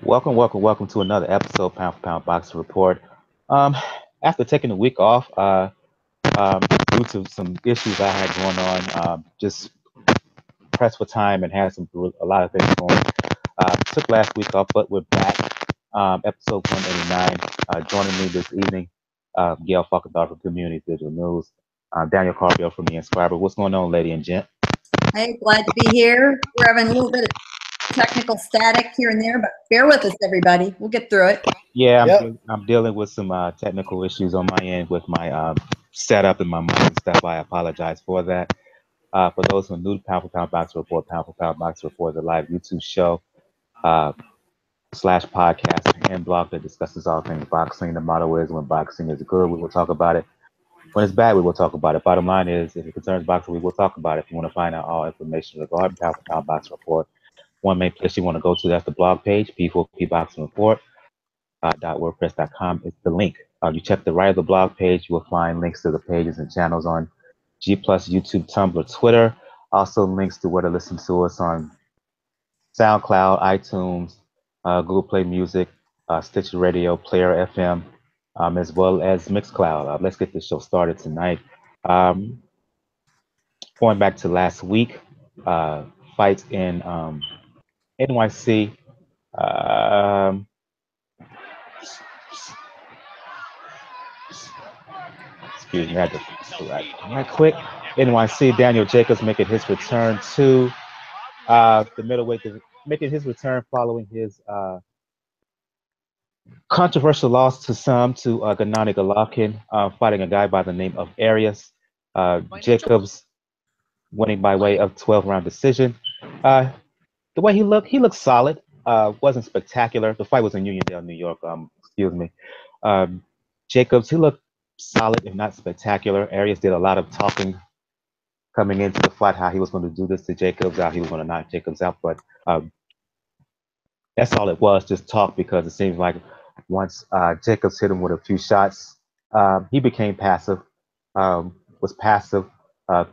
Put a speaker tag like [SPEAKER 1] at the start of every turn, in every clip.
[SPEAKER 1] Welcome to another episode, Pound for Pound Boxing Report. Um, After taking a week off, um, due to some issues I had going on, just pressed for time and had a lot of things going. Took last week off, but we're back. Episode 189. Joining me this evening, Gail Falkendorf from Community Digital News, Daniel Carville from the Inscriber. What's going on, lady and gent?
[SPEAKER 2] Hey, glad to be here. We're having a little bit of technical static here and there, but bear with us, everybody. We'll get through it.
[SPEAKER 1] Yeah,
[SPEAKER 3] Yep.
[SPEAKER 1] I'm dealing with some technical issues on my end with my setup and my mic and stuff. I apologize for that. For those who are new to Pound for Pound Boxing Report, Pound for Pound Boxing Report is a live YouTube show uh, slash podcast and blog that discusses all things boxing. The motto is when boxing is good, we will talk about it. When it's bad, we will talk about it. Bottom line is, if it concerns boxing, we will talk about it. If you want to find out all information regarding Pound for Pound Boxing Report, one main place you want to go to, that's the blog page, P4P Boxing Report. .wordpress.com is the link. You check the right of the blog page, you will find links to the pages and channels on G Plus, YouTube, Tumblr, Twitter. Also links to where to listen to us on SoundCloud, iTunes, Google Play Music, Stitcher Radio, Player FM, as well as Mixcloud. Let's get this show started tonight. Um, Going back to last week, fights in NYC. Um, Excuse me, I had to right quick. NYC, Daniel Jacobs making his return to the middleweight, making his return following his controversial loss to Gennady Golovkin, fighting a guy by the name of Arias. Jacobs winning by way of 12-round decision. The way he looked solid. Wasn't spectacular. The fight was in Uniondale, New York. Excuse me. Um, Jacobs, he looked solid, if not spectacular. Arias did a lot of talking coming into the fight, how he was going to do this to Jacobs, how he was going to knock Jacobs out. But that's all it was, just talk, because it seems like once Jacobs hit him with a few shots, he became passive, was passive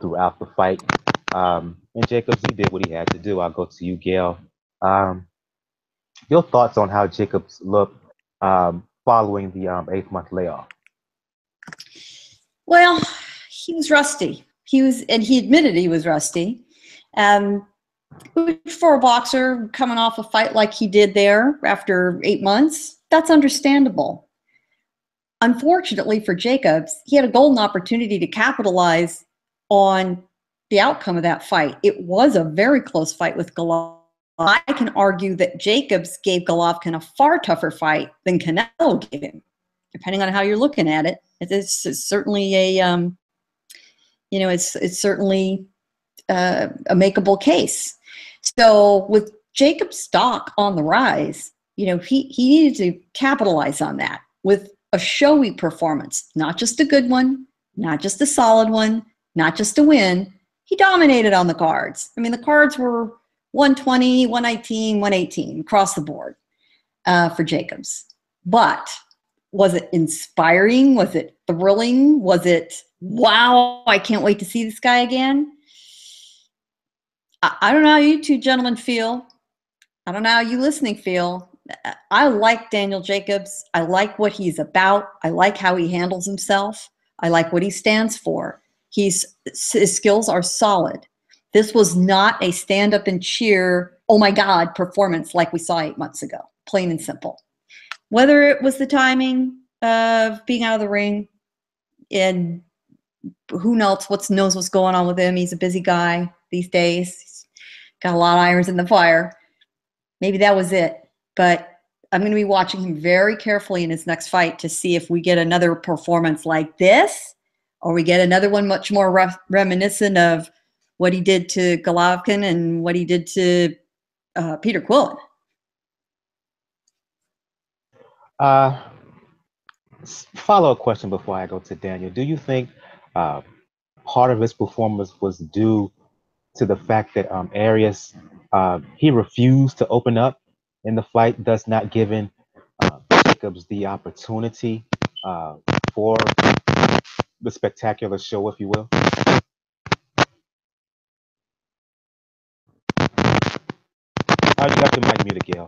[SPEAKER 1] throughout the fight. And Jacobs, he did what he had to do. I'll go to you, Gail. Um, your thoughts on how Jacobs looked following the 8-month layoff?
[SPEAKER 2] Well, he was rusty. And he admitted he was rusty. For a boxer coming off a fight like he did there after 8 months, that's understandable. Unfortunately for Jacobs, he had a golden opportunity to capitalize on the outcome of that fight. It was a very close fight with Golovkin. I can argue that Jacobs gave Golovkin a far tougher fight than Canelo gave him, depending on how you're looking at it. It's certainly a, it's certainly a makeable case. So with Jacob's stock on the rise, he needed to capitalize on that with a showy performance, not just a good one, not just a solid one, not just a win. He dominated on the cards. I mean, the cards were 120, 119, 118 across the board for Jacobs. But was it inspiring? Was it thrilling? Was it, wow, I can't wait to see this guy again? I don't know how you two gentlemen feel. I don't know how you listening feel. I like Daniel Jacobs. I like what he's about. I like how he handles himself. I like what he stands for. His skills are solid. This was not a stand up and cheer, oh my God, performance like we saw 8 months ago, plain and simple. Whether it was the timing of being out of the ring, and who knows what's going on with him. He's a busy guy these days. He's got a lot of irons in the fire. Maybe that was it. But I'm going to be watching him very carefully in his next fight to see if we get another performance like this, or we get another one much more reminiscent of what he did to Golovkin and what he did to Peter Quillen.
[SPEAKER 1] Follow-up question before I go to Daniel. Do you think part of his performance was due to the fact that Arias, he refused to open up in the fight, thus not giving Jacobs the opportunity for the spectacular show, if you will? You got your mic muted, Gail.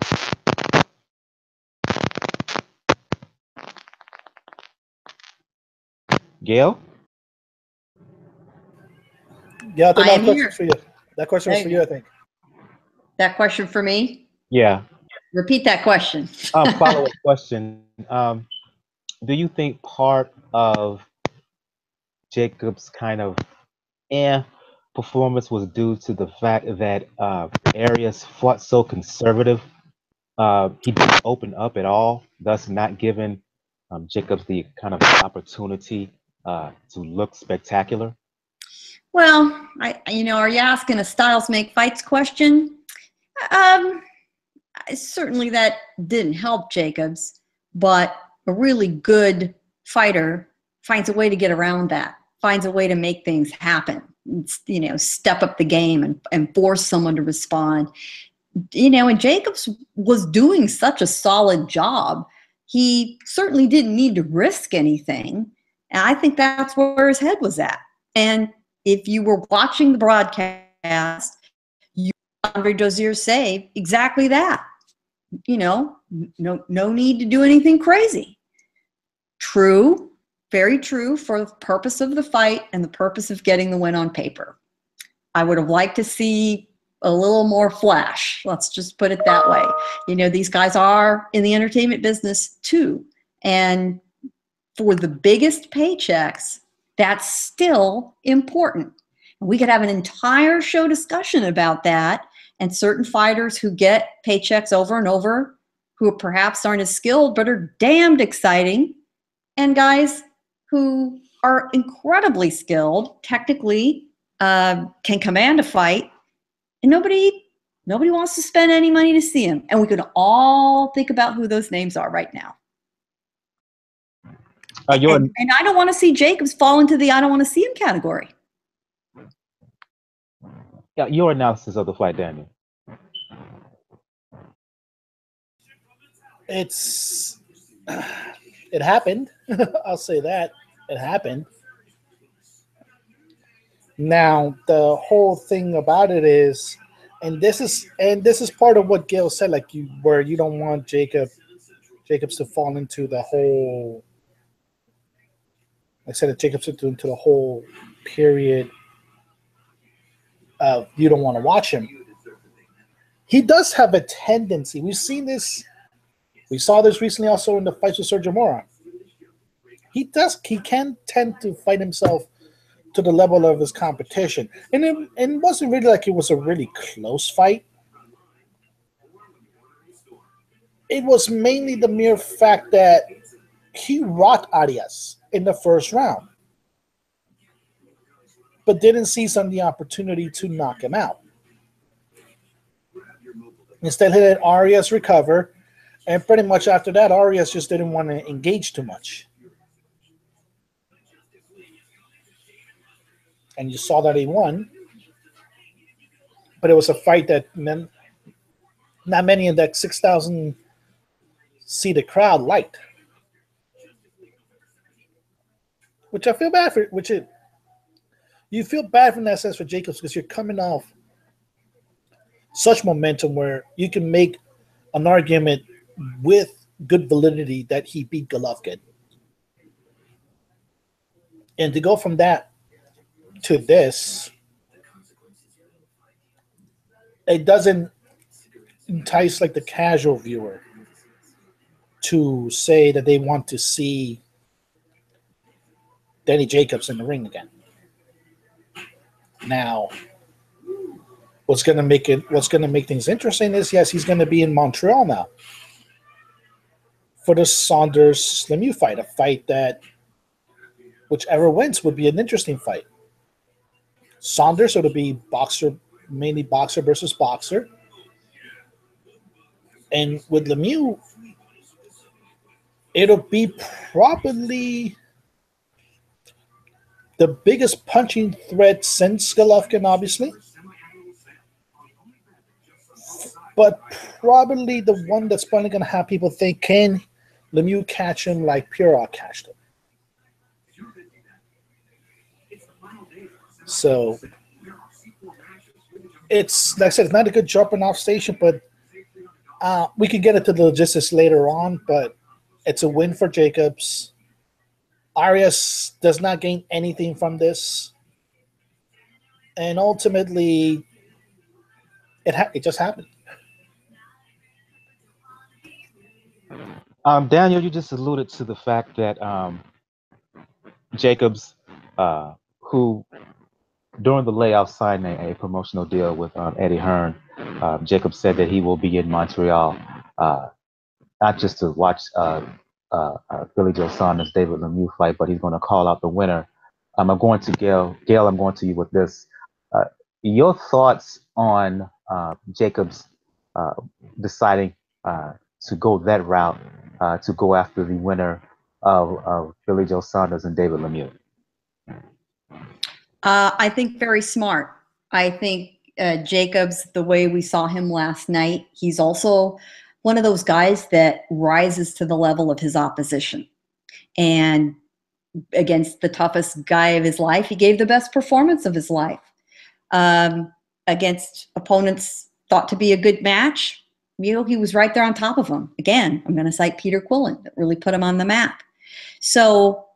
[SPEAKER 1] Gail?
[SPEAKER 3] Yeah, I think
[SPEAKER 2] I
[SPEAKER 3] that
[SPEAKER 2] am
[SPEAKER 3] question
[SPEAKER 2] here.
[SPEAKER 3] was for you. That question was for you, I think.
[SPEAKER 2] That question for me?
[SPEAKER 1] Yeah.
[SPEAKER 2] Repeat that question.
[SPEAKER 1] Follow-up question. Do you think part of Jacob's kind of performance was due to the fact that Arias fought so conservative? He didn't open up at all, thus not giving Jacobs the kind of opportunity to look spectacular.
[SPEAKER 2] Well, are you asking a styles make fights question? Certainly that didn't help Jacobs, but a really good fighter finds a way to get around that, finds a way to make things happen, step up the game and force someone to respond. And Jacobs was doing such a solid job. He certainly didn't need to risk anything. And I think that's where his head was at. And if you were watching the broadcast, you heard Andre Dozier say exactly that. No need to do anything crazy. True, very true for the purpose of the fight and the purpose of getting the win on paper. I would have liked to see a little more flash. Let's just put it that way. These guys are in the entertainment business too. And for the biggest paychecks, that's still important. We could have an entire show discussion about that, and certain fighters who get paychecks over and over, who perhaps aren't as skilled but are damned exciting, and guys who are incredibly skilled, technically can command a fight, and nobody wants to spend any money to see him. And we could all think about who those names are right now. And I don't want to see Jacobs fall into the I don't want to see him category.
[SPEAKER 1] Yeah, your analysis of the fight, Daniel.
[SPEAKER 3] It happened. I'll say that. It happened. Now, the whole thing about it is, and this is part of what Gail said, where you don't want Jacobs to fall into the whole, I said that Jacobs into the whole period of you don't want to watch him. He does have a tendency. We've seen this. We saw this recently also in the fights with Sergio Mora. He can tend to fight himself to the level of his competition. And it wasn't really like it was a really close fight. It was mainly the mere fact that he rocked Arias in the first round, but didn't seize on the opportunity to knock him out. Instead, he let Arias recover, and pretty much after that, Arias just didn't want to engage too much. And you saw that he won, but it was a fight that not many in that 6,000 seated crowd liked. Which I feel bad for. You feel bad from that sense for Jacobs because you're coming off such momentum where you can make an argument with good validity that he beat Golovkin. And to go from that to this, it doesn't entice the casual viewer to say that they want to see Danny Jacobs in the ring again. Now, what's going to make things interesting is, yes, he's going to be in Montreal now for the Saunders Lemieux fight, a fight that whichever wins would be an interesting fight. Saunders, it'll be mainly boxer versus boxer. And with Lemieux, it'll be probably the biggest punching threat since Golovkin, obviously. But probably the one that's probably going to have people think, can Lemieux catch him like Pirog catched him? So, it's, like I said, it's not a good jumping off station, but we can get into the logistics later on, but it's a win for Jacobs. Arias does not gain anything from this. And ultimately, it just happened.
[SPEAKER 1] Daniel, you just alluded to the fact that Jacobs, who during the layoff signed a promotional deal with Eddie Hearn, Jacobs said that he will be in Montreal, not just to watch Billy Joe Saunders, David Lemieux fight, but he's going to call out the winner. I'm going to Gail. Gail, I'm going to you with this. Your thoughts on Jacobs deciding to go that route, to go after the winner of Billy Joe Saunders and David Lemieux?
[SPEAKER 2] I think very smart. I think Jacobs, the way we saw him last night, he's also one of those guys that rises to the level of his opposition. And against the toughest guy of his life, he gave the best performance of his life. Against opponents thought to be a good match, he was right there on top of them. Again, I'm going to cite Peter Quillen, that really put him on the map. So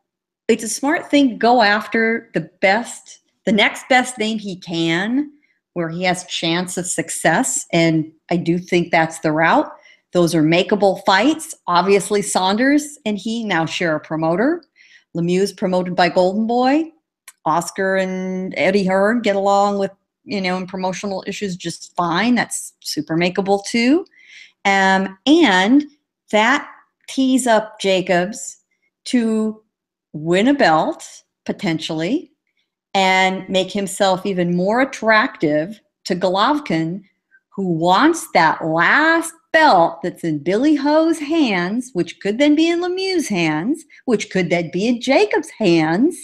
[SPEAKER 2] it's a smart thing to go after the next best thing he can, where he has a chance of success. And I do think that's the route. Those are makeable fights. Obviously, Saunders and he now share a promoter. Lemieux's promoted by Golden Boy. Oscar and Eddie Hearn get along with, in promotional issues just fine. That's super makeable too. And that tees up Jacobs to win a belt, potentially, and make himself even more attractive to Golovkin, who wants that last belt that's in Billy Ho's hands, which could then be in Lemieux's hands, which could then be in Jacobs' hands,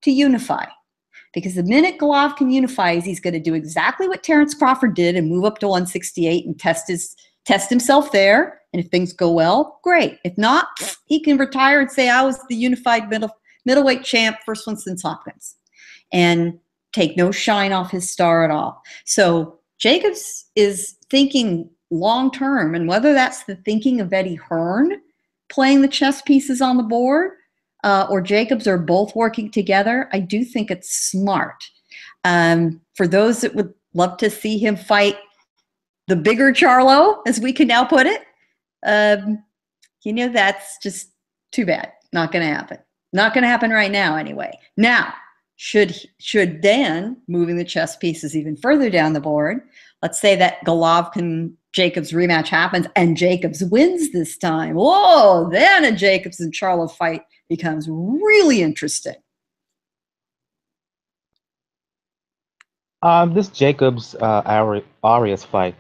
[SPEAKER 2] to unify. Because the minute Golovkin unifies, he's going to do exactly what Terrence Crawford did and move up to 168 and test himself there. And if things go well, great. If not, he can retire and say, I was the unified middleweight champ, first one since Hopkins, and take no shine off his star at all. So Jacobs is thinking long-term, and whether that's the thinking of Eddie Hearn playing the chess pieces on the board, or Jacobs are both working together, I do think it's smart. For those that would love to see him fight the bigger Charlo, as we can now put it, that's just too bad. Not going to happen. Not going to happen right now anyway. Now, should then, moving the chess pieces even further down the board, let's say that Golovkin-Jacobs rematch happens and Jacobs wins this time. Whoa, then a Jacobs and Charlo fight becomes really interesting.
[SPEAKER 1] This Jacobs Arias fight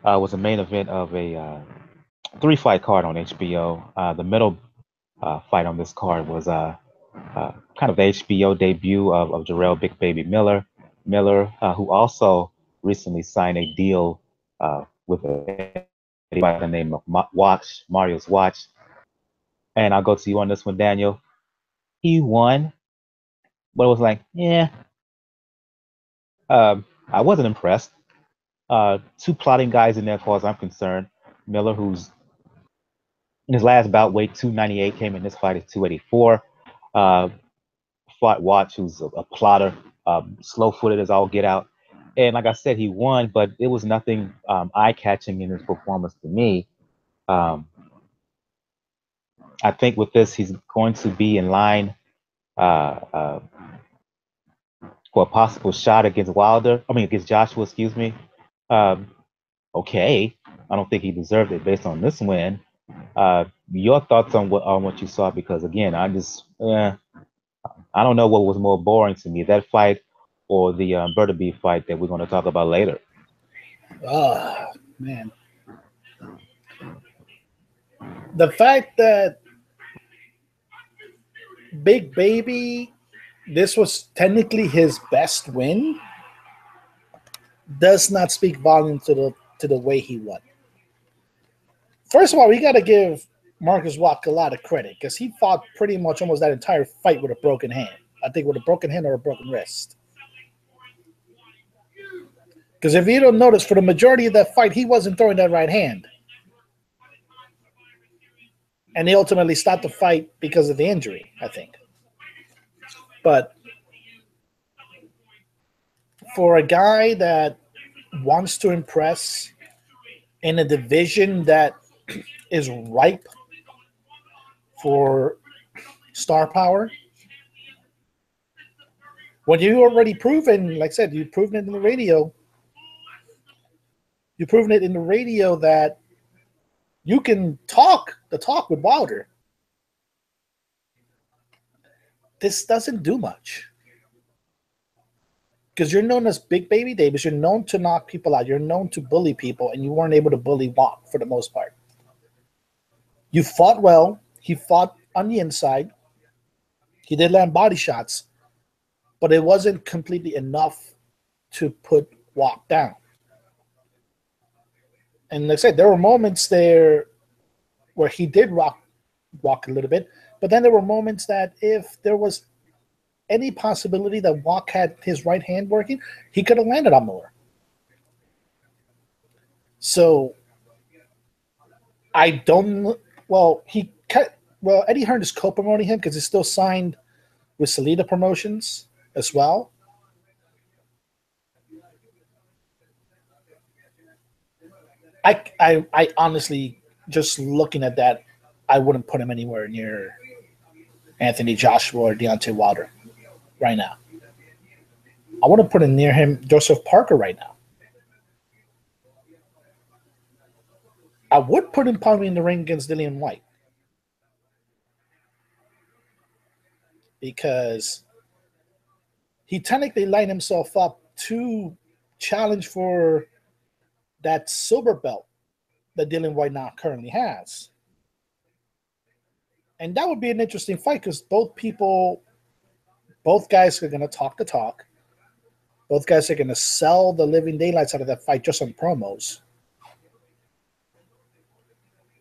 [SPEAKER 1] was a main event of a 3-fight card on HBO. The middle fight on this card was kind of the HBO debut of Jarrell Big Baby Miller, who also recently signed a deal with a by the name of Mariusz Wach. And I'll go to you on this one, Daniel. He won, but it was like, yeah. I wasn't impressed. Two plotting guys in there, as far as I'm concerned. Miller, who's in his last bout, weighed 298, came in this fight at 284. Fought Watch, who's a plotter, slow-footed as all get out. And like I said, he won, but it was nothing eye-catching in his performance to me. I think with this, he's going to be in line for a possible shot against Joshua, excuse me. Okay, I don't think he deserved it based on this win. Your thoughts on what you saw? Because again, I don't know what was more boring to me, that fight or the Beterbiev fight that we're going to talk about later.
[SPEAKER 3] Oh, man. The fact that Big Baby, this was technically his best win, does not speak volume to the way he won. First of all, we got to give Mariusz Wach a lot of credit because he fought pretty much almost that entire fight with a broken hand. I think with a broken hand or a broken wrist. Because if you don't notice, for the majority of that fight, he wasn't throwing that right hand. And he ultimately stopped the fight because of the injury, I think. But for a guy that wants to impress in a division that is ripe for star power, when you already proven, like I said, you've proven it in the radio. You've proven it in the radio that you can talk the talk with Wilder. This doesn't do much. Because you're known as Big Baby Davis. You're known to knock people out. You're known to bully people, and you weren't able to bully Wach for the most part. You fought well. He fought on the inside. He did land body shots, but it wasn't completely enough to put Wach down. And like I said, there were moments there where he did rock Wach a little bit, but then there were moments that if there was any possibility that Wach had his right hand working, he could have landed on Miller. So I don't. Well, Eddie Hearn is co-promoting him because he's still signed with Salida Promotions as well. I honestly, just looking at that, I wouldn't put him anywhere near Anthony Joshua or Deontay Wilder right now. I want to put him near him, Joseph Parker, right now. I would put him probably in the ring against Dillian White, because he technically lined himself up to challenge for that silver belt that Dillian White now currently has. And that would be an interesting fight because both guys are going to talk the talk. Both guys are going to sell the living daylights out of that fight just on promos.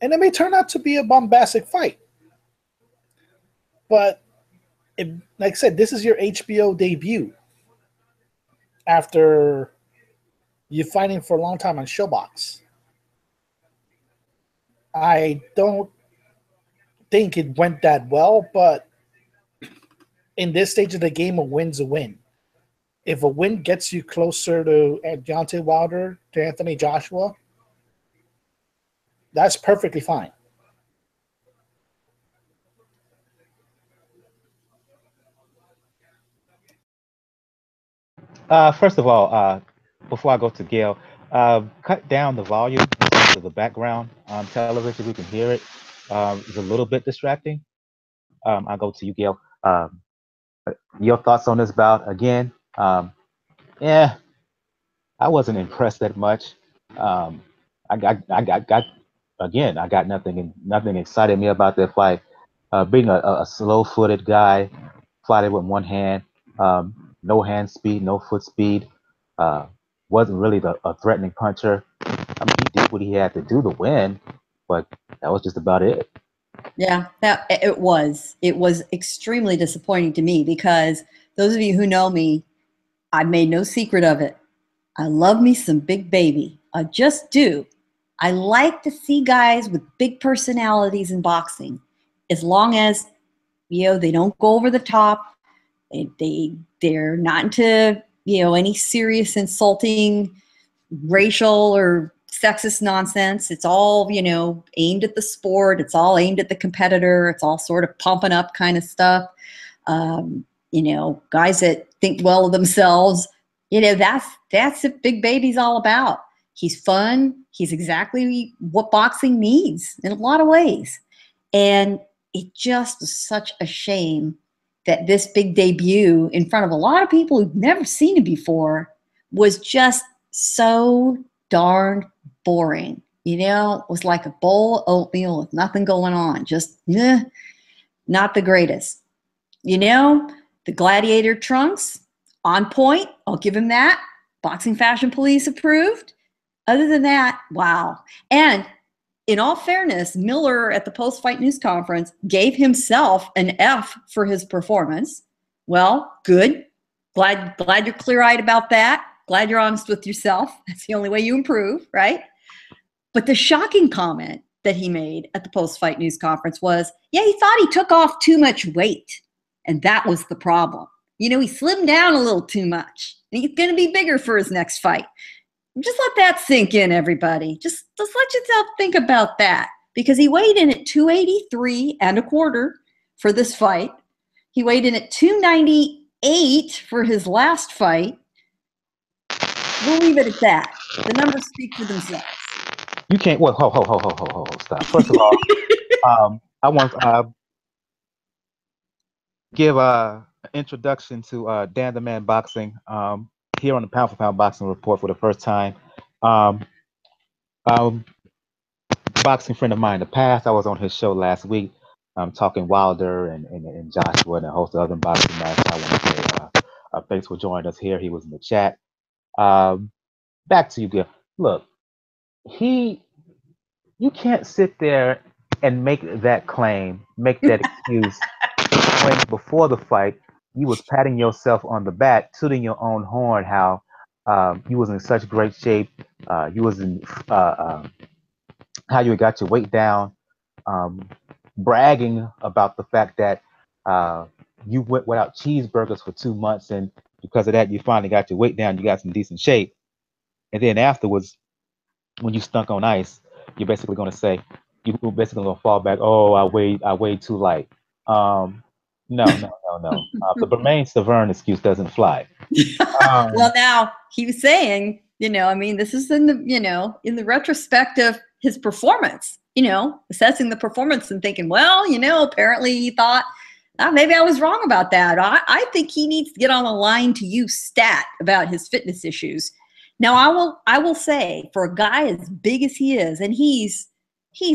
[SPEAKER 3] And it may turn out to be a bombastic fight. But, like I said, this is your HBO debut after you fighting for a long time on ShowBox. I don't think it went that well, but in this stage of the game, a win's a win. If a win gets you closer to Deontay Wilder, to Anthony Joshua, that's perfectly fine.
[SPEAKER 1] First of all, before I go to Gail, cut down the volume of the background on television. We can hear it. It's a little bit distracting. I'll go to you, Gail. Your thoughts on this bout again? Yeah, I wasn't impressed that much. I got nothing excited me about that fight. Being a slow-footed guy, fighting with one hand, no hand speed, no foot speed, wasn't really a threatening puncher. I mean, he did what he had to do to win, but that was just about it.
[SPEAKER 2] Yeah, it was extremely disappointing to me because those of you who know me, I made no secret of it. I love me some Big Baby. I just do. I like to see guys with big personalities in boxing, as long as they don't go over the top. They're not into any serious insulting racial or sexist nonsense. It's all aimed at the sport. It's all aimed at the competitor. It's all sort of pumping up kind of stuff. Guys that think well of themselves. That's what Big Baby's all about. He's fun. He's exactly what boxing needs in a lot of ways. And it just was such a shame that this big debut in front of a lot of people who've never seen it before was just so darn boring. It was like a bowl of oatmeal with nothing going on. Just not the greatest. The gladiator trunks, on point. I'll give him that. Boxing Fashion Police approved. Other than that, wow. And in all fairness, Miller at the post-fight news conference gave himself an F for his performance. Well, good. Glad you're clear-eyed about that. Glad you're honest with yourself. That's the only way you improve, right? But the shocking comment that he made at the post-fight news conference was, he thought he took off too much weight. And that was the problem. He slimmed down a little too much. And he's going to be bigger for his next fight. Just let that sink in, everybody. Just let yourself think about that. Because he weighed in at 283 and a quarter for this fight. He weighed in at 298 for his last fight. We'll leave it at that. The numbers speak for themselves.
[SPEAKER 1] You can't. Well, stop. First of all, I want to give an introduction to Dan the Man Boxing here on the Pound for Pound Boxing Report for the first time. Boxing friend of mine in the past. I was on his show last week, talking Wilder and Joshua and a host of other boxing matches. I want to say thanks for joining us here. He was in the chat. Back to you, Gil. Look, you can't sit there and make that claim, make that excuse when before the fight you was patting yourself on the back, tooting your own horn, how you was in such great shape, you was in how you got your weight down, bragging about the fact that you went without cheeseburgers for 2 months, and because of that you finally got your weight down, you got some decent shape, and then afterwards, when you stunk on ice, you're basically going to say, you're basically going to fall back. Oh, I weighed too light. No. The Bermain Severn excuse doesn't fly.
[SPEAKER 2] Well, now he was saying, this is in the, in the retrospect of his performance, assessing the performance and thinking, well, apparently he thought, maybe I was wrong about that. I think he needs to get on the line to use stat about his fitness issues. Now, I will say, for a guy as big as he is, and he's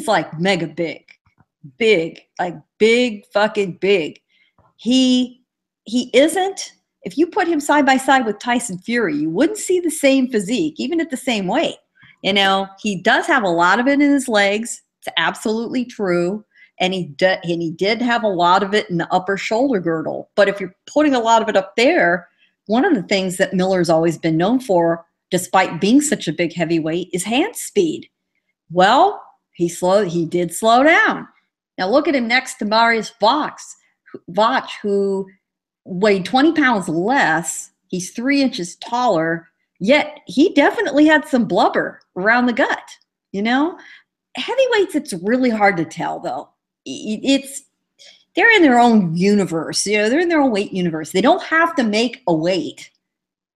[SPEAKER 2] like mega big, like big fucking big. He isn't. If you put him side by side with Tyson Fury, you wouldn't see the same physique, even at the same weight. He does have a lot of it in his legs. It's absolutely true. And he did have a lot of it in the upper shoulder girdle. But if you're putting a lot of it up there, one of the things that Miller's always been known for, despite being such a big heavyweight, is hand speed. Well, he did slow down. Now look at him next to Mariusz Wach, who weighed 20 pounds less. He's 3 inches taller, yet he definitely had some blubber around the gut. Heavyweights, it's really hard to tell, though. They're in their own universe. They're in their own weight universe. They don't have to make a weight.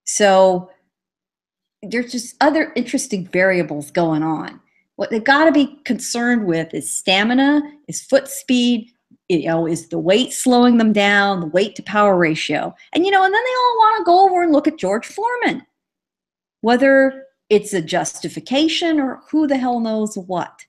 [SPEAKER 2] So there's just other interesting variables going on. What they've got to be concerned with is stamina, is foot speed, is the weight slowing them down, the weight to power ratio. And, and then they all want to go over and look at George Foreman, whether it's a justification or who the hell knows what.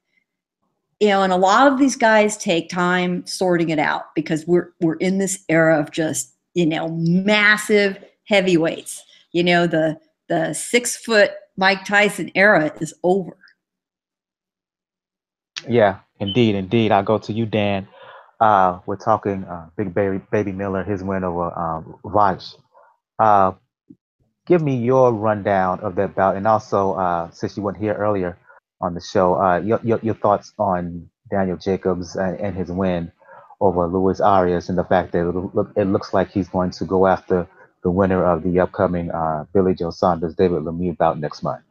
[SPEAKER 2] And a lot of these guys take time sorting it out because we're in this era of just, massive heavyweights. The 6 foot Mike Tyson era is over. Yeah, indeed. I'll go to you, Dan. We're talking Big Baby Miller, his win over Wach. Give me your rundown of that bout, and also since you weren't here earlier on the show, your thoughts on Daniel Jacobs and his win over Luis Arias, and the fact that it looks like he's going to go after the winner of the upcoming Billy Joe Saunders David Lemieux bout next month.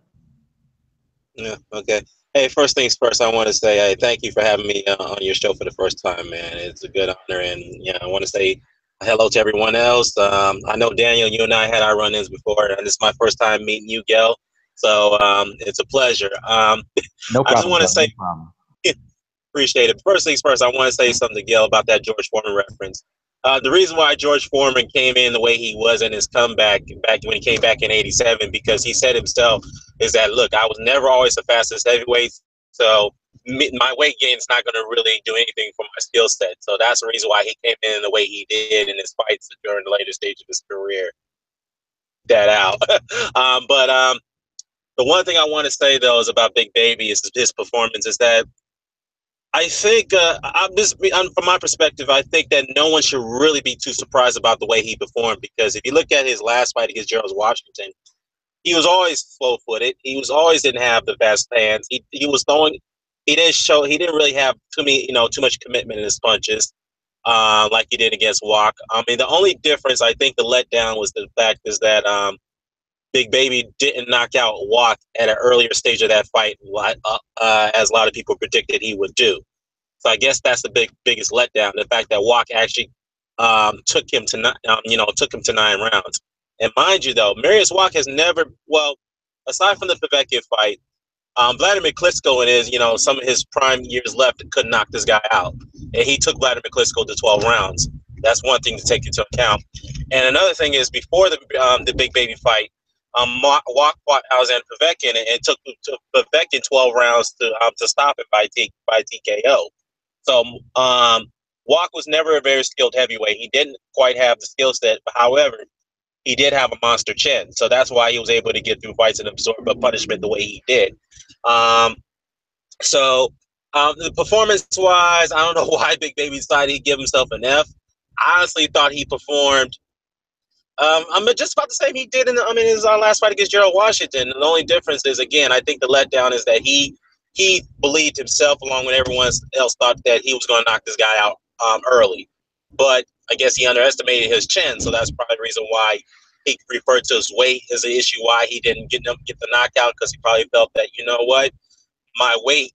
[SPEAKER 4] Yeah. Okay. Hey, first things first, I want to say, hey, thank you for having me on your show for the first time, man. It's a good honor, and I want to say hello to everyone else. I know Daniel, you and I had our run-ins before, and this is my first time meeting you, Gil. So it's a pleasure.
[SPEAKER 1] No problem.
[SPEAKER 4] I just want to say, appreciate it. First things first, I want to say something to Gil about that George Foreman reference. The reason why George Foreman came in the way he was in his comeback back when he came back in '87, because he said himself, is that, look, I was never always the fastest heavyweight, so my weight gain is not going to really do anything for my skill set. So that's the reason why he came in the way he did in his fights during the later stage of his career. That out. But the one thing I want to say, though, is about Big Baby, is his performance, is that I think, from my perspective, I think that no one should really be too surprised about the way he performed, because if you look at his last fight against Gerald Washington, he was always slow-footed. He was always didn't have the best hands. He was throwing. He didn't really have too much commitment in his punches. like he did against Wach. I mean, the only difference, I think the letdown was the fact is that Big Baby didn't knock out Wach at an earlier stage of that fight, as a lot of people predicted he would do. So I guess that's the biggest letdown, the fact that Wach actually took him to 9 rounds. And mind you, though, Mariusz Wach has never, well, aside from the Povetkin fight, Vladimir Klitschko in his, some of his prime years left could knock this guy out, and he took Vladimir Klitschko to 12 rounds. That's one thing to take into account. And another thing is, before the Big Baby fight, Wach fought Alexander Povetkin and took Povetkin 12 rounds to stop it by TKO. So Wach was never a very skilled heavyweight. He didn't quite have the skill set. However, he did have a monster chin. So that's why he was able to get through fights and absorb a punishment the way he did. The performance-wise, I don't know why Big Baby decided he'd give himself an F. I honestly thought he performed I'm just about the same he did in his last fight against Gerald Washington. The only difference is, again, I think the letdown is that he believed himself, along with everyone else, thought that he was going to knock this guy out early. But I guess he underestimated his chin, so that's probably the reason why he referred to his weight as an issue, why he didn't get the knockout, because he probably felt that, you know what, my weight,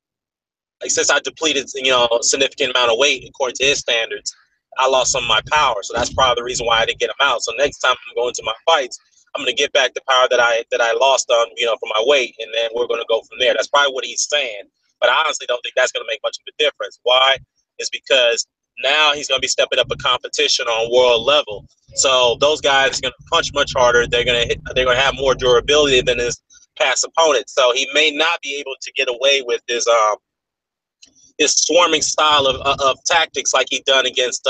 [SPEAKER 4] since I depleted, a significant amount of weight according to his standards, I lost some of my power. So that's probably the reason why I didn't get him out. So next time I'm going to my fights, I'm going to get back the power that I lost on, for my weight, and then we're going to go from there. That's probably what he's saying. But I honestly don't think that's going to make much of a difference. Why? It's because now he's going to be stepping up a competition on world level. So those guys are going to punch much harder. They're going to have more durability than his past opponent. So he may not be able to get away with his swarming style of tactics like he done against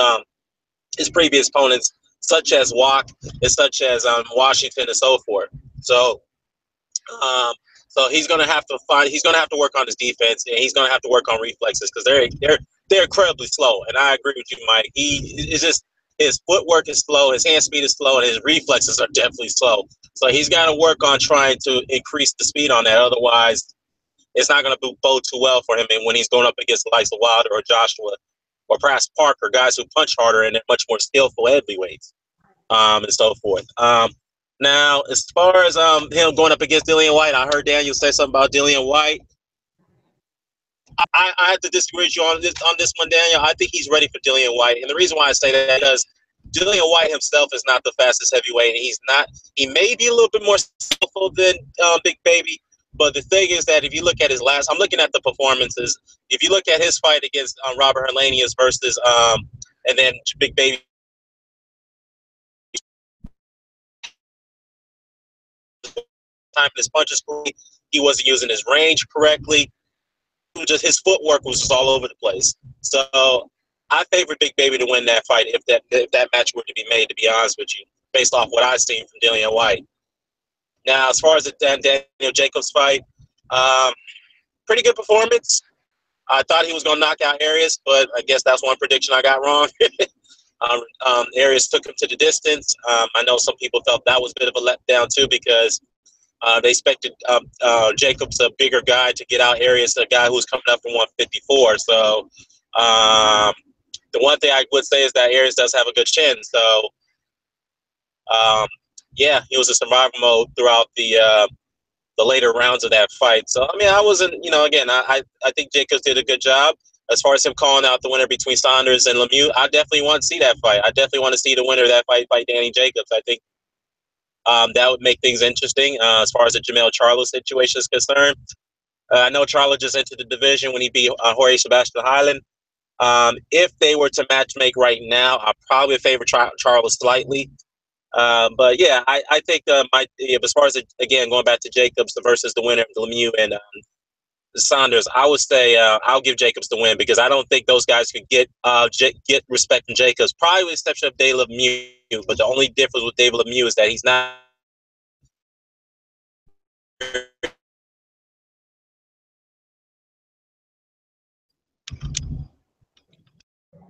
[SPEAKER 4] his previous opponents, such as Wach and such as Washington and so forth. So he's gonna have to work on his defense, and he's gonna have to work on reflexes, because they're incredibly slow. And I agree with you, Mike. His footwork is slow, his hand speed is slow, and his reflexes are definitely slow. So he's got to work on trying to increase the speed on that. Otherwise, it's not going to bode too well for him. And when he's going up against the likes of Wilder or Joshua or perhaps Parker, guys who punch harder and they're much more skillful heavyweights, and so forth. Now, as far as him going up against Dillian Whyte, I heard Daniel say something about Dillian Whyte. I have to disagree with you on this one, Daniel. I think he's ready for Dillian Whyte. And the reason why I say that is because Dillian Whyte himself is not the fastest heavyweight. He may be a little bit more skillful than Big Baby. But the thing is that if you look at I'm looking at the performances. If you look at his fight against Robert Helenius versus and then Big Baby, time his punches, he wasn't using his range correctly. His footwork was just all over the place. So I favor Big Baby to win that fight if that match were to be made, to be honest with you, based off what I've seen from Dillian Whyte. Now, as far as the Daniel Jacobs fight, pretty good performance. I thought he was going to knock out Arias, but I guess that's one prediction I got wrong. Arias took him to the distance. I know some people felt that was a bit of a letdown, too, because they expected Jacobs, a bigger guy, to get out Arias, a guy who was coming up from 154. So the one thing I would say is that Arias does have a good chin. So, yeah, he was in survival mode throughout the later rounds of that fight. So, I mean, I wasn't, again, I think Jacobs did a good job. As far as him calling out the winner between Saunders and Lemieux, I definitely want to see that fight. I definitely want to see the winner of that fight Danny Jacobs. I think that would make things interesting as far as the Jamel Charlo situation is concerned. I know Charlo just entered the division when he beat Jorge Sebastian Highland. If they were to match make right now, I probably favor Charlo slightly. But yeah, I think as far as again going back to Jacobs versus the winner of Lemieux and Saunders, I would say I'll give Jacobs the win, because I don't think those guys could get respect from Jacobs, probably with the exception of David Lemieux. But the only difference with David Lemieux is that he's not.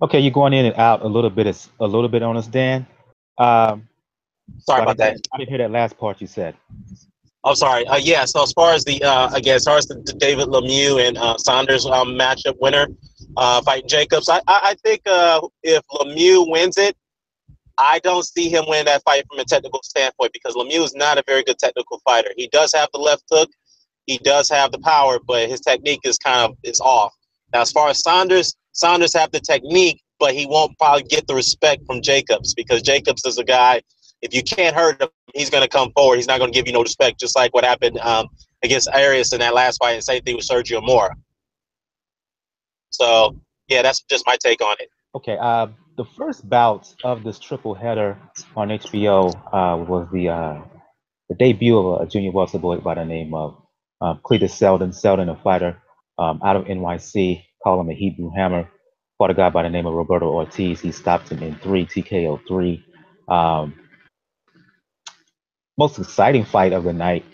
[SPEAKER 1] Okay, you're going in and out a little bit on us, Dan.
[SPEAKER 4] Sorry about that.
[SPEAKER 1] I didn't hear that last part you said.
[SPEAKER 4] Oh, sorry. Yeah. So as far as the David Lemieux and Saunders matchup winner, fighting Jacobs. I think if Lemieux wins it, I don't see him winning that fight from a technical standpoint because Lemieux is not a very good technical fighter. He does have the left hook, he does have the power, but his technique is is off. Now, as far as Saunders have the technique, but he won't probably get the respect from Jacobs because Jacobs is a guy. If you can't hurt him, he's going to come forward. He's not going to give you no respect, just like what happened against Arias in that last fight, and same thing with Sergio Mora. So, yeah, that's just my take on it.
[SPEAKER 1] Okay, the first bout of this triple header on HBO was the debut of a junior welterweight by the name of Cletus Seldin. Seldin, a fighter out of NYC, call him a Hebrew Hammer. Fought a guy by the name of Roberto Ortiz. He stopped him in 3, TKO 3. Most exciting fight of the night.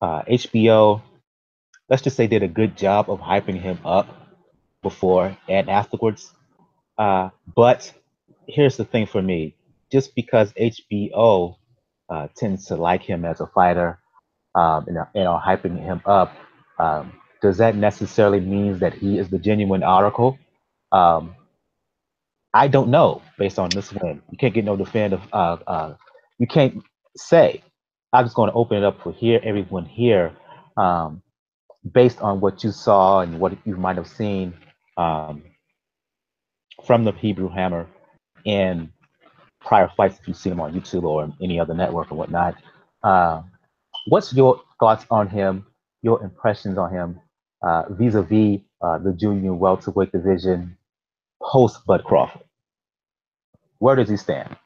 [SPEAKER 1] HBO, let's just say, did a good job of hyping him up before and afterwards. But here's the thing for me. Just because HBO tends to like him as a fighter and are hyping him up, does that necessarily mean that he is the genuine article? I don't know based on this win. You can't get no definitive. You can't say. I'm just going to open it up for everyone here, based on what you saw and what you might have seen from the Hebrew Hammer in prior fights if you've seen him on YouTube or any other network or whatnot. What's your thoughts on him, your impressions on him vis-a-vis the junior welterweight division post Bud Crawford? Where does he stand?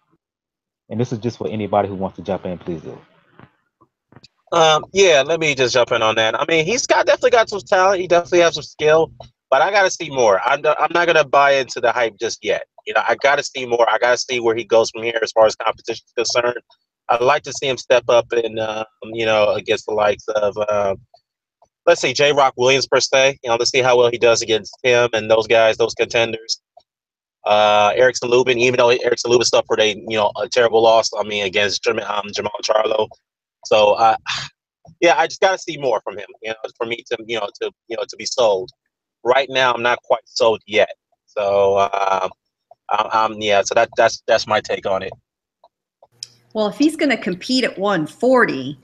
[SPEAKER 1] And this is just for anybody who wants to jump in, please do.
[SPEAKER 4] Yeah, let me just jump in on that. I mean, he's definitely got some talent. He definitely has some skill, but I got to see more. I'm not going to buy into the hype just yet. You know, I got to see more. I got to see where he goes from here as far as competition is concerned. I'd like to see him step up and, you know, against the likes of, let's say, J. Rock Williams, per se. You know, let's see how well he does against him and those guys, those contenders. Erickson Lubin, even though Erickson Lubin suffered a terrible loss, I mean, against Jamal Charlo. So, yeah, I just got to see more from him, you know, for me to to be sold. Right now, I'm not quite sold yet. So, so that's my take on it.
[SPEAKER 2] Well, if he's going to compete at 140,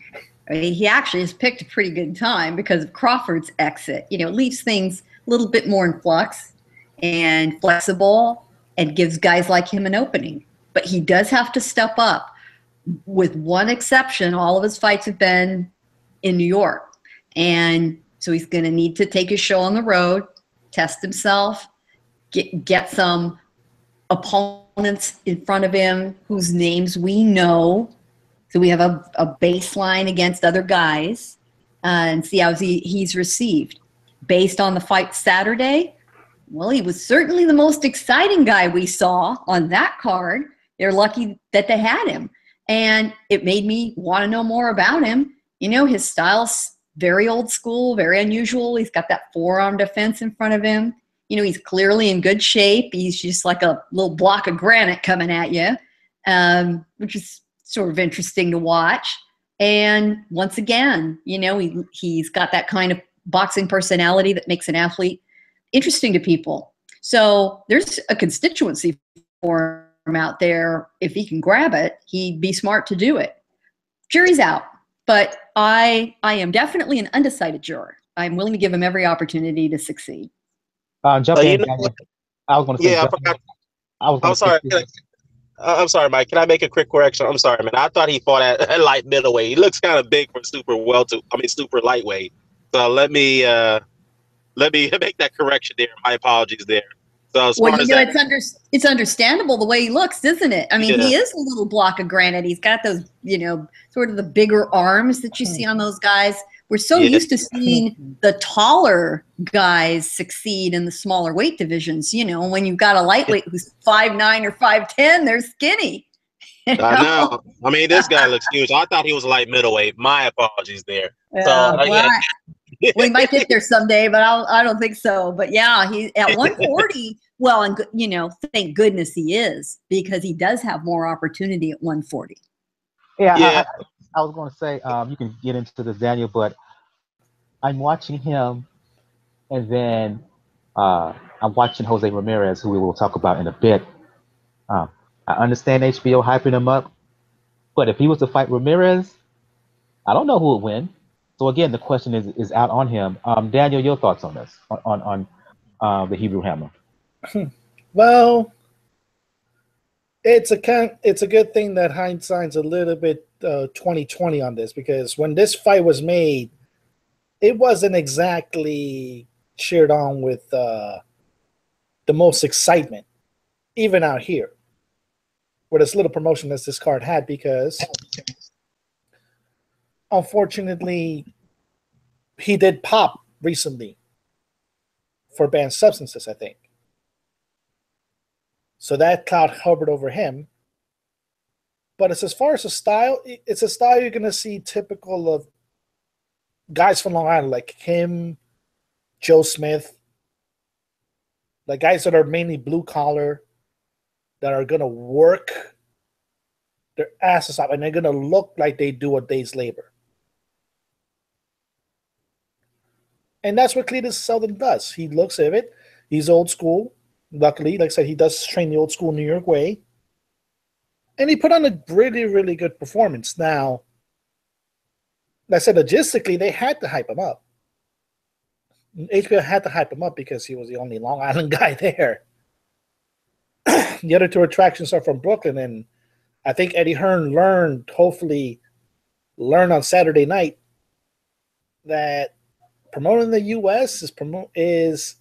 [SPEAKER 2] I mean, he actually has picked a pretty good time because of Crawford's exit. You know, it leaves things a little bit more in flux and flexible and gives guys like him an opening. But he does have to step up. With one exception, all of his fights have been in New York. And so he's going to need to take his show on the road, test himself, get some opponents in front of him whose names we know. So we have a baseline against other guys and see how he's received. Based on the fight Saturday, well, he was certainly the most exciting guy we saw on that card. They're lucky that they had him. And it made me want to know more about him. You know, his style's very old school, very unusual. He's got that forearm defense in front of him. You know, he's clearly in good shape. He's just like a little block of granite coming at you, which is sort of interesting to watch. And once again, you know, he's got that kind of boxing personality that makes an athlete interesting to people. So there's a constituency for him out there. If he can grab it, he'd be smart to do it. Jury's out, but I am definitely an undecided juror. I'm willing to give him every opportunity to succeed.
[SPEAKER 1] Jump in. I was going to say.
[SPEAKER 4] Yeah, I'm sorry. I'm sorry, Mike. Can I make a quick correction? I'm sorry, man. I thought he fought at light middleweight. He looks kind of big for super lightweight. So let me make that correction there. My apologies there. So
[SPEAKER 2] it's understandable the way he looks, isn't it? I mean, He is a little block of granite. He's got those, sort of the bigger arms that you see on those guys. We're so used to seeing the taller guys succeed in the smaller weight divisions. You know, when you've got a lightweight who's 5'9" or 5'10", they're skinny.
[SPEAKER 4] I know. I mean, this guy looks huge. I thought he was light middleweight. My apologies there.
[SPEAKER 2] Well, he might get there someday, but I don't think so. But yeah, he's at 140. Well, and thank goodness he is, because he does have more opportunity at 140.
[SPEAKER 1] Yeah. I was going to say, you can get into this, Daniel, but I'm watching him, and then I'm watching Jose Ramirez, who we will talk about in a bit. I understand HBO hyping him up, but if he was to fight Ramirez, I don't know who would win. So again, the question is out on him. Daniel, your thoughts on this, on the Hebrew Hammer?
[SPEAKER 3] Well, it's a good thing that hindsight's a little bit 2020 on this, because when this fight was made, it wasn't exactly cheered on with the most excitement, even out here, with as little promotion as this card had, because unfortunately he did pop recently for banned substances, I think. So that cloud hovered over him. But as far as a style, it's a style you're going to see typical of guys from Long Island, like him, Joe Smith, like guys that are mainly blue collar, that are going to work their asses off, and they're going to look like they do a day's labor. And that's what Cletus Seldin does. He looks at it. He's old school. Luckily, like I said, he does train the old school New York way. And he put on a really, really good performance. Now, like I said, logistically, they had to hype him up. HBO had to hype him up because he was the only Long Island guy there. The other two attractions are from Brooklyn, and I think Eddie Hearn hopefully learned on Saturday night that promoting the U.S. is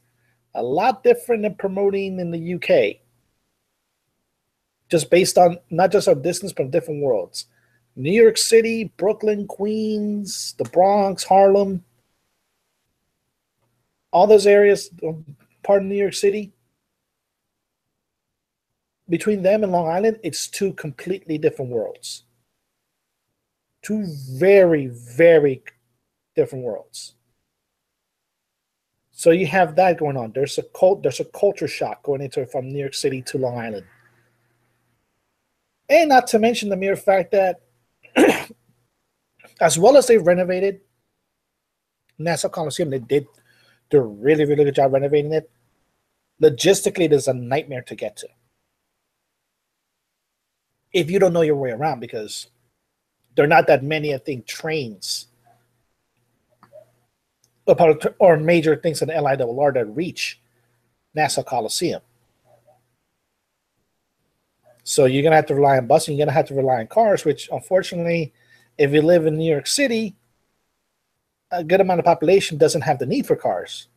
[SPEAKER 3] a lot different than promoting in the U.K. Just based on not just our distance, but different worlds. New York City, Brooklyn, Queens, the Bronx, Harlem, all those areas, part of New York City, between them and Long Island, it's two completely different worlds. Two very, very different worlds. So you have that going on. There's a culture shock going into it from New York City to Long Island. And not to mention the mere fact that as well as they renovated Nassau Coliseum, they did a really, really good job renovating it. Logistically, it is a nightmare to get to if you don't know your way around, because there are not that many, I think, trains or major things in the LIRR that reach Nassau Coliseum. So you're going to have to rely on busing. You're going to have to rely on cars, which unfortunately, if you live in New York City, a good amount of population doesn't have the need for cars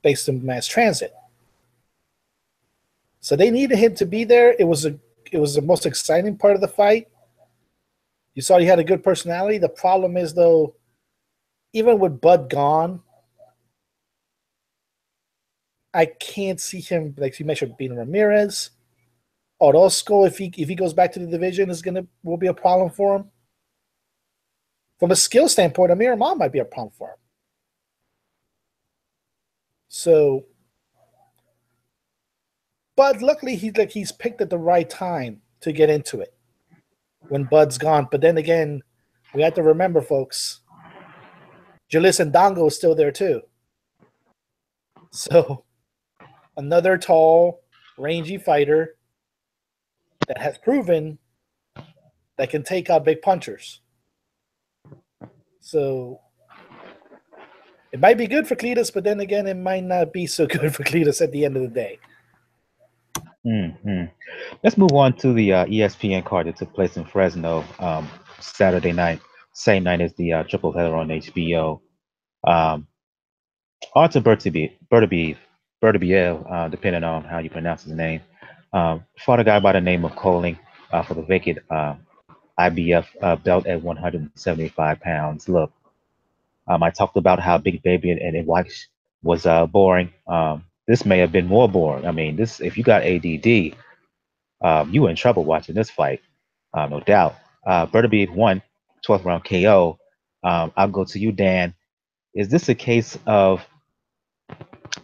[SPEAKER 3] based on mass transit. So they needed him to be there. It was the most exciting part of the fight. You saw he had a good personality. The problem is, though, even with Bud gone, I can't see him, like you mentioned, beating Ramirez. Orozco, if he goes back to the division, will be a problem for him. From a skill standpoint, Amir Imam might be a problem for him. So, but luckily he's picked at the right time to get into it when Bud's gone. But then again, we have to remember, folks, Julius Ndongo is still there too. So another tall, rangy fighter that has proven that can take out big punchers. So it might be good for Cletus, but then again, it might not be so good for Cletus at the end of the day.
[SPEAKER 1] Mm-hmm. Let's move on to the ESPN card that took place in Fresno Saturday night, same night as the triple header on HBO. Artur Beterbiev, depending on how you pronounce his name, fought a guy by the name of Koelling for the vacant IBF belt at 175 pounds. Look, I talked about how Big Baby and Wach was boring. This may have been more boring. I mean, if you got ADD, you were in trouble watching this fight, no doubt. Beterbiev won 12th round KO. I'll go to you, Dan. Is this a case of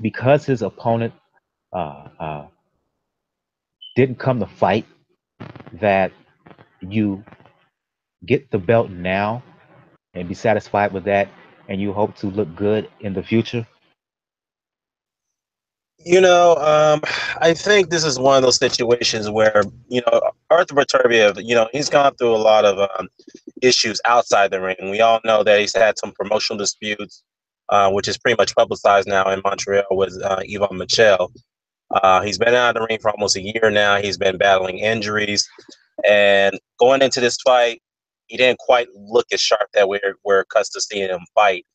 [SPEAKER 1] because his opponent didn't come to fight that you get the belt now and be satisfied with that, and you hope to look good in the future?
[SPEAKER 4] I think this is one of those situations where, Artur Beterbiev, he's gone through a lot of issues outside the ring. We all know that he's had some promotional disputes, which is pretty much publicized now in Montreal with Yvon Michel. He's been out of the ring for almost a year now. He's been battling injuries. And going into this fight, he didn't quite look as sharp that we're accustomed to seeing him fight.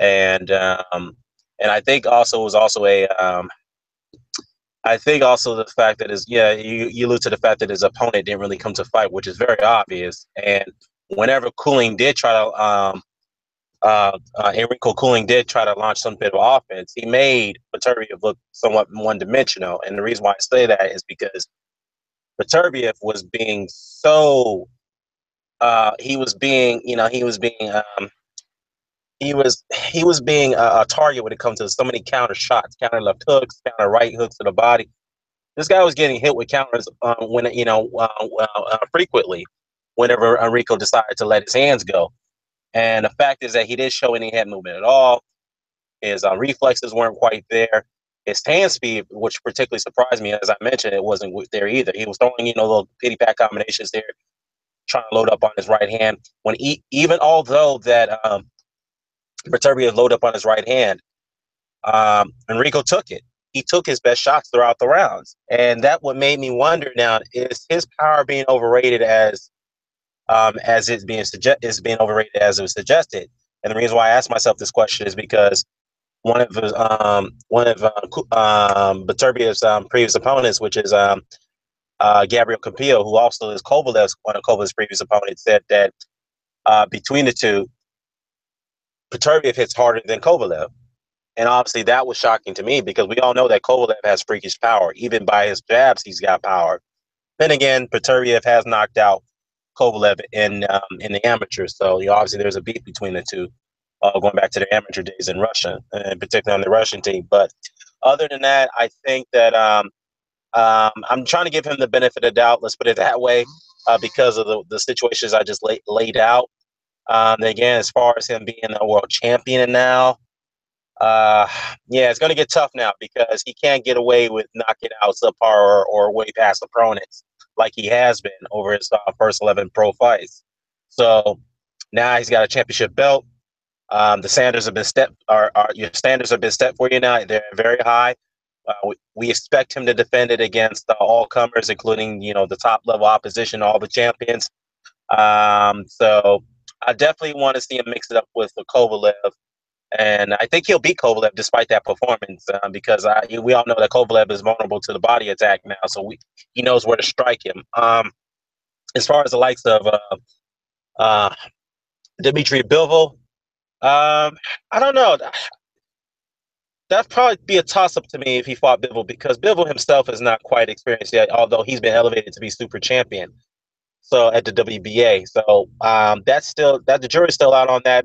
[SPEAKER 4] And I think also it was also I think also the fact that you allude to the fact that his opponent didn't really come to fight, which is very obvious. And whenever Koelling did try to, Enrico Koelling did try to launch some bit of offense, he made Beterbiev look somewhat one-dimensional. And the reason why I say that is because Beterbiev was being so, he was being a target when it comes to so many counter shots, counter left hooks, counter right hooks to the body. This guy was getting hit with counters frequently whenever Enrico decided to let his hands go. And the fact is that he didn't show any head movement at all. His reflexes weren't quite there. His hand speed, which particularly surprised me, as I mentioned, it wasn't there either. He was throwing, little pity pat combinations there, trying to load up on his right hand. Even although that Beterbiev loaded up on his right hand, Enrico took it. He took his best shots throughout the rounds, and that what made me wonder now: is his power being overrated as it's being overrated as it was suggested? And the reason why I asked myself this question is because one of Beterbiev's previous opponents, which is Gabriel Campillo, who also is one of Kovalev's previous opponents, said that between the two, Beterbiev hits harder than Kovalev. And obviously that was shocking to me because we all know that Kovalev has freakish power. Even by his jabs, he's got power. Then again, Beterbiev has knocked out Kovalev in the amateurs. So obviously there's a beef between the two, going back to their amateur days in Russia, and particularly on the Russian team. But other than that, I think that I'm trying to give him the benefit of the doubt, let's put it that way, because of the situations I just laid out. Again, as far as him being a world champion now, it's going to get tough now because he can't get away with knocking out subpar or way past opponents like he has been over his first 11 pro fights. So now he's got a championship belt. The standards have been your standards have been set for you now. They're very high. We expect him to defend it against all comers, including the top level opposition, all the champions. So I definitely want to see him mix it up with Kovalev. And I think he'll beat Kovalev despite that performance because we all know that Kovalev is vulnerable to the body attack now, so he knows where to strike him. As far as the likes of Dmitry Bivol, I don't know. That'd probably be a toss-up to me if he fought Bivol because Bivol himself is not quite experienced yet, although he's been elevated to be super champion. So at the WBA, so the jury's still out on that.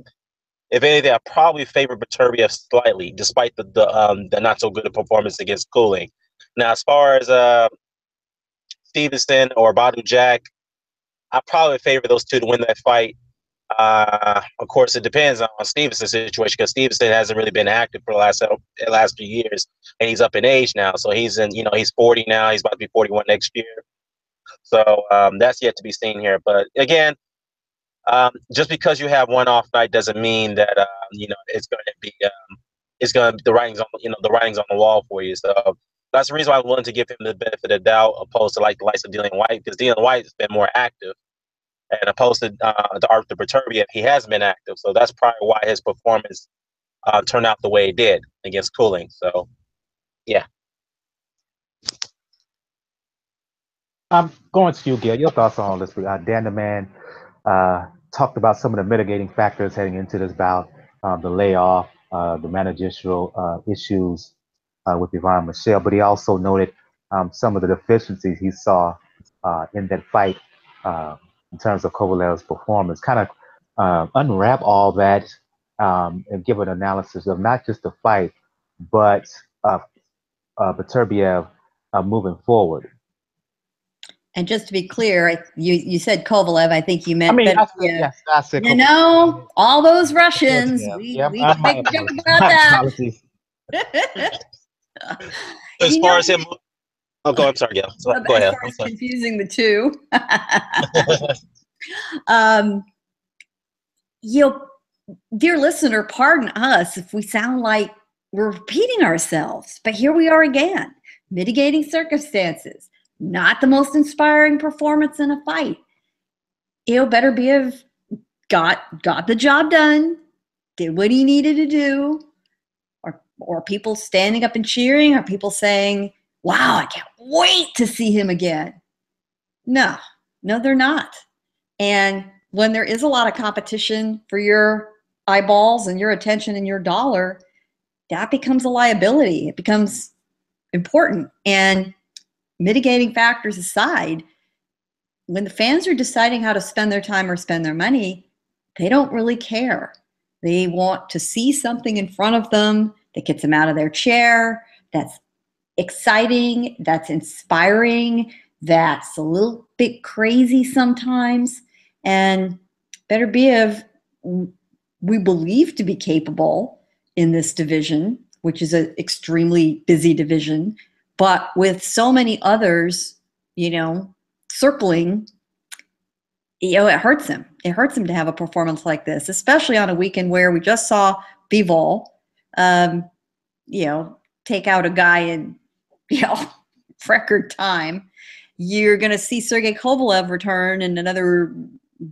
[SPEAKER 4] If anything, I probably favor Beterbiev slightly, despite the not so good performance against Koelling. Now, as far as Stevenson or Badu Jack, I probably favor those two to win that fight. Of course, it depends on Stevenson's situation because Stevenson hasn't really been active for the last few years, and he's up in age now. So he's 40 now. He's about to be 41 next year. So that's yet to be seen here. But again, just because you have one off night doesn't mean that it's going to be the writing's on the wall for you. So that's the reason why I'm willing to give him the benefit of the doubt, opposed to like the likes of Dillian White, because Dillian White has been more active, and opposed to Artur Beterbiev, he has been active. So that's probably why his performance turned out the way it did against Koelling. So yeah.
[SPEAKER 1] I'm going to you, Gil. Your thoughts on all this? Dan the Man talked about some of the mitigating factors heading into this bout, the layoff, the managerial issues with Yvon Michel, but he also noted some of the deficiencies he saw in that fight in terms of Kovalev's performance. Kind of unwrap all that and give an analysis of not just the fight, but Beterbiev moving forward.
[SPEAKER 2] And just to be clear, you said Kovalev. I think you meant.
[SPEAKER 1] Yes, I said
[SPEAKER 2] Kovalev. All those Russians. We make a joke about that.
[SPEAKER 4] As far as him, I'm sorry, Gail. Go ahead.
[SPEAKER 2] As far as confusing the two. Dear listener, pardon us if we sound like we're repeating ourselves, but here we are again. Mitigating circumstances, not the most inspiring performance in a fight. Beterbiev got the job done, did what he needed to do. Or people standing up and cheering, or people saying, wow, I can't wait to see him again. No, they're not. And when there is a lot of competition for your eyeballs and your attention and your dollar, that becomes a liability. It becomes important. And mitigating factors aside, when the fans are deciding how to spend their time or spend their money, they don't really care. They want to see something in front of them that gets them out of their chair, that's exciting, that's inspiring, that's a little bit crazy sometimes. And Beterbiev, we believe to be capable in this division, which is an extremely busy division, but with so many others, circling, it hurts him. It hurts him to have a performance like this, especially on a weekend where we just saw Bivol, take out a guy in, record time. You're going to see Sergey Kovalev return in another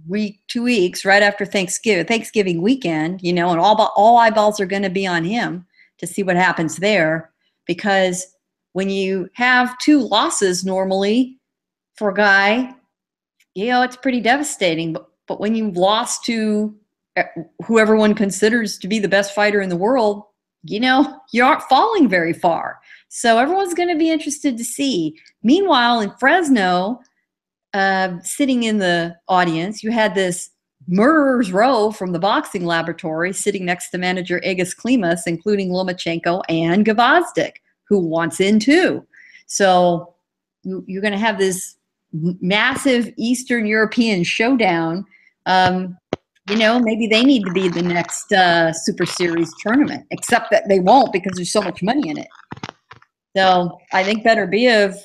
[SPEAKER 2] week, 2 weeks, right after Thanksgiving weekend, and all eyeballs are going to be on him to see what happens there. Because when you have 2 losses normally for a guy, it's pretty devastating. But when you've lost to who everyone considers to be the best fighter in the world, you aren't falling very far. So everyone's going to be interested to see. Meanwhile, in Fresno, sitting in the audience, you had this murderer's row from the boxing laboratory sitting next to manager Egis Klimas, including Lomachenko and Gvozdyk, who wants in too. So you're going to have this massive Eastern European showdown. Maybe they need to be the next Super Series tournament, except that they won't because there's so much money in it. So I think Beterbiev,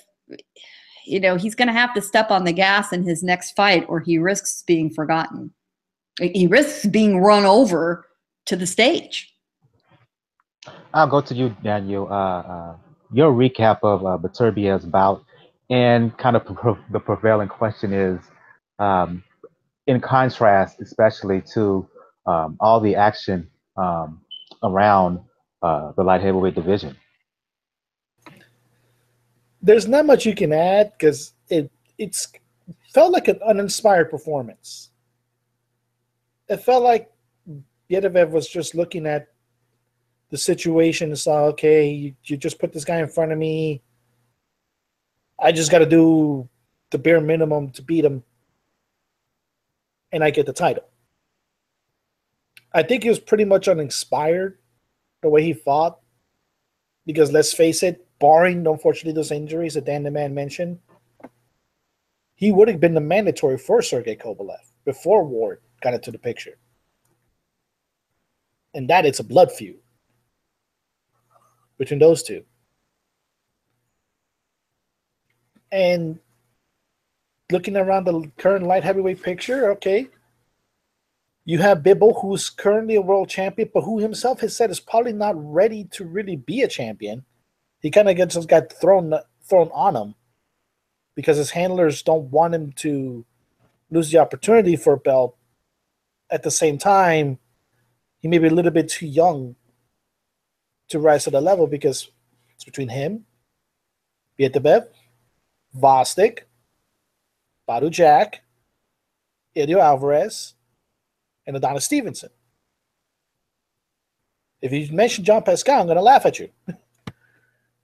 [SPEAKER 2] he's going to have to step on the gas in his next fight, or he risks being forgotten. He risks being run over to the stage.
[SPEAKER 1] I'll go to you, Daniel. Your recap of Beterbiev's bout, and kind of the prevailing question is, in contrast, especially to all the action around the light heavyweight division.
[SPEAKER 3] There's not much you can add because it's felt like an uninspired performance. It felt like Beterbiev was just looking at the situation and saw, okay, you just put this guy in front of me. I just got to do the bare minimum to beat him, and I get the title. I think he was pretty much uninspired the way he fought, because let's face it, barring, unfortunately, those injuries that Dan the Man mentioned, he would have been the mandatory for Sergey Kovalev before Ward got into the picture. And that it's a blood feud between those two. And looking around the current light heavyweight picture, okay, you have Bivol, who's currently a world champion, but who himself has said is probably not ready to really be a champion. He kind of just got thrown on him because his handlers don't want him to lose the opportunity for a belt. At the same time, he may be a little bit too young to rise to the level, because it's between him, Beterbiev, Gvozdyk, Badu Jack, Ilio Alvarez, and Adonis Stevenson. If you mention John Pascal, I'm going to laugh at you.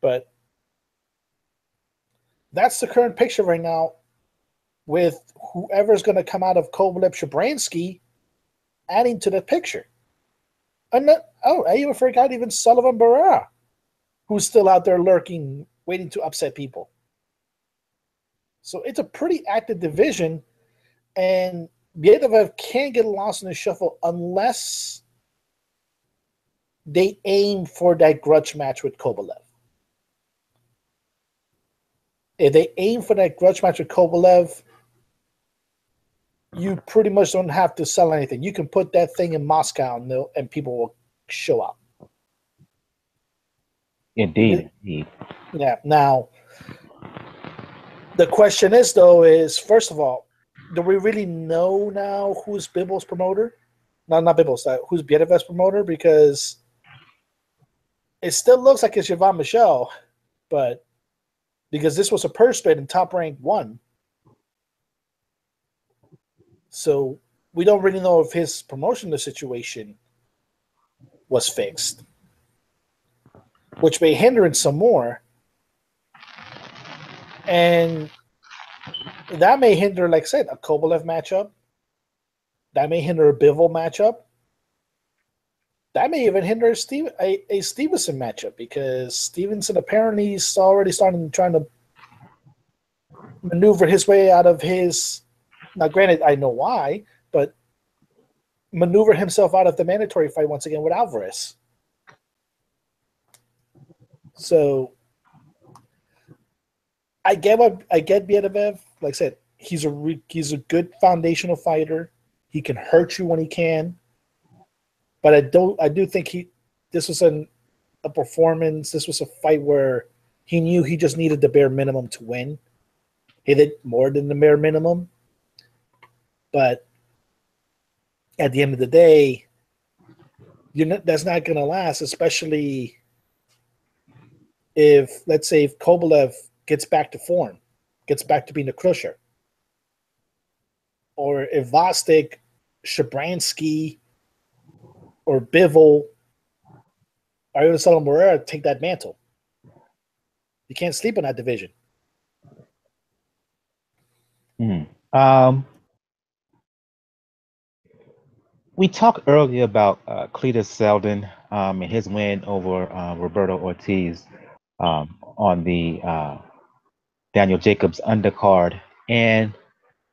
[SPEAKER 3] But that's the current picture right now, with whoever's going to come out of Kovalev-Shabransky adding to the picture. And I even forgot even Sullivan Barrera, who's still out there lurking, waiting to upset people. So it's a pretty active division, and Beterbiev can't get lost in the shuffle unless they aim for that grudge match with Kovalev. if they aim for that grudge match with Kovalev, you pretty much don't have to sell anything. You can put that thing in Moscow and people will show up.
[SPEAKER 1] Indeed.
[SPEAKER 3] Yeah. Now, the question is, though, first of all, do we really know now who's Bibble's promoter? No, not Bibble's. Who's Beterbev's promoter? Because it still looks like it's Yvonne Michel, but because this was a purse bid and Top Rank won. So we don't really know if his promotional situation was fixed, which may hinder it some more. And that may hinder, like I said, a Kovalev matchup. That may hinder a Bivol matchup. That may even hinder a Stevenson matchup, because Stevenson apparently is already trying to maneuver his way out of his. Now, granted, I know why, but maneuver himself out of the mandatory fight once again with Alvarez. So I get Beterbiev. Like I said, he's a good foundational fighter. He can hurt you when he can, but I do think this was a performance. This was a fight where he knew he just needed the bare minimum to win. He did more than the bare minimum, but at the end of the day, that's not going to last, especially if, let's say, if Kovalev gets back to form, gets back to being a crusher, or if Vostik, Shabransky, or Bivol are going to sell Moreira take that mantle. You can't sleep in that division.
[SPEAKER 1] We talked earlier about Cletus Seldin and his win over Roberto Ortiz on the Daniel Jacobs undercard. And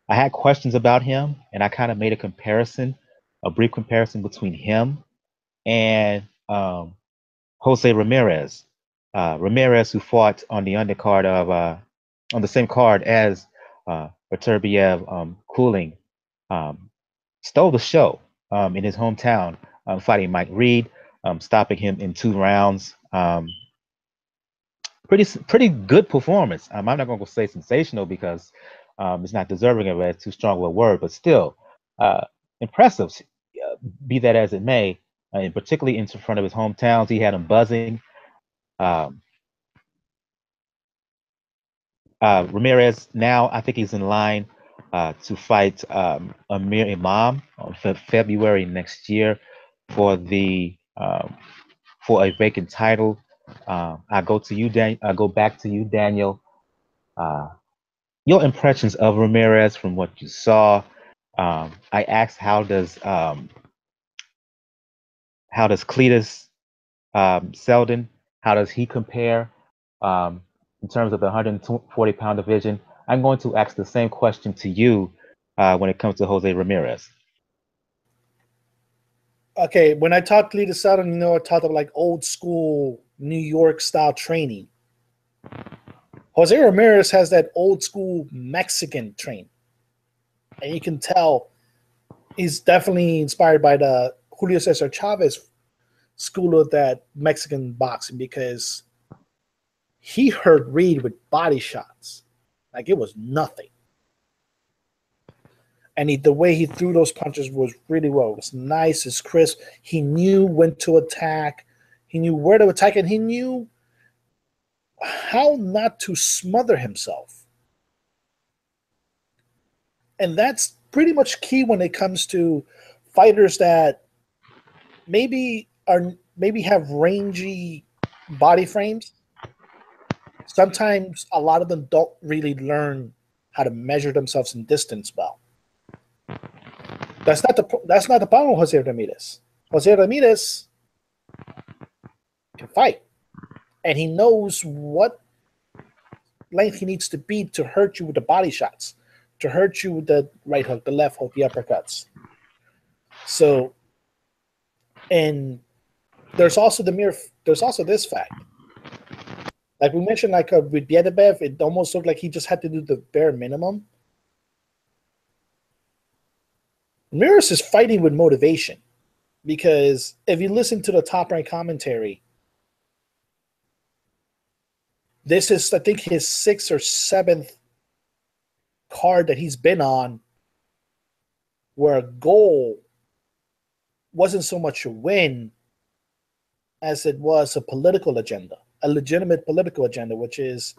[SPEAKER 1] I had questions about him, and I kind of made a brief comparison between him and Jose Ramirez. Ramirez, who fought on the undercard of on the same card as Beterbiev, Koelling, stole the show in his hometown, fighting Mike Reed, stopping him in 2 rounds. Pretty good performance. I'm not going to say sensational, because it's not deserving of it. It's too strong of a word, but still impressive. Be that as it may, and particularly in front of his hometowns, he had him buzzing. Ramirez now, I think he's in line to fight Amir Imam on February next year for a vacant title. I go to you, I go back to you, Daniel. Your impressions of Ramirez from what you saw. I asked, how does Cletus Seldin, how does he compare in terms of the 140-pound division? I'm going to ask the same question to you when it comes to Jose Ramirez.
[SPEAKER 3] Okay, when I talk Cletus Seldin, I talk about like old school New York style training. Jose Ramirez has that old school Mexican training, and you can tell he's definitely inspired by the Julio Cesar Chavez school of that Mexican boxing, because he hurt Reed with body shots like it was nothing. And the way he threw those punches was really well. It was nice, it's crisp. He knew when to attack. He knew where to attack, and he knew how not to smother himself. And that's pretty much key when it comes to fighters that maybe have rangy body frames. Sometimes a lot of them don't really learn how to measure themselves in distance well. That's not the problem with Jose Ramirez. Jose Ramirez can fight, and he knows what length he needs to be to hurt you with the body shots, to hurt you with the right hook, the left hook, the uppercuts. So, and there's also this fact. Like we mentioned, like with Beterbiev, it almost looked like he just had to do the bare minimum. Ramirez is fighting with motivation, because if you listen to the Top Rank commentary, this is, I think, his 6th or 7th card that he's been on where a goal wasn't so much a win as it was a political agenda, a legitimate political agenda, which is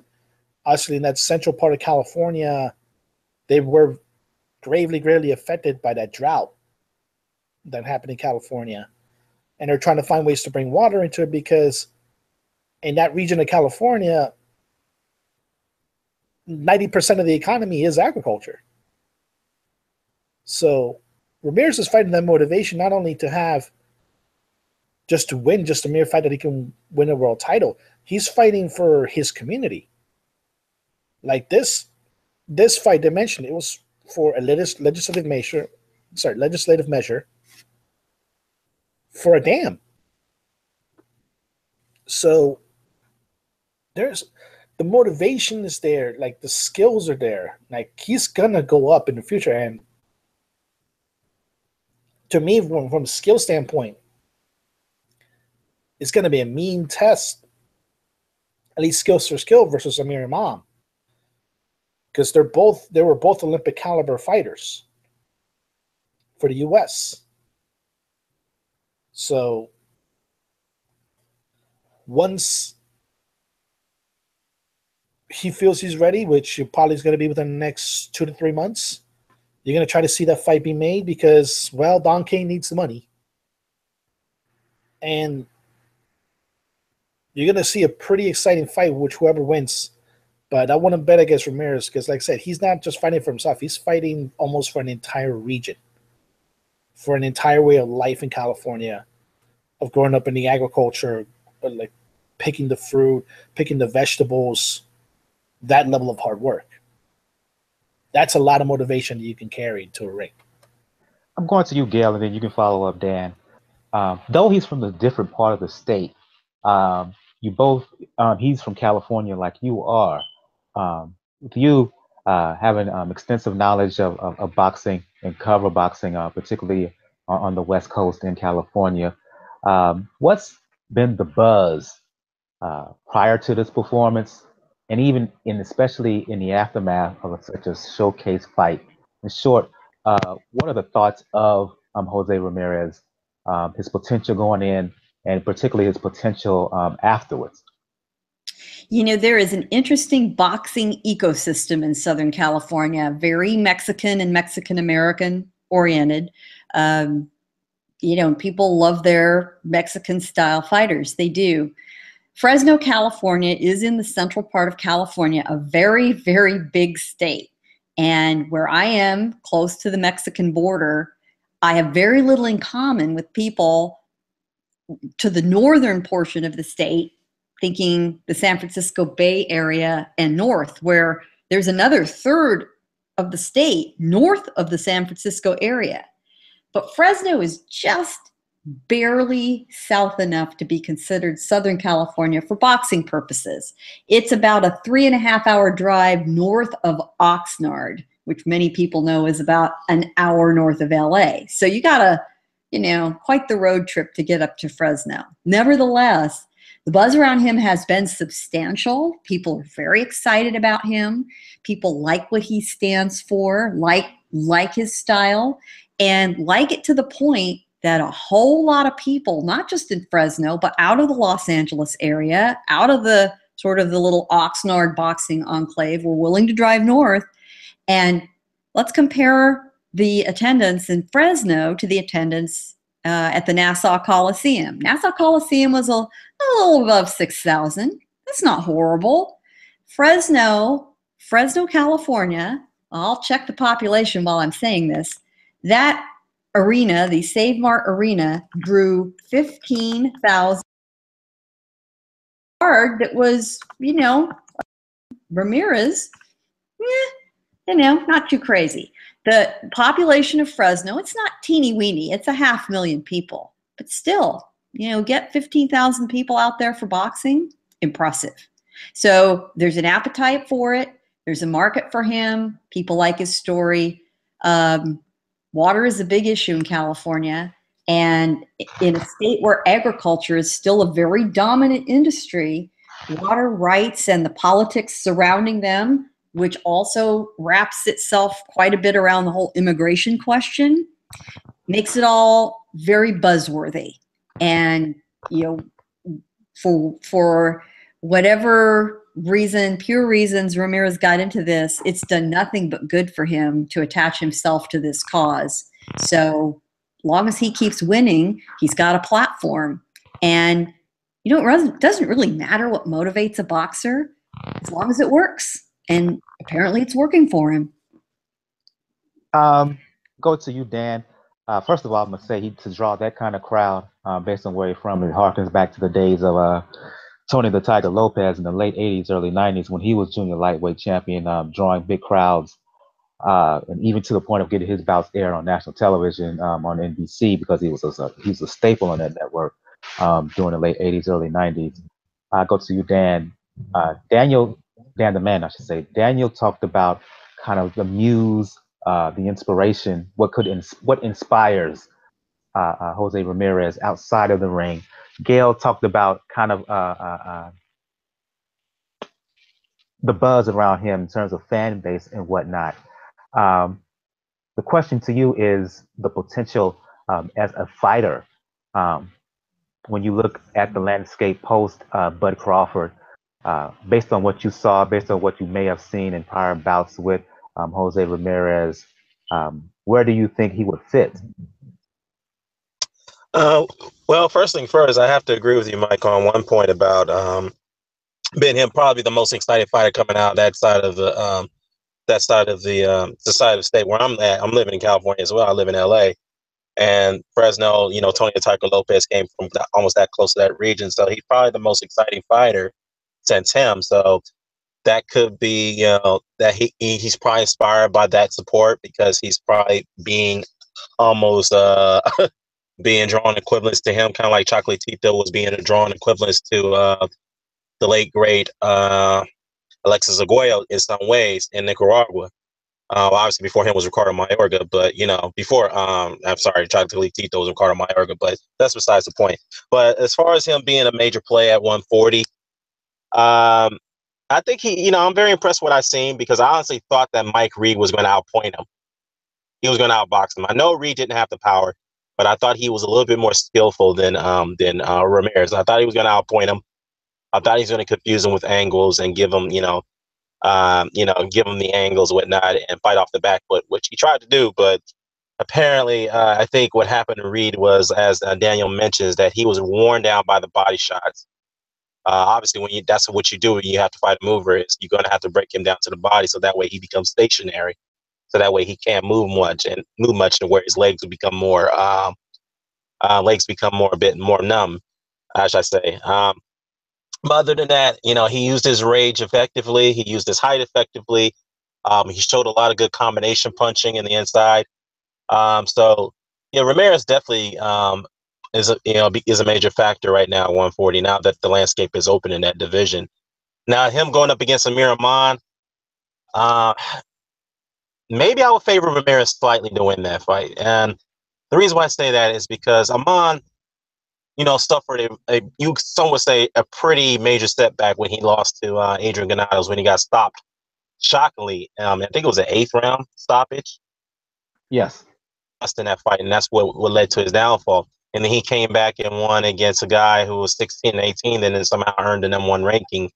[SPEAKER 3] obviously in that central part of California, they were gravely affected by that drought that happened in California. And they're trying to find ways to bring water into it, because in that region of California, 90% of the economy is agriculture. So Ramirez is fighting that motivation, not only to have just to win, just a mere fact that he can win a world title. He's fighting for his community. Like this fight they mentioned, it was for a legislative measure for a dam. So there's the motivation is there, like the skills are there. Like he's gonna go up in the future. And to me, from a skill standpoint, it's gonna be a mean test, at least skills for skill versus Amir Imam. Because they were both Olympic caliber fighters for the US. So once he feels he's ready, which probably is going to be within the next 2 to 3 months, you're going to try to see that fight be made, because, well, Don King needs the money. And you're going to see a pretty exciting fight, which whoever wins. But I wouldn't bet against Ramirez, because, like I said, he's not just fighting for himself. He's fighting almost for an entire region, for an entire way of life in California, of growing up in the agriculture, like picking the fruit, picking the vegetables, that level of hard work. That's a lot of motivation that you can carry into a ring.
[SPEAKER 1] I'm going to you, Gail, and then you can follow up, Dan. Though he's from a different part of the state, he's from California like you are. With you having extensive knowledge of boxing and cover boxing, particularly on the West Coast in California, what's been the buzz prior to this performance, and even especially in the aftermath of such a showcase fight? In short, what are the thoughts of Jose Ramirez, his potential going in, and particularly his potential afterwards?
[SPEAKER 2] You know, there is an interesting boxing ecosystem in Southern California, very Mexican and Mexican-American oriented. You know, people love their Mexican-style fighters. They do. Fresno, California is in the central part of California, a very, very big state. And where I am, close to the Mexican border, I have very little in common with people to the northern portion of the state, thinking the San Francisco Bay Area and north, where there's another third of the state north of the San Francisco area. But Fresno is just barely south enough to be considered Southern California for boxing purposes. It's about a 3.5-hour drive north of Oxnard, which many people know is about an hour north of LA. So you got quite the road trip to get up to Fresno. Nevertheless, the buzz around him has been substantial. People are very excited about him. People like what he stands for, like his style, and like it to the point that a whole lot of people, not just in Fresno, but out of the Los Angeles area, out of the sort of the little Oxnard boxing enclave, were willing to drive north. And let's compare the attendance in Fresno to the attendance at the Nassau Coliseum. Nassau Coliseum was a little above 6,000. That's not horrible. Fresno, California, I'll check the population while I'm saying this, that arena, the Save Mart Arena, drew 15,000. That was, Ramirez, not too crazy. The population of Fresno, it's not teeny weeny. It's 500,000 people. But still, get 15,000 people out there for boxing, impressive. So there's an appetite for it. There's a market for him. People like his story. Water is a big issue in California. And in a state where agriculture is still a very dominant industry, water rights and the politics surrounding them, which also wraps itself quite a bit around the whole immigration question, makes it all very buzzworthy. And, for whatever reason, pure reasons, Ramirez got into this, it's done nothing but good for him to attach himself to this cause. So long as he keeps winning, he's got a platform. And, it doesn't really matter what motivates a boxer as long as it works. And apparently it's working for him.
[SPEAKER 1] Go to you, Dan. First of all, I'm going to say to draw that kind of crowd based on where you're from, it harkens back to the days of Tony the Tiger Lopez in the late 80s, early 90s when he was junior lightweight champion, drawing big crowds. And even to the point of getting his bouts aired on national television on NBC because he was a staple on that network during the late 80s, early 90s. Go to you, Dan. Dan the man, I should say. Daniel talked about kind of the muse, the inspiration, what inspires Jose Ramirez outside of the ring. Gail talked about kind of the buzz around him in terms of fan base and whatnot. The question to you is the potential as a fighter. When you look at the landscape post Bud Crawford, based on what you saw, based on what you may have seen in prior bouts with Jose Ramirez, where do you think he would fit?
[SPEAKER 4] Well, first thing first, I have to agree with you, Mike, on one point about being him probably the most excited fighter coming out that side of the side of the state where I'm at. I'm living in California as well. I live in LA, and Fresno. Tony the Tiger Lopez came from almost that close to that region, so he's probably the most exciting fighter since him. So that could be, that he's probably inspired by that support because he's probably being almost being drawn equivalents to him, kind of like Chocolatito was being drawn equivalents to the late great Alexis Aguayo in some ways in Nicaragua. Obviously before him was Ricardo Mayorga, but before I'm sorry, Chocolatito was Ricardo Mayorga, but that's besides the point. But as far as him being a major play at 140, I think I'm very impressed with what I've seen because I honestly thought that Mike Reed was going to outpoint him. He was going to outbox him. I know Reed didn't have the power, but I thought he was a little bit more skillful than Ramirez. I thought he was going to outpoint him. I thought he was going to confuse him with angles and give him, give him the angles and whatnot and fight off the back foot, which he tried to do. But apparently, I think what happened to Reed was, as Daniel mentions, that he was worn down by the body shots. Obviously, that's what you do when you have to fight a mover, is you're going to have to break him down to the body so that way he becomes stationary. So that way he can't move much to where his legs will become more a bit more numb, I should say. But other than that, he used his rage effectively. He used his height effectively. He showed a lot of good combination punching in the inside. So Ramirez definitely is a major factor right now at 140. Now that the landscape is open in that division, now him going up against Amir Aman, maybe I would favor Ramirez slightly to win that fight. And the reason why I say that is because Aman, suffered some would say a pretty major setback when he lost to Adrian Granados when he got stopped shockingly. I think it was an 8th round stoppage.
[SPEAKER 1] Yes.
[SPEAKER 4] In that fight, and that's what led to his downfall. And then he came back and won against a guy who was 16 and 18, and then somehow earned the #1 ranking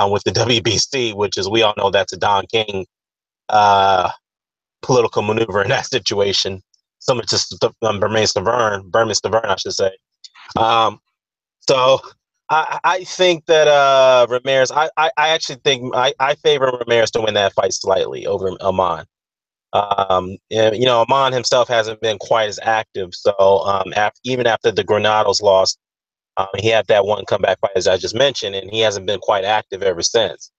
[SPEAKER 4] with the WBC, which, as we all know, that's a Don King political maneuver in that situation, similar to Bermane Stiverne, I should say. So I think that Ramirez, I actually think I favor Ramirez to win that fight slightly over Aman. Aman himself hasn't been quite as active. So even after the Granados loss, he had that one comeback fight, as I just mentioned, and he hasn't been quite active ever since.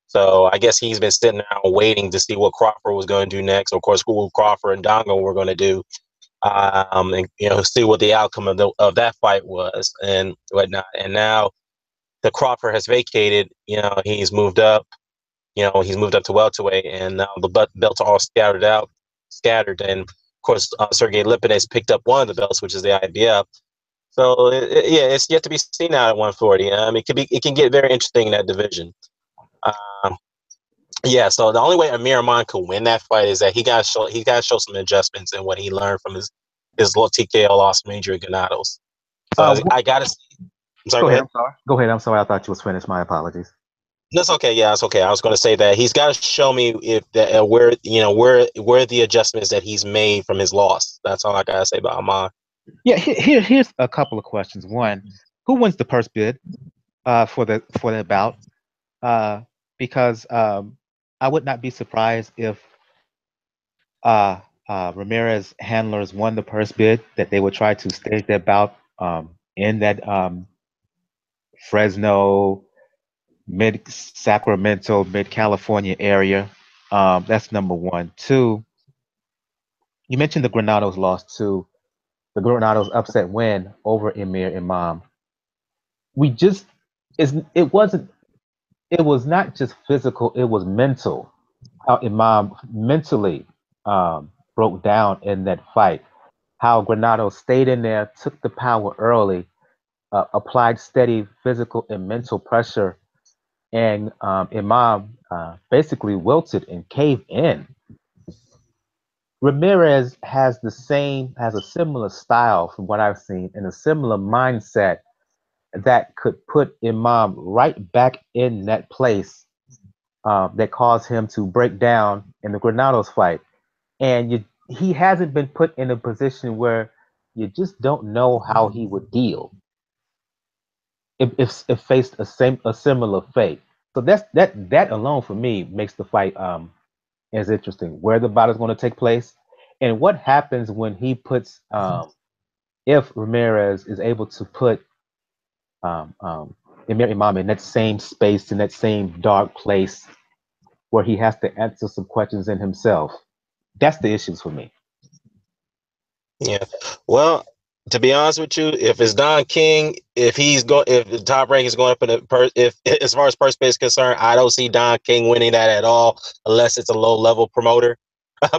[SPEAKER 4] So I guess he's been sitting around waiting to see what Crawford was going to do next. Of course, who Crawford and Dongo were going to do, and see what the outcome of that fight was and whatnot. And now the Crawford has vacated, he's moved up. He's moved up to welterweight, and now the belts are all scattered. And of course, Sergey Lipin has picked up one of the belts, which is the IBF. So it's yet to be seen out at 140. It can get very interesting in that division. So the only way Amir Rahman could win that fight is that he got to show some adjustments in what he learned from his little TKO loss from Adrian Granados. So I got to see. I'm sorry.
[SPEAKER 1] Go ahead. I'm sorry. Go ahead. I'm sorry. I thought you was finished. My apologies.
[SPEAKER 4] That's okay. Yeah, that's okay. I was going to say that he's got to show me where the adjustments that he's made from his loss. That's all I got to say about Ahmad.
[SPEAKER 1] Yeah, here's a couple of questions. One, who wins the purse bid for the bout? Because I would not be surprised if Ramirez handlers won the purse bid, that they would try to stage their bout in that Fresno, mid-Sacramento, mid-California area. That's number one. Two, you mentioned the Granados loss to the Granados upset win over Emir Imam. It was not just physical, it was mental. How Imam mentally broke down in that fight. How Granados stayed in there, took the power early, applied steady physical and mental pressure, and Imam basically wilted and caved in. Ramirez has a similar style from what I've seen, and a similar mindset that could put Imam right back in that place that caused him to break down in the Granados fight. And he hasn't been put in a position where you just don't know how he would deal if faced a similar fate. So that alone for me makes the fight is interesting. Where the bout is going to take place, and what happens when he puts if Ramirez is able to put Emir Imam in that same space, in that same dark place where he has to answer some questions in himself. That's the issues for me.
[SPEAKER 4] Yeah. Well, to be honest with you, if it's Don King, if the top rank is going up as far as purse bid is concerned, I don't see Don King winning that at all, unless it's a low level promoter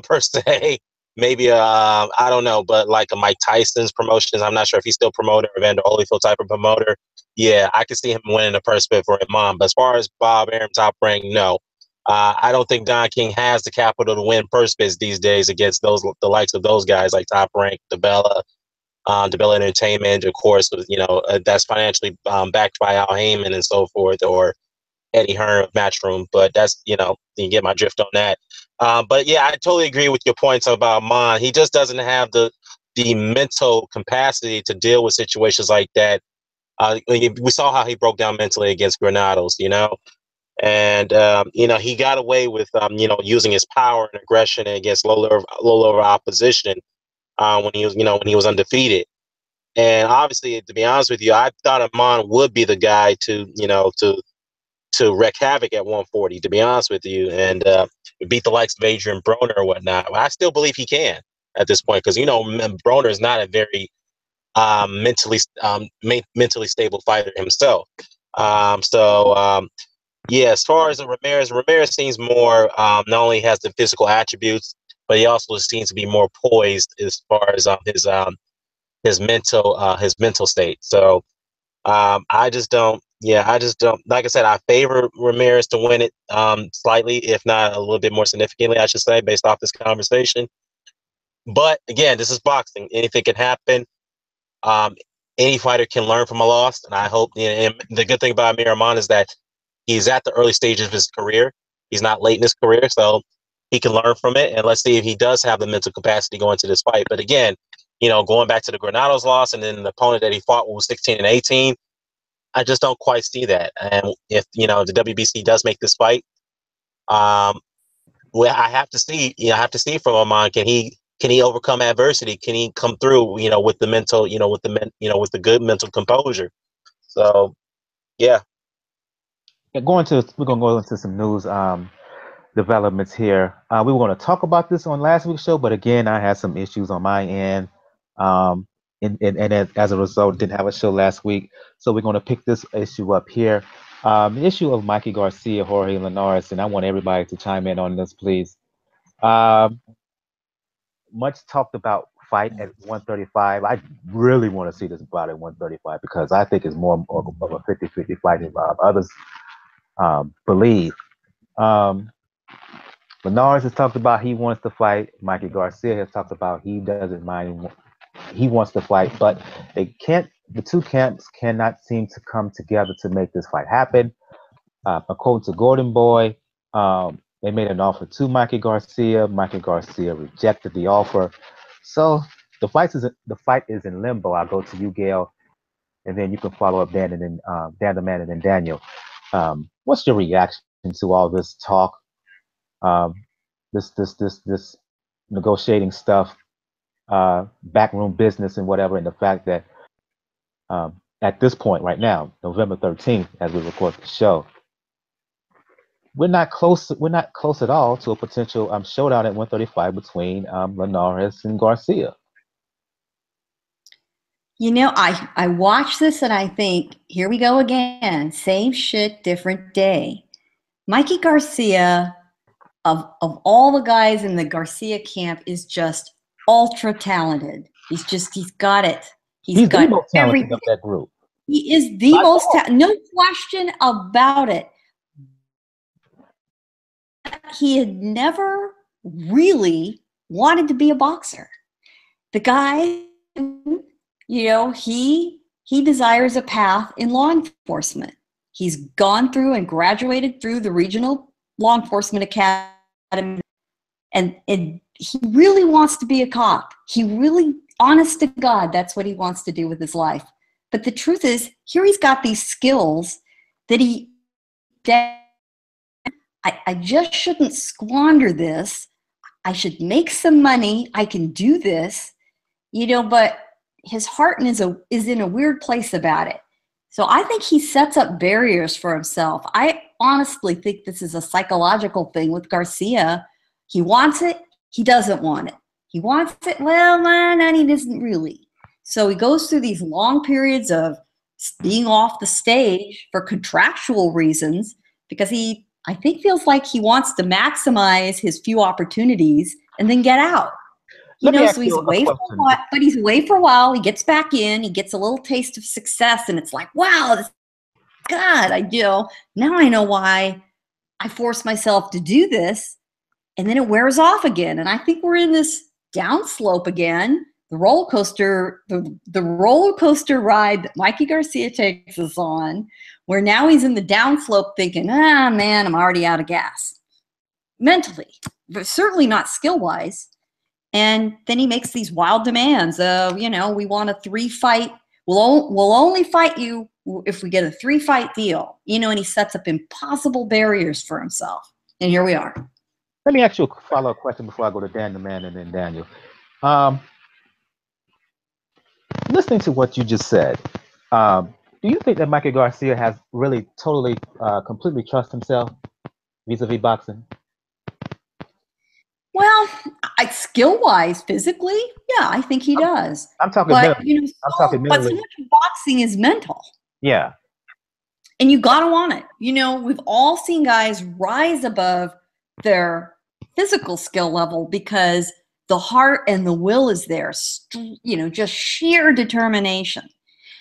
[SPEAKER 4] per se. Maybe I don't know, but like a Mike Tyson's promotions, I'm not sure if he's still promoting, or Evander Holyfield type of promoter. Yeah, I can see him winning the purse bid for Imam. But as far as Bob Arum top rank, no. I don't think Don King has the capital to win purse bids these days against the likes of those guys like Top Rank, DeBella Entertainment, of course. That's financially backed by Al Heyman and so forth, or Eddie Hearn of Matchroom. But that's you get my drift on that. But yeah, I totally agree with your points about Mon. He just doesn't have the mental capacity to deal with situations like that. We saw how he broke down mentally against Granados, and he got away with using his power and aggression against low level opposition when he was undefeated. And obviously, to be honest with you, I thought Amon would be the guy to wreak havoc at 140. To be honest with you, and beat the likes of Adrian Broner or whatnot. I still believe he can at this point, because Broner is not a very mentally stable fighter himself. Yeah, as far as Ramirez seems more not only has the physical attributes, but he also seems to be more poised as far as his mental state. So I just don't. Like I said, I favor Ramirez to win it slightly, if not a little bit more significantly, I should say, based off this conversation. But again, this is boxing. Anything can happen. Any fighter can learn from a loss, and I hope. And the good thing about Amir Rahman is that he's at the early stages of his career. He's not late in his career, so he can learn from it. And let's see if he does have the mental capacity going into this fight. But again, going back to the Granados loss and then the opponent that he fought was 16 and 18, I just don't quite see that. And if the WBC does make this fight, I have to see from Amon, can he overcome adversity? Can he come through, with the mental, with the good mental composure? So, yeah.
[SPEAKER 1] We're going to go into some news developments here. We were going to talk about this on last week's show, but again, I had some issues on my end. as a result, didn't have a show last week. So we're going to pick this issue up here. The issue of Mikey Garcia, Jorge Linares, and I want everybody to chime in on this, please. Much talked about fight at 135. I really want to see this bout at 135 because I think it's more of a 50-50 fight than others believe. Linares has talked about he wants to fight. Mikey Garcia has talked about he doesn't mind. He wants to fight, but they can't. The two camps cannot seem to come together to make this fight happen. According to Gordon Boy, they made an offer to Mikey Garcia. Mikey Garcia rejected the offer. So the fight is in limbo. I'll go to you, Gail, and then you can follow up Dan and then Dan the Man and then Daniel. What's your reaction to all this talk? This negotiating stuff, backroom business and whatever, and the fact that at this point right now, November 13th, as we record the show, we're not close at all to a potential showdown at 135 between Linares and Garcia.
[SPEAKER 2] You know, I watch this and I think, here we go again, same shit, different day. Mikey Garcia, of all the guys in the Garcia camp, is just ultra talented. He's got it. He's got
[SPEAKER 1] the most talented
[SPEAKER 2] everything
[SPEAKER 1] of that group.
[SPEAKER 2] He is the most talented, no question about it. He had never really wanted to be a boxer. The guy, you know, he desires a path in law enforcement. He's gone through and graduated through the regional law enforcement academy, and he really wants to be a cop. He really, honest to God, that's what he wants to do with his life. But the truth is, here he's got these skills that I just shouldn't squander this. I should make some money. I can do this, you know, but his heart is in a weird place about it. So I think he sets up barriers for himself. I honestly think this is a psychological thing with Garcia. He wants it. He doesn't want it. He wants it. Well, man, he doesn't really. So he goes through these long periods of being off the stage for contractual reasons because I think feels like he wants to maximize his few opportunities and then get out. You know, so he's away for a while, but he's away for a while. He gets back in, he gets a little taste of success, and it's like, wow, now I know why I force myself to do this, and then it wears off again. And I think we're in this downslope again. The roller coaster ride that Mikey Garcia takes us on, where now he's in the downslope thinking, man, I'm already out of gas. Mentally, but certainly not skill-wise. And then he makes these wild demands of, you know, we want a 3-fight. We'll only fight you if we get a 3-fight deal. You know, and he sets up impossible barriers for himself. And here we are.
[SPEAKER 1] Let me ask you a follow-up question before I go to Dan the Man and then Daniel. Listening to what you just said, do you think that Mikey Garcia has really totally, completely trust himself vis-a-vis boxing?
[SPEAKER 2] Well, skill-wise, physically, yeah, I think he does.
[SPEAKER 1] I'm talking
[SPEAKER 2] but,
[SPEAKER 1] mentally.
[SPEAKER 2] you know, but so much of boxing is mental.
[SPEAKER 1] Yeah.
[SPEAKER 2] And you got to want it. You know, we've all seen guys rise above their physical skill level because the heart and the will is there, you know, just sheer determination.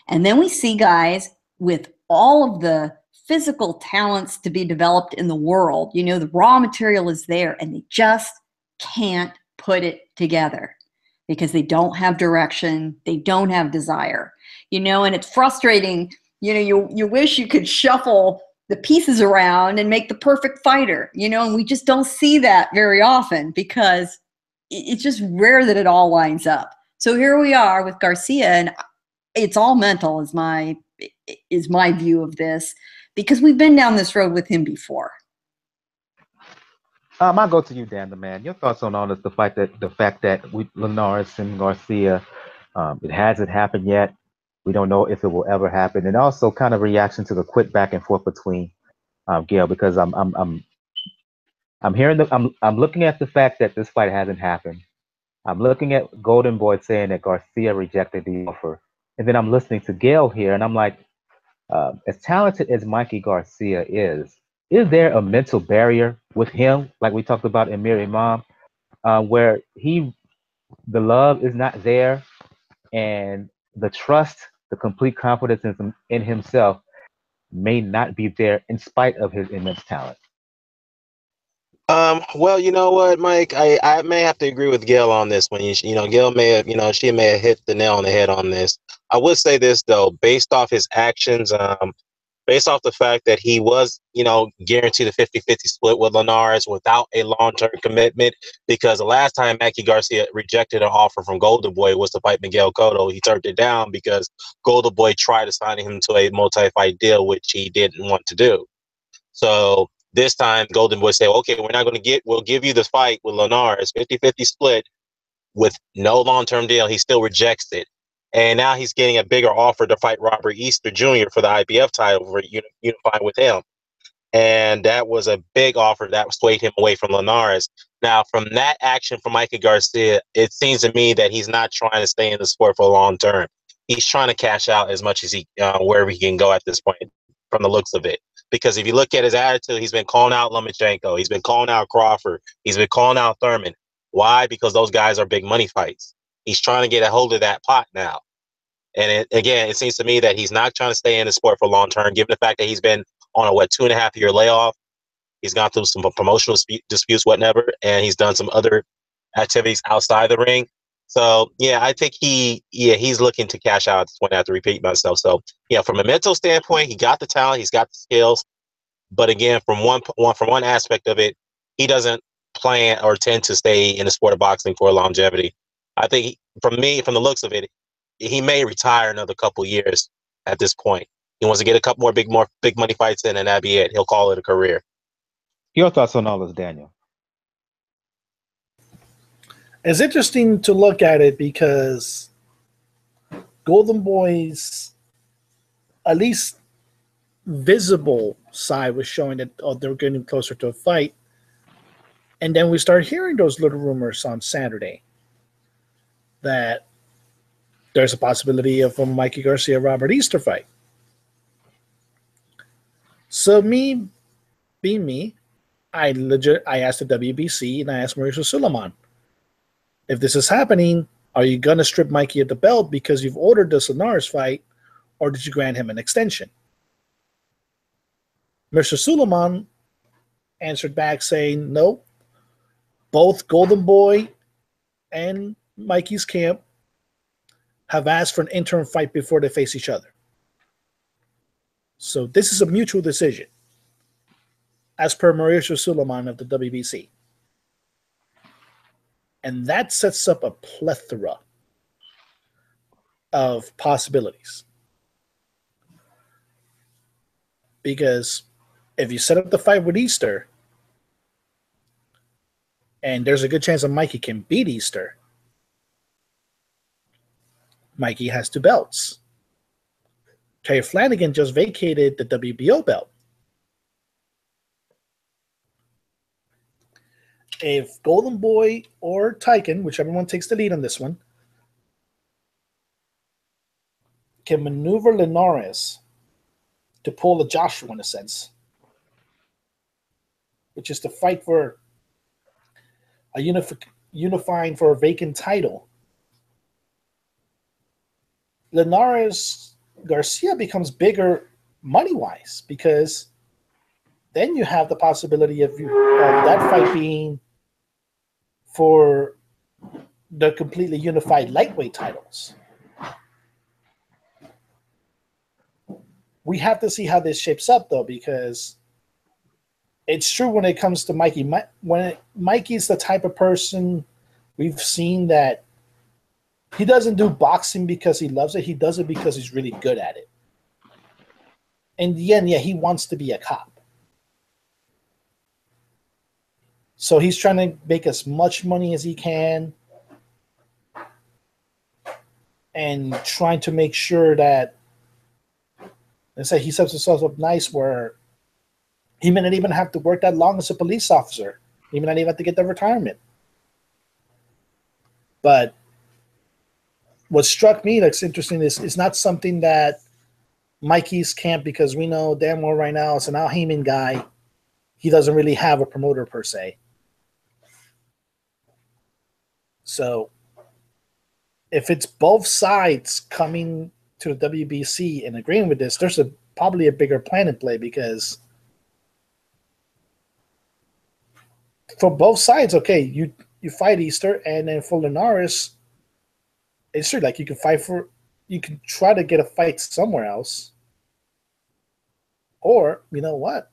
[SPEAKER 2] And then we see guys with all of the physical talents to be developed in the world. You know, the raw material is there and they just can't put it together because they don't have direction. They don't have desire, you know, and it's frustrating. You know, you wish you could shuffle the pieces around and make the perfect fighter, you know, and we just don't see that very often because it's just rare that it all lines up. So here we are with Garcia, and it's all mental is my view of this because we've been down this road with him before.
[SPEAKER 1] I'll go to you, Dan the Man. Your thoughts on all this, the fact that Linares and Garcia, it hasn't happened yet. We don't know if it will ever happen, and also kind of reaction to the quick back and forth between Gail, because I'm looking at the fact that this fight hasn't happened, I'm looking at Golden Boy saying that Garcia rejected the offer. And then I'm listening to Gail here, and I'm like, as talented as Mikey Garcia is there a mental barrier with him, like we talked about in Mir Imam, where the love is not there, and the trust, the complete confidence in himself may not be there in spite of his immense talent?
[SPEAKER 4] Well, you know what, Mike, I may have to agree with Gail on this one. Gail may have, she may have hit the nail on the head on this. I would say this though, based off his actions, based off the fact that he was, guaranteed a 50-50 split with Linares without a long-term commitment, because the last time Mikey Garcia rejected an offer from Golden Boy was to fight Miguel Cotto. He turned it down because Golden Boy tried to sign him to a multi-fight deal, which he didn't want to do. So this time, Golden Boy said, okay, we'll give you the fight with Linares, 50-50 split with no long-term deal. He still rejects it. And now he's getting a bigger offer to fight Robert Easter Jr. for the IBF title, for unifying with him. And that was a big offer that swayed him away from Linares. Now, from that action from Mikey Garcia, it seems to me that he's not trying to stay in the sport for long term. He's trying to cash out as much as he wherever he can go at this point, from the looks of it. Because if you look at his attitude, he's been calling out Lomachenko, he's been calling out Crawford, he's been calling out Thurman. Why? Because those guys are big money fights. He's trying to get a hold of that pot now. And it seems to me that he's not trying to stay in the sport for long term, given the fact that he's been on a 2.5-year layoff. He's gone through some promotional disputes, whatever, and he's done some other activities outside the ring. So yeah, I think he's looking to cash out at this point. I have to repeat myself. So yeah, from a mental standpoint, he got the talent, he's got the skills, but again, from one aspect of it, he doesn't plan or tend to stay in the sport of boxing for longevity. I think from the looks of it, he may retire another couple years at this point. He wants to get a couple more big money fights in, and that'd be it. He'll call it a career.
[SPEAKER 1] Your thoughts on all this, Daniel?
[SPEAKER 3] It's interesting to look at it because Golden Boy's at least visible side was showing that they're getting closer to a fight. And then we start hearing those little rumors on Saturday that there's a possibility of a Mikey Garcia-Robert Easter fight. So me, being me, I asked the WBC and I asked Mariusz Wach, if this is happening, are you going to strip Mikey of the belt because you've ordered this Linares fight, or did you grant him an extension? Mr. Suleiman answered back saying, no, both Golden Boy and Mikey's camp have asked for an interim fight before they face each other. So this is a mutual decision, as per Mariusz Suleiman of the WBC. And that sets up a plethora of possibilities. Because if you set up the fight with Easter, and there's a good chance that Mikey can beat Easter, Mikey has 2 belts. Terry Flanagan just vacated the WBO belt. If Golden Boy or Tyken, whichever one takes the lead on this one, can maneuver Linares to pull a Joshua in a sense, which is to fight for a unifying for a vacant title, Linares Garcia becomes bigger money-wise, because then you have the possibility of that fight being for the completely unified lightweight titles. We have to see how this shapes up, though, because it's true when it comes to Mikey. Mikey's the type of person we've seen that he doesn't do boxing because he loves it. He does it because he's really good at it. In the end, yeah, he wants to be a cop. So he's trying to make as much money as he can and trying to make sure that, let's say, he sets himself up nice where he may not even have to work that long as a police officer. He may not even have to get the retirement. But what struck me that's interesting is it's not something that Mikey's camp, because we know damn well right now it's an Al Heyman guy. He doesn't really have a promoter per se. So if it's both sides coming to the WBC and agreeing with this, there's probably a bigger plan in play, because for both sides, okay, you fight Easter, and then for Linares, it's true, like you can try to get a fight somewhere else. Or, you know what?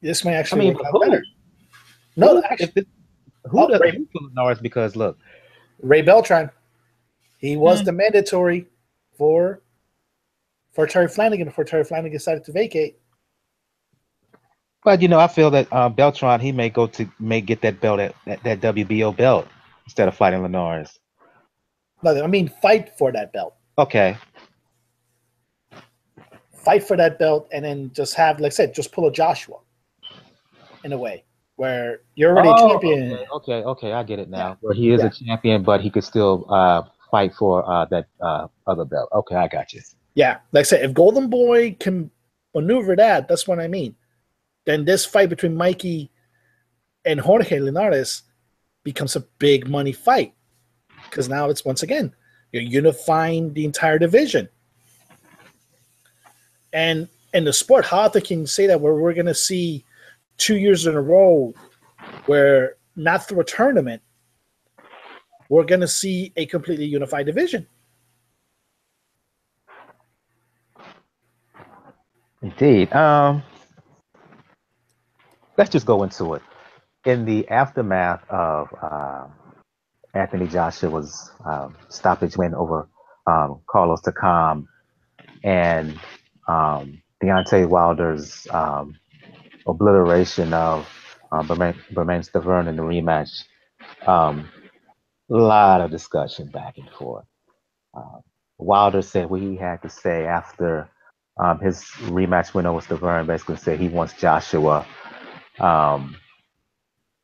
[SPEAKER 3] This may actually work out better. No, actually.
[SPEAKER 1] Who does Linares? Because look,
[SPEAKER 3] Ray Beltran, he was the mandatory for Terry Flanagan before Terry Flanagan decided to vacate.
[SPEAKER 1] But I feel that Beltran, he may get that belt that WBO belt instead of fighting Linares.
[SPEAKER 3] No, I mean fight for that belt.
[SPEAKER 1] Okay.
[SPEAKER 3] Fight for that belt, and then just have, like I said, just pull a Joshua in a way where you're already a champion.
[SPEAKER 1] Okay, I get it now. Where he is a champion, but he could still fight for that other belt. Okay, I got you.
[SPEAKER 3] Yeah, like I said, if Golden Boy can maneuver that's what I mean. Then this fight between Mikey and Jorge Linares becomes a big money fight, because now it's, once again, you're unifying the entire division. And in the sport, how often can you say that where we're going to see 2 years in a row where, not through a tournament, we're going to see a completely unified division?
[SPEAKER 1] Indeed. Let's just go into it. In the aftermath of Anthony Joshua's stoppage win over Carlos Takam and Deontay Wilder's obliteration of Bermane Stiverne in the rematch, a lot of discussion back and forth. Wilder said what he had to say after his rematch win over Stiverne. Basically said he wants Joshua.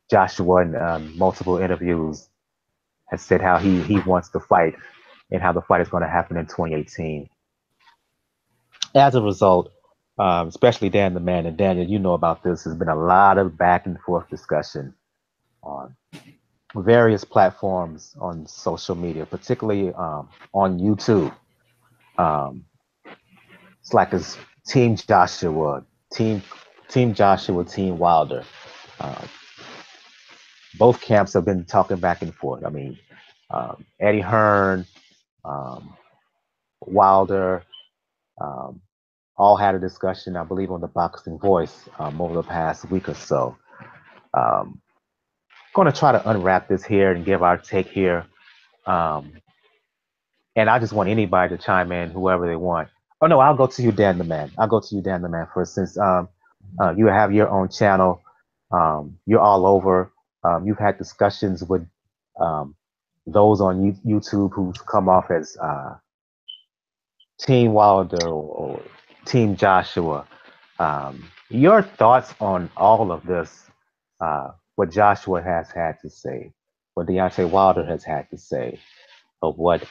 [SPEAKER 1] Joshua in multiple interviews has said how he wants to fight and how the fight is going to happen in 2018. As a result, especially Dan the Man, and Daniel, you know about this, there's been a lot of back and forth discussion on various platforms on social media, particularly on YouTube. It's like it's Team Joshua, Team Joshua, Team Wilder. Both camps have been talking back and forth. I mean, Eddie Hearn, Wilder, all had a discussion, I believe, on the Boxing Voice over the past week or so. Going to try to unwrap this here and give our take here. And I just want anybody to chime in, whoever they want. Oh, no, I'll go to you, Dan the Man. I'll go to you, Dan the Man, first, since you have your own channel. You're all over. You've had discussions with those on YouTube who've come off as Team Wilder or Team Joshua. Your thoughts on all of this, what Joshua has had to say, what Deontay Wilder has had to say, of what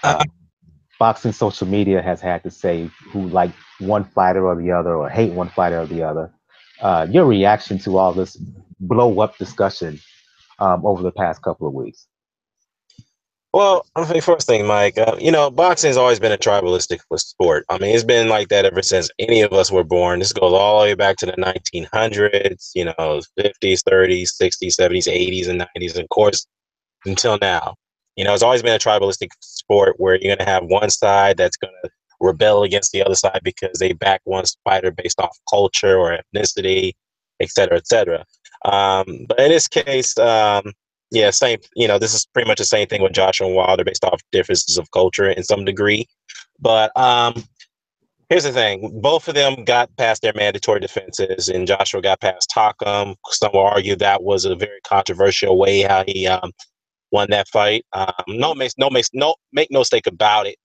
[SPEAKER 1] boxing social media has had to say, who like one fighter or the other or hate one fighter or the other. Your reaction to all this blow up discussion over the past couple of weeks.
[SPEAKER 4] Well, I mean, first thing, Mike, boxing has always been a tribalistic sport. I mean, it's been like that ever since any of us were born. This goes all the way back to the 1900s, 50s, 30s, 60s, 70s, 80s, and 90s, and of course, until now. It's always been a tribalistic sport where you're going to have one side that's going to rebel against the other side because they back one fighter based off culture or ethnicity, et cetera, et cetera. But in this case, same. This is pretty much the same thing with Joshua and Wilder based off differences of culture in some degree. But here's the thing: both of them got past their mandatory defenses, and Joshua got past Takam. Some will argue that was a very controversial way how he won that fight. Make no mistake about it.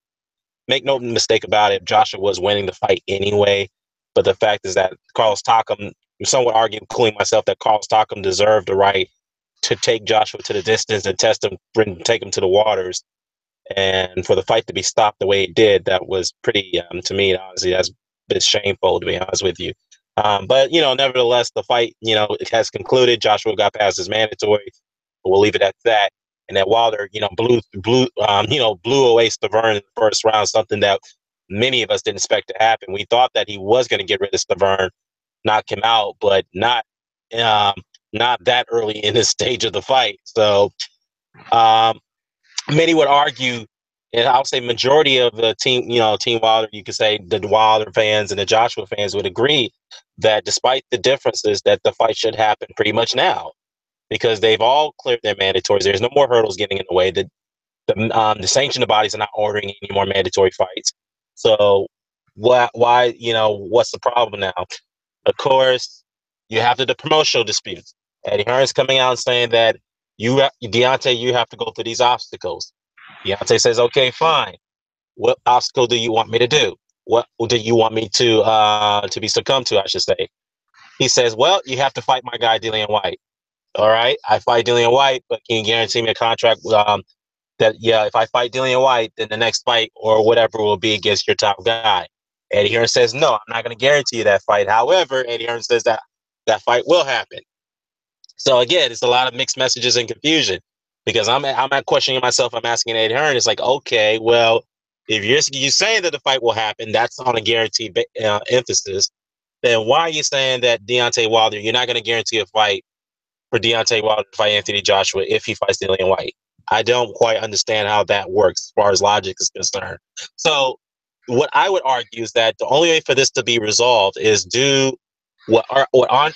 [SPEAKER 4] Make no mistake about it. Joshua was winning the fight anyway. But the fact is that Carlos Takam, some would argue, including myself, that Carlos Takam deserved the right to take Joshua to the distance and test him, take him to the waters And for the fight to be stopped the way it did, that was pretty, to me, honestly, that's a bit shameful, to be honest with you. But, nevertheless, the fight, it has concluded. Joshua got past his mandatory. But we'll leave it at that. And that Wilder, blew away Stavern in the first round, something that many of us didn't expect to happen. We thought that he was going to get rid of Stavern, knock him out, but not that early in this stage of the fight. So many would argue, and I'll say majority of the team, Team Wilder, you could say the Wilder fans and the Joshua fans would agree that despite the differences, that the fight should happen pretty much now, because they've all cleared their mandatories. There's no more hurdles getting in the way. The sanctioned bodies are not ordering any more mandatory fights. So why, what's the problem now? Of course, you have the promotional disputes. Eddie Hearn's coming out and saying that Deontay, you have to go through these obstacles. Deontay says, okay, fine. What obstacle do you want me to do? What do you want me to be succumbed to, I should say? He says, well, you have to fight my guy, Dillian Whyte. All right, I fight Dillian Whyte, but can you guarantee me a contract that, if I fight Dillian Whyte, then the next fight or whatever will be against your top guy? Eddie Hearn says, no, I'm not going to guarantee you that fight. However, Eddie Hearn says that fight will happen. So again, it's a lot of mixed messages and confusion, because I'm not questioning myself. I'm asking Eddie Hearn. It's like, okay, well, if you're saying that the fight will happen, that's on a guaranteed emphasis. Then why are you saying that Deontay Wilder, you're not going to guarantee a fight for Deontay Wilder to fight Anthony Joshua if he fights Dillian Whyte? I don't quite understand how that works as far as logic is concerned. So what I would argue is that the only way for this to be resolved is do what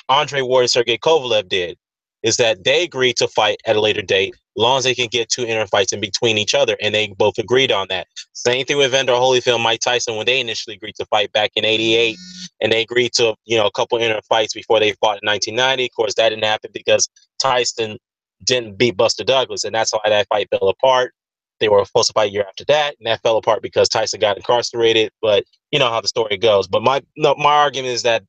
[SPEAKER 4] Andre Ward and Sergey Kovalev did, is that they agreed to fight at a later date, as long as they can get 2 inter fights in between each other, and they both agreed on that. Same thing with Evander Holyfield and Mike Tyson when they initially agreed to fight back in '88, and they agreed to a couple inter fights before they fought in 1990. Of course, that didn't happen because Tyson didn't beat Buster Douglas, and that's why that fight fell apart. They were supposed to fight a year after that, and that fell apart because Tyson got incarcerated. But you know how the story goes. But my argument is that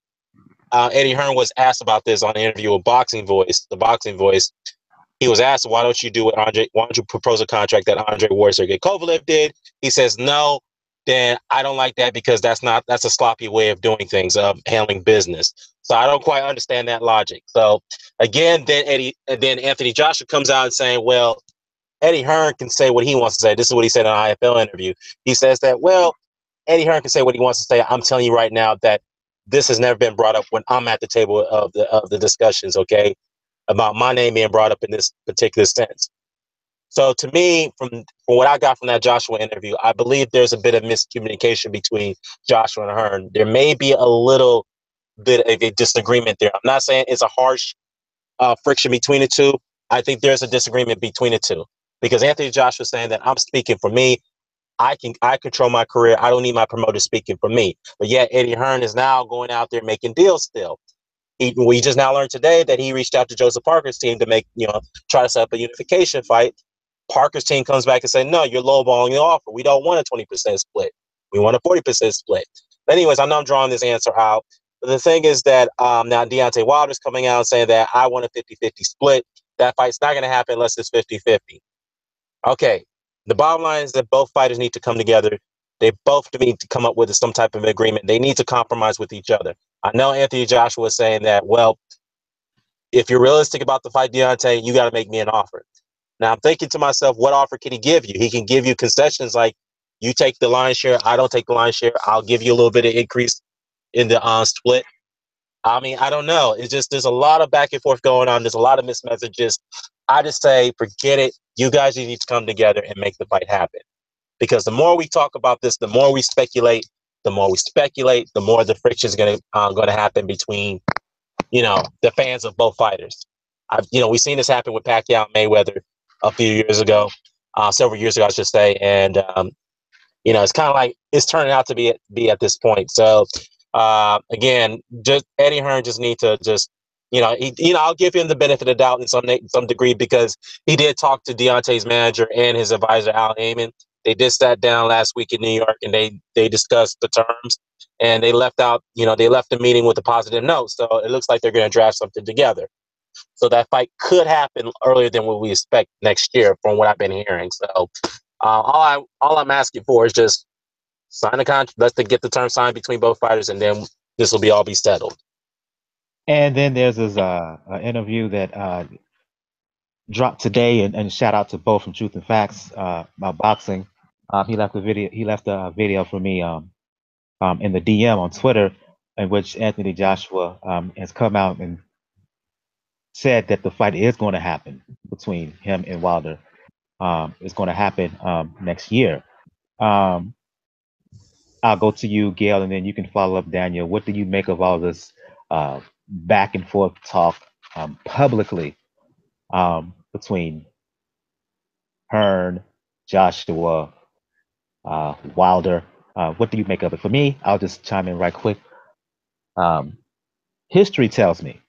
[SPEAKER 4] Eddie Hearn was asked about this on an interview with The Boxing Voice. He was asked, why don't you propose a contract that Andre Ward, Sergey Kovalev did? He says, no, then I don't like that, because that's a sloppy way of doing things, of handling business. So I don't quite understand that logic. So again, then Anthony Joshua comes out and saying, well, Eddie Hearn can say what he wants to say. This is what he said in an IFL interview. He says that, well, Eddie Hearn can say what he wants to say. I'm telling you right now that this has never been brought up when I'm at the table of the discussions, okay, about my name being brought up in this particular sense. So to me, from what I got from that Joshua interview, I believe there's a bit of miscommunication between Joshua and Hearn. There may be a little bit of a disagreement there. I'm not saying it's a harsh friction between the two. I think there's a disagreement between the two, because Anthony Joshua is saying that I'm speaking for me. I control my career. I don't need my promoter speaking for me. But yet Eddie Hearn is now going out there making deals still. We just now learned today that he reached out to Joseph Parker's team to try to set up a unification fight. Parker's team comes back and say, no, you're lowballing the offer. We don't want a 20% split. We want a 40% split. But anyways, I know I'm drawing this answer out. But the thing is that now Deontay Wilder's coming out and saying that I want a 50-50 split. That fight's not going to happen unless it's 50-50. Okay. The bottom line is that both fighters need to come together. They both need to come up with some type of agreement. They need to compromise with each other. I know Anthony Joshua is saying that, well, if you're realistic about the fight, Deontay, you got to make me an offer. Now, I'm thinking to myself, what offer can he give you? He can give you concessions like, you take the lion's share, I don't take the lion's share. I'll give you a little bit of increase in the split. I mean, I don't know. It's just, there's a lot of back and forth going on. There's a lot of mixed messages. I just say, forget it. You guys need to come together and make the fight happen. Because the more we talk about this, the more we speculate, the more the friction is going to happen between, the fans of both fighters. We've seen this happen with Pacquiao and Mayweather a few years ago, several years ago, I should say. And, it's kind of like it's turning out to be at this point. So, again, just Eddie Hearn just need to just, I'll give him the benefit of the doubt in some degree, because he did talk to Deontay's manager and his advisor, Al Heyman. They did sat down last week in New York, and they discussed the terms, and they left the meeting with a positive note. So it looks like they're going to draft something together. So that fight could happen earlier than what we expect next year, from what I've been hearing. So All I'm asking for is just sign the contract. Let's get the term signed between both fighters, and then this will all be settled.
[SPEAKER 1] And then there's this interview that dropped today, and shout out to both from Truth and Facts about boxing. He left a video for me in the DM on Twitter, in which Anthony Joshua has come out and said that the fight is going to happen between him and Wilder. It's going to happen next year. I'll go to you, Gail, and then you can follow up, Daniel. What do you make of all this back and forth talk publicly between Hearn, Joshua, Wilder? What do you make of it? For me, I'll just chime in right quick. History tells me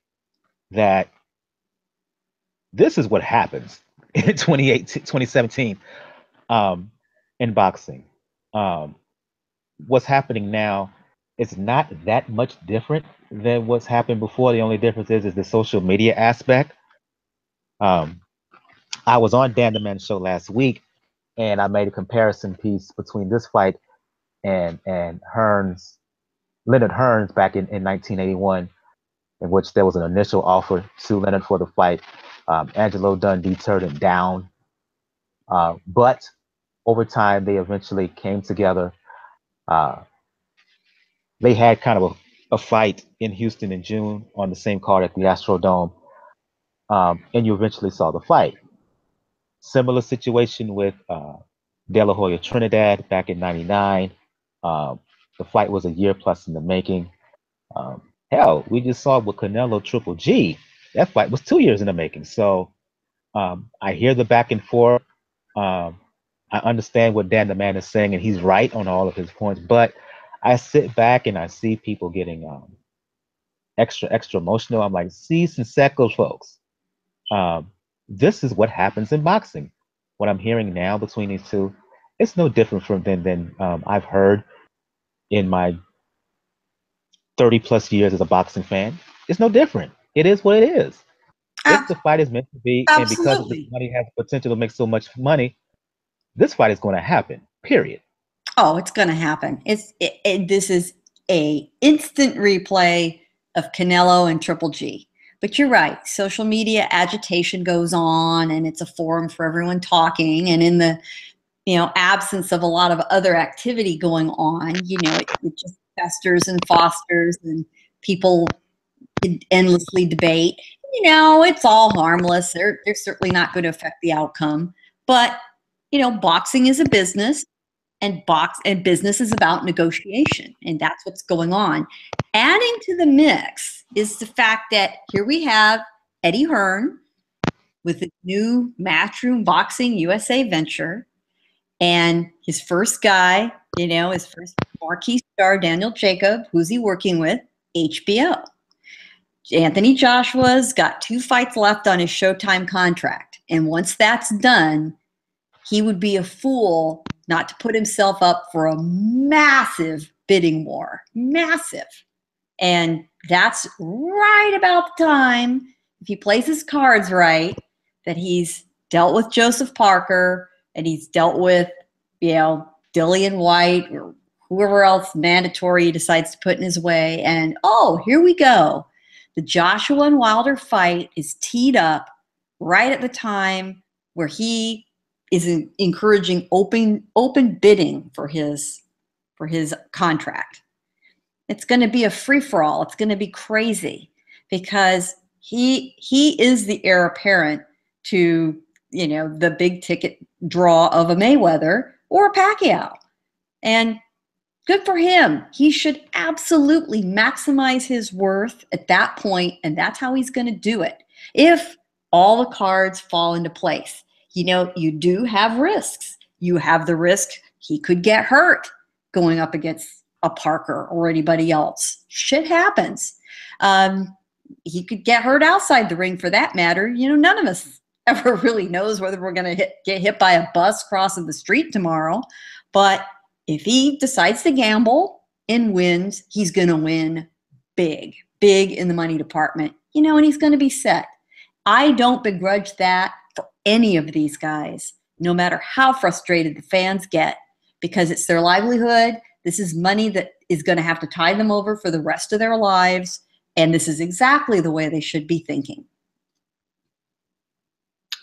[SPEAKER 1] that this is what happens in 2017 in boxing. What's happening now is not that much different than what's happened before. The only difference is the social media aspect. I was on Dan the Man show last week, and I made a comparison piece between this fight and Leonard Hearns back in 1981, in which there was an initial offer to Leonard for the fight. Angelo Dundee turned it down, but over time they eventually came together. They had kind of a fight in Houston in June on the same card at the Astrodome, and you eventually saw the fight. Similar situation with De La Hoya Trinidad back in '99. The fight was a year plus in the making. Hell, we just saw with Canelo Triple G. That fight was 2 years in the making. So I hear the back and forth. I understand what Dan the Man is saying, and he's right on all of his points. But I sit back and I see people getting extra emotional. I'm like, cease and seco, folks. This is what happens in boxing. What I'm hearing now between these two, it's no different than I've heard in my 30 plus years as a boxing fan. It's no different. It is what it is. If the fight is meant to be, and because the money has the potential to make so much money, this fight is going to happen. Period.
[SPEAKER 2] Oh, it's going to happen. This is a instant replay of Canelo and Triple G. But you're right. Social media agitation goes on, and it's a forum for everyone talking. And in the absence of a lot of other activity going on, it just festers and fosters, and people endlessly debate. It's all harmless. They're certainly not going to affect the outcome. But boxing is a business, and business is about negotiation, and that's what's going on. Adding to the mix is the fact that here we have Eddie Hearn with a new Matchroom Boxing USA venture, and his first guy, his first marquee star, Daniel Jacob. Who's he working with? HBO. Anthony Joshua's got 2 fights left on his Showtime contract, and once that's done, he would be a fool not to put himself up for a massive bidding war. Massive. And that's right about the time, if he plays his cards right, that he's dealt with Joseph Parker, and he's dealt with, Dillian White, or whoever else mandatory he decides to put in his way. And, here we go. The Joshua and Wilder fight is teed up right at the time where he is encouraging open bidding for his contract. It's going to be a free-for-all. It's going to be crazy because he is the heir apparent to, the big ticket draw of a Mayweather or a Pacquiao. And good for him. He should absolutely maximize his worth at that point, and that's how he's going to do it. If all the cards fall into place, you do have risks. You have the risk he could get hurt going up against a Parker or anybody else. Shit happens. He could get hurt outside the ring for that matter. None of us ever really knows whether we're going to get hit by a bus crossing the street tomorrow. But if he decides to gamble and wins, he's going to win big in the money department, and he's going to be set. I don't begrudge that for any of these guys. no matter how frustrated the fans get, because it's their livelihood. This is money that is going to have to tie them over for the rest of their lives. And this is exactly the way they should be thinking.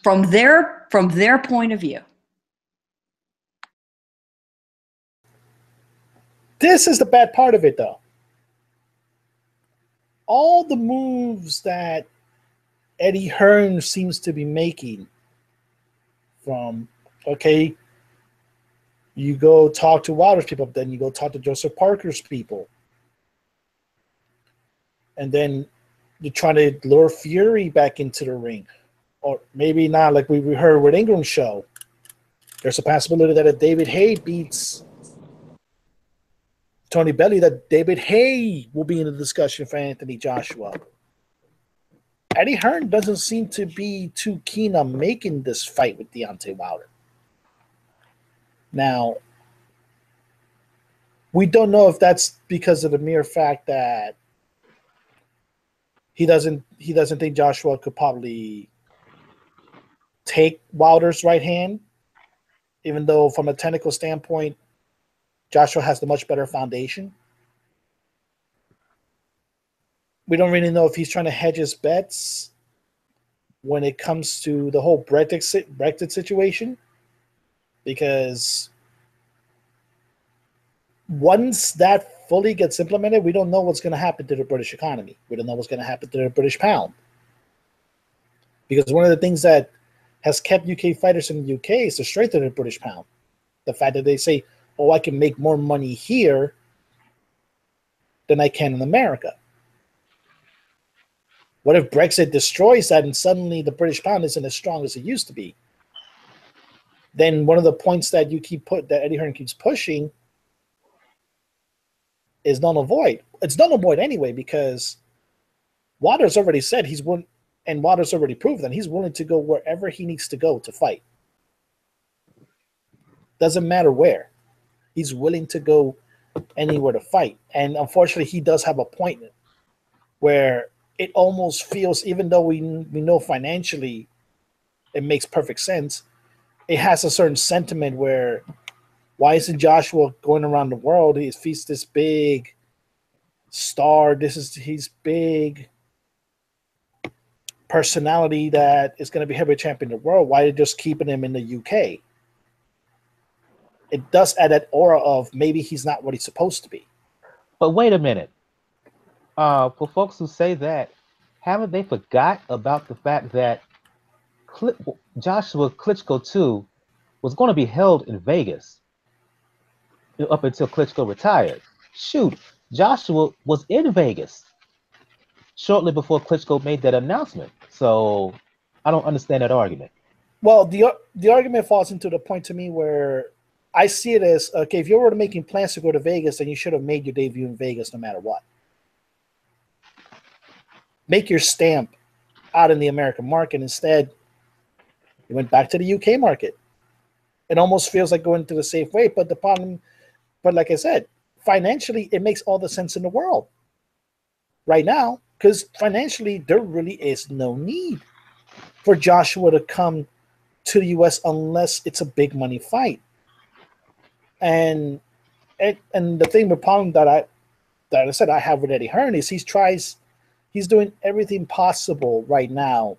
[SPEAKER 2] From their point of view.
[SPEAKER 3] This is the bad part of it, though. All the moves that Eddie Hearn seems to be making, from, okay, you go talk to Wilder's people, then you go talk to Joseph Parker's people, and then you're trying to lure Fury back into the ring. Or maybe not, like we heard with Ingram's show. There's a possibility that if David Haye beats Tony Bellew, that David Haye will be in the discussion for Anthony Joshua. Eddie Hearn doesn't seem to be too keen on making this fight with Deontay Wilder. Now, we don't know if that's because of the mere fact that he doesn't think Joshua could probably take Wilder's right hand, even though from a technical standpoint, Joshua has the much better foundation. We don't really know if he's trying to hedge his bets when it comes to the whole Brexit situation, because once that fully gets implemented, we don't know what's going to happen to the British economy. We don't know what's going to happen to the British pound. Because one of the things that has kept UK fighters in the UK is the strength of the British pound. The fact that they say, oh, I can make more money here than I can in America. What if Brexit destroys that and suddenly the British pound isn't as strong as it used to be? Then one of the points that that Eddie Hearn keeps pushing is null and void. It's null and void anyway, because Wilder's already said he's willing, and Wilder's already proved that he's willing to go wherever he needs to go to fight. Doesn't matter where. He's willing to go anywhere to fight. And unfortunately, he does have a point where it almost feels, even though we know financially it makes perfect sense, it has a certain sentiment where, why isn't Joshua going around the world? He's this big star. He's big personality that is going to be heavyweight champion of the world. Why are they just keeping him in the UK? It does add that aura of maybe he's not what he's supposed to be.
[SPEAKER 1] But wait a minute. For folks who say that, haven't they forgot about the fact that Joshua Klitschko 2 was going to be held in Vegas up until Klitschko retired? Shoot, Joshua was in Vegas shortly before Klitschko made that announcement. So I don't understand that argument.
[SPEAKER 3] Well, the argument falls into the point to me where I see it as, okay, if you were making plans to go to Vegas, then you should have made your debut in Vegas no matter what. Make your stamp out in the American market. Instead, you went back to the UK market. It almost feels like going to the safe way, but the problem, but like I said, financially, it makes all the sense in the world right now, because financially, there really is no need for Joshua to come to the US unless it's a big money fight. And the thing, the problem that I said I have with Eddie Hearn is he's doing everything possible right now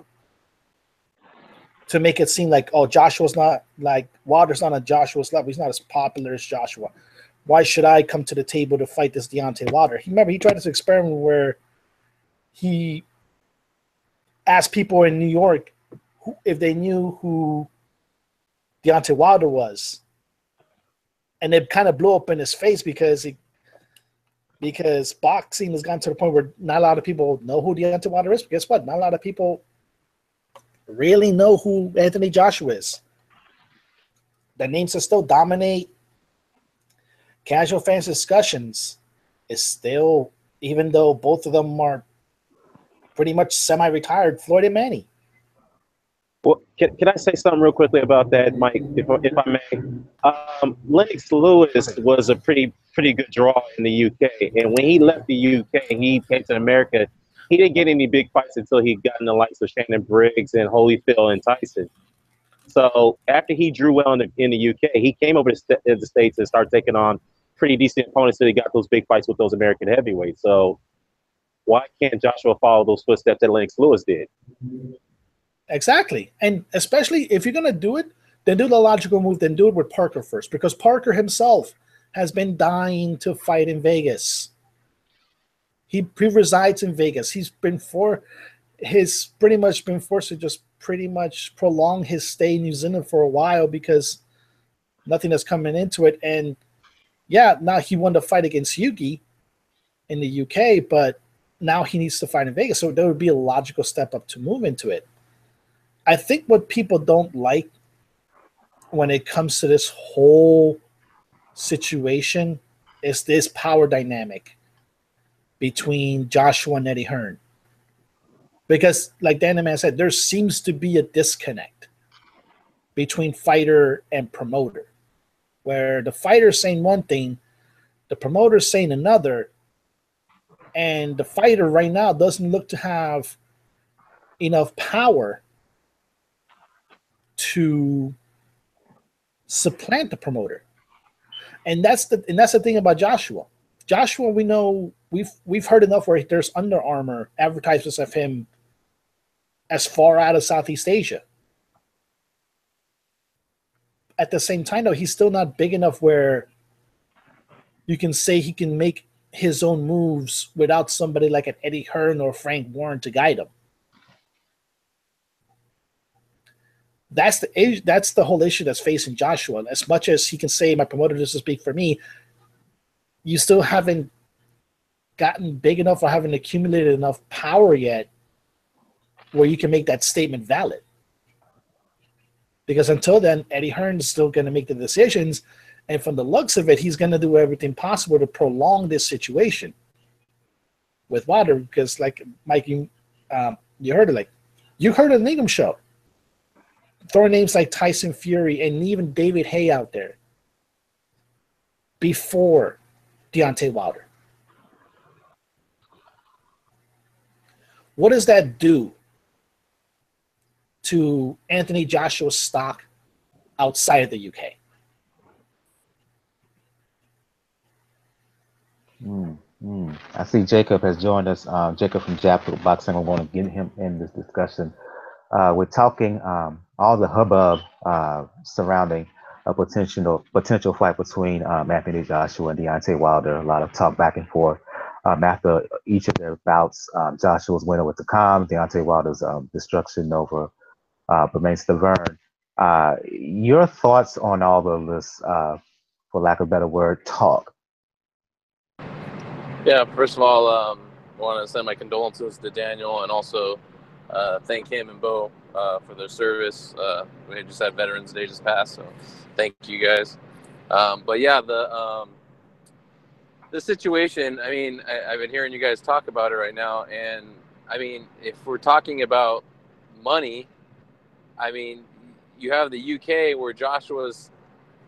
[SPEAKER 3] to make it seem like, oh, Joshua's not, like, Wilder's not on Joshua's level. He's not as popular as Joshua. Why should I come to the table to fight this Deontay Wilder? Remember, he tried this experiment where he asked people in New York if they knew who Deontay Wilder was. And it kind of blew up in his face because boxing has gotten to the point where not a lot of people know who Deontay Wilder is. But guess what? Not a lot of people really know who Anthony Joshua is. The names that still dominate casual fans discussions is still, even though both of them are pretty much semi-retired, Floyd and Manny.
[SPEAKER 4] Well, can I say something real quickly about that, Mike, if I may? Lennox Lewis was a pretty good draw in the UK, and when he left the UK, he came to America. He didn't get any big fights until he got in the likes of Shannon Briggs and Holyfield and Tyson. So after he drew well in the UK, he came over to the States and started taking on pretty decent opponents until he got those big fights with those American heavyweights. So why can't Joshua follow those footsteps that Lennox Lewis did?
[SPEAKER 3] Exactly. And especially if you're going to do it, then do the logical move, then do it with Parker first, because Parker himself has been dying to fight in Vegas. He resides in Vegas. He's pretty much been forced to just pretty much prolong his stay in New Zealand for a while because nothing is coming into it. And yeah, now he won the fight against Yuki in the UK, but now he needs to fight in Vegas. So there would be a logical step up to move into it. I think what people don't like when it comes to this whole situation is this power dynamic between Joshua and Eddie Hearn. Because, like Dan the Man said, there seems to be a disconnect between fighter and promoter, where the fighter's saying one thing, the promoter's saying another, and the fighter right now doesn't look to have enough power to supplant the promoter. And that's the thing about Joshua. Joshua, we know we've heard enough where there's Under Armour advertisements of him as far out of Southeast Asia. At the same time, though, he's still not big enough where you can say he can make his own moves without somebody like an Eddie Hearn or Frank Warren to guide him. That's the whole issue that's facing Joshua. As much as he can say, my promoter doesn't speak for me, you still haven't gotten big enough or haven't accumulated enough power yet where you can make that statement valid. Because until then, Eddie Hearn is still going to make the decisions, and from the looks of it, he's going to do everything possible to prolong this situation with Wilder. Because, like Mike, you heard it, you heard of the Needham show, throwing names like Tyson Fury and even David Haye out there before Deontay Wilder. What does that do to Anthony Joshua's stock outside of the UK?
[SPEAKER 1] I see Jacob has joined us. Jacob from Jap Boxing. I want to get him in this discussion. We're talking all the hubbub surrounding a potential fight between Anthony Joshua and Deontay Wilder. A lot of talk back and forth after each of their bouts. Joshua's winner with the calm, Deontay Wilder's destruction over Bermain Stavern. Your thoughts on all of this, for lack of a better word, talk?
[SPEAKER 5] Yeah, first of all, I want to send my condolences to Daniel and also thank him and Bo for their service. We just had Veterans Day just passed, so thank you guys. But yeah, the situation, I mean, I've been hearing you guys talk about it right now, and I mean, if we're talking about money, I mean, you have the UK where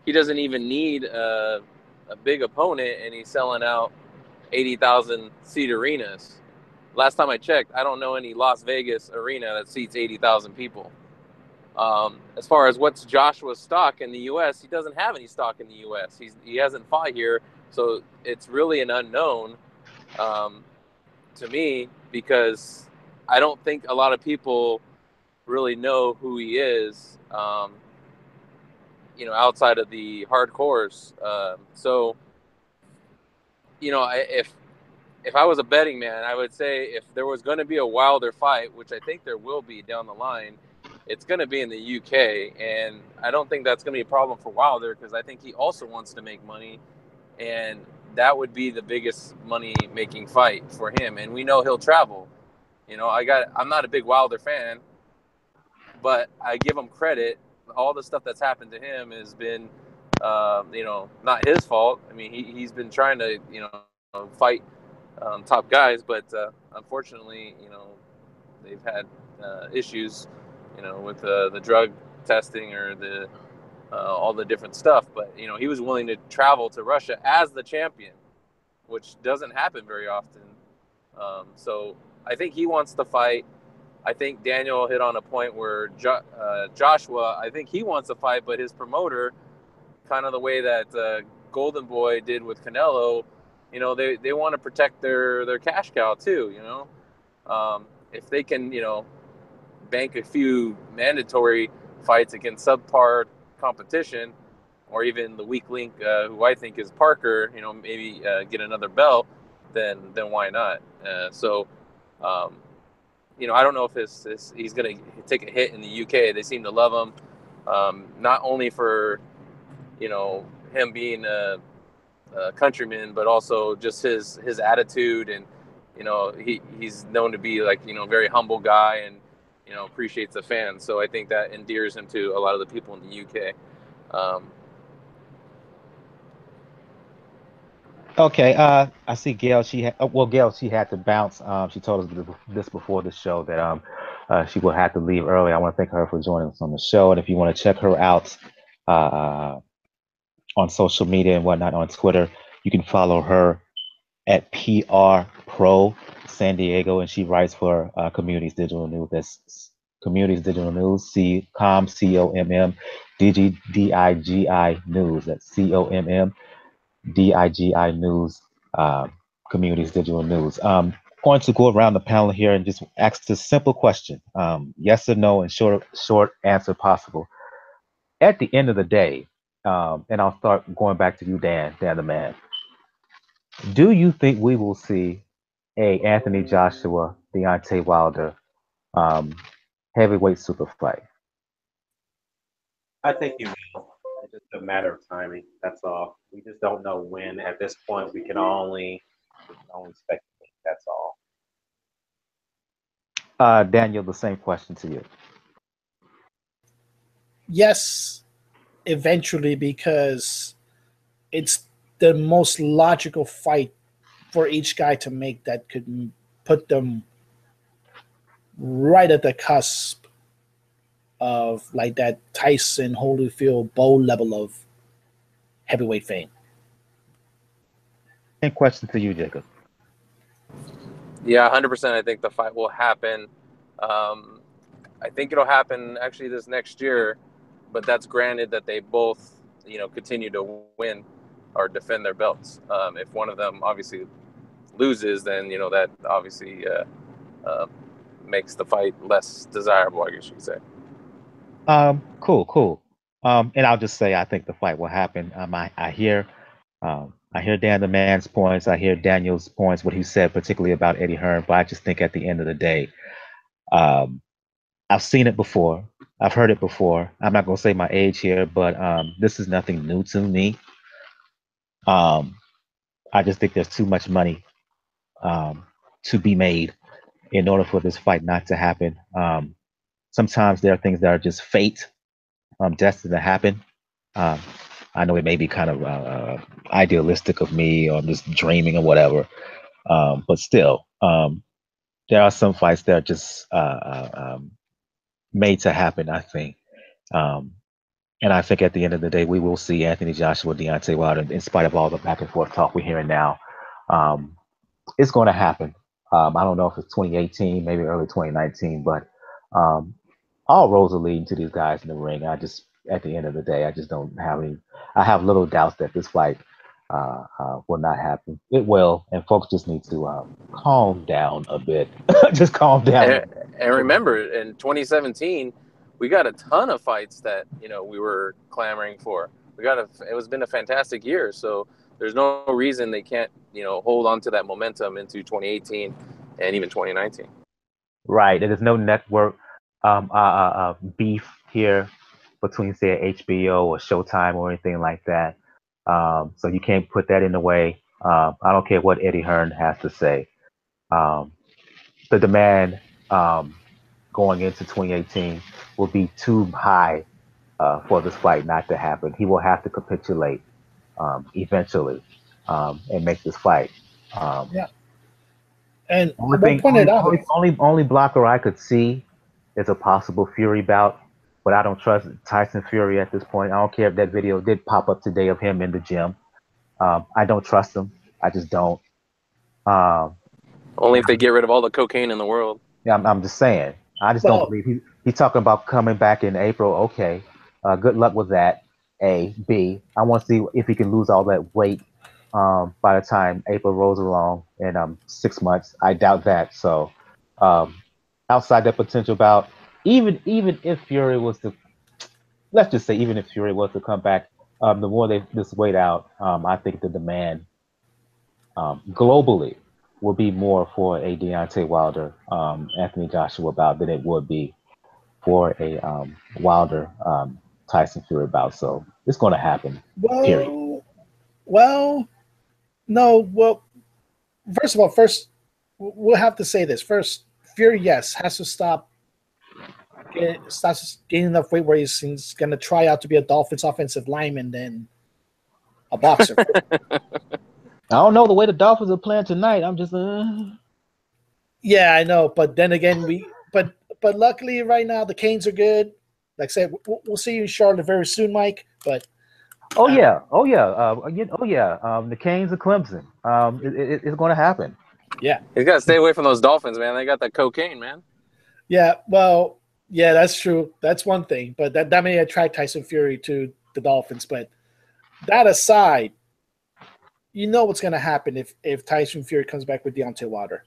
[SPEAKER 5] he doesn't even need a big opponent, and he's selling out 80,000 seat arenas. Last time I checked, I don't know any Las Vegas arena that seats 80,000 people. As far as what's Joshua's stock in the U.S., he doesn't have any stock in the U.S. He hasn't fought here, so it's really an unknown to me, because I don't think a lot of people really know who he is, outside of the hardcores. So, if I was a betting man, I would say if there was going to be a Wilder fight, which I think there will be down the line, it's going to be in the UK. And I don't think that's going to be a problem for Wilder, because I think he also wants to make money. And that would be the biggest money-making fight for him. And we know he'll travel. I'm not a big Wilder fan, but I give him credit. All the stuff that's happened to him has been, not his fault. I mean, he's been trying to, fight top guys, but unfortunately, they've had issues, with the drug testing or the all the different stuff. But he was willing to travel to Russia as the champion, which doesn't happen very often. So I think he wants to fight. I think Daniel hit on a point where Joshua, I think he wants to fight, but his promoter, kind of the way that Golden Boy did with Canelo, you know, they want to protect their cash cow too, you know. If they can, you know, bank a few mandatory fights against subpar competition, or even the weak link, who I think is Parker, you know, maybe get another belt, then why not? You know, I don't know if he's going to take a hit in the UK. They seem to love him, not only for, you know, him being a countryman, but also just his attitude, and you know, he's known to be like, you know, very humble guy, and you know, appreciates the fans. So I think that endears him to a lot of the people in the UK.
[SPEAKER 1] Okay, I see Gail. Gail, she had to bounce. She told us this before the show that she will have to leave early. I want to thank her for joining us on the show. And if you want to check her out on social media and whatnot, on Twitter, you can follow her at PR Pro San Diego, and she writes for Communities Digital News. That's Communities Digital News, COMM DIGI News. That's COMM DIGI News, Communities Digital News. Going to go around the panel here and just ask this simple question, yes or no, and short answer possible. At the end of the day, and I'll start going back to you, Dan the man. Do you think we will see a Anthony Joshua, Deontay Wilder heavyweight super fight?
[SPEAKER 4] I think you will. It's just a matter of timing. That's all. We just don't know when. At this point, we can only speculate. That's all.
[SPEAKER 1] Daniel, the same question to you.
[SPEAKER 3] Yes, eventually, because it's the most logical fight for each guy to make that could put them right at the cusp of like that Tyson Holyfield Bowl level of heavyweight fame.
[SPEAKER 1] Same question to you, Jacob.
[SPEAKER 5] Yeah, 100%. I think the fight will happen. I think it'll happen actually this next year, but that's granted that they both, you know, continue to win or defend their belts. If one of them obviously loses, then, you know, that obviously makes the fight less desirable, I guess you could say.
[SPEAKER 1] Cool. And I'll just say I think the fight will happen. I hear Dan the man's points. I hear Daniel's points, what he said, particularly about Eddie Hearn. But I just think at the end of the day, I've seen it before. I've heard it before. I'm not gonna say my age here, but this is nothing new to me. I just think there's too much money to be made in order for this fight not to happen. Sometimes there are things that are just fate, destined to happen. I know it may be kind of idealistic of me, or I'm just dreaming or whatever, but still, there are some fights that are just made to happen, I think. And I think at the end of the day, we will see Anthony Joshua, Deontay Wilder, in spite of all the back and forth talk we're hearing now. It's going to happen. I don't know if it's 2018, maybe early 2019, but all roads are leading to these guys in the ring. At the end of the day, I just don't have any. I have little doubts that this fight will not happen. It will, and folks just need to calm down a bit. Just calm down.
[SPEAKER 5] And remember, in 2017, we got a ton of fights that, you know, we were clamoring for. It's been a fantastic year, so there's no reason they can't, you know, hold on to that momentum into 2018 and even 2019.
[SPEAKER 1] Right, and there's no network beef here between, say, HBO or Showtime or anything like that. So you can't put that in the way. I don't care what Eddie Hearn has to say. The demand going into 2018 will be too high for this fight not to happen. He will have to capitulate eventually and make this fight.
[SPEAKER 3] Yeah. And
[SPEAKER 1] only blocker I could see is a possible Fury bout, but I don't trust Tyson Fury at this point. I don't care if that video did pop up today of him in the gym. I don't trust him. I just don't.
[SPEAKER 5] Only if they get rid of all the cocaine in the world.
[SPEAKER 1] Yeah, I'm just saying. I just don't
[SPEAKER 3] Well,
[SPEAKER 1] believe he's talking about coming back in April. Okay, good luck with that. A, B. I want to see if he can lose all that weight by the time April rolls along in 6 months. I doubt that. So, um, outside that potential bout, even if Fury was to, let's just say, even if Fury was to come back, the more they just wait out, I think the demand globally will be more for a Deontay Wilder, Anthony Joshua bout than it would be for a Wilder Tyson Fury bout. So it's going to happen. Period.
[SPEAKER 3] well, well, no. Well, first of all, we'll have to say this first. Fury, yes, has to starts gaining enough weight where he's going to try out to be a Dolphins offensive lineman than a boxer.
[SPEAKER 1] I don't know the way the Dolphins are playing tonight. I'm just
[SPEAKER 3] Yeah, I know, but then again, but luckily right now the Canes are good. Like I said, we'll see you in Charlotte very soon, Mike. But
[SPEAKER 1] oh yeah, oh yeah, oh yeah. The Canes are Clemson. It's going to happen.
[SPEAKER 3] yeah,
[SPEAKER 5] He's got to stay away from those Dolphins, man. They got that cocaine, man.
[SPEAKER 3] yeah, well, yeah, that's true. That's one thing, but that may attract Tyson Fury to the Dolphins. But that aside, you know what's going to happen if Tyson Fury comes back with Deontay Wilder.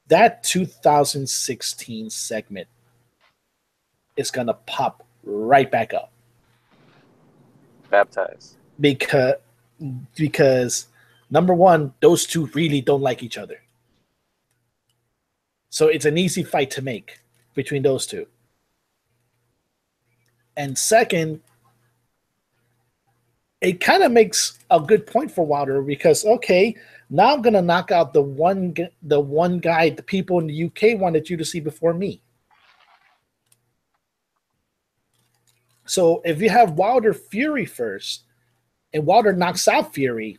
[SPEAKER 3] That 2016 segment is going to pop right back up.
[SPEAKER 5] Baptized.
[SPEAKER 3] Because number one, those two really don't like each other. So it's an easy fight to make between those two. And second, it kind of makes a good point for Wilder because, okay, now I'm going to knock out the one guy the people in the UK wanted you to see before me. So if you have Wilder Fury first and Wilder knocks out Fury,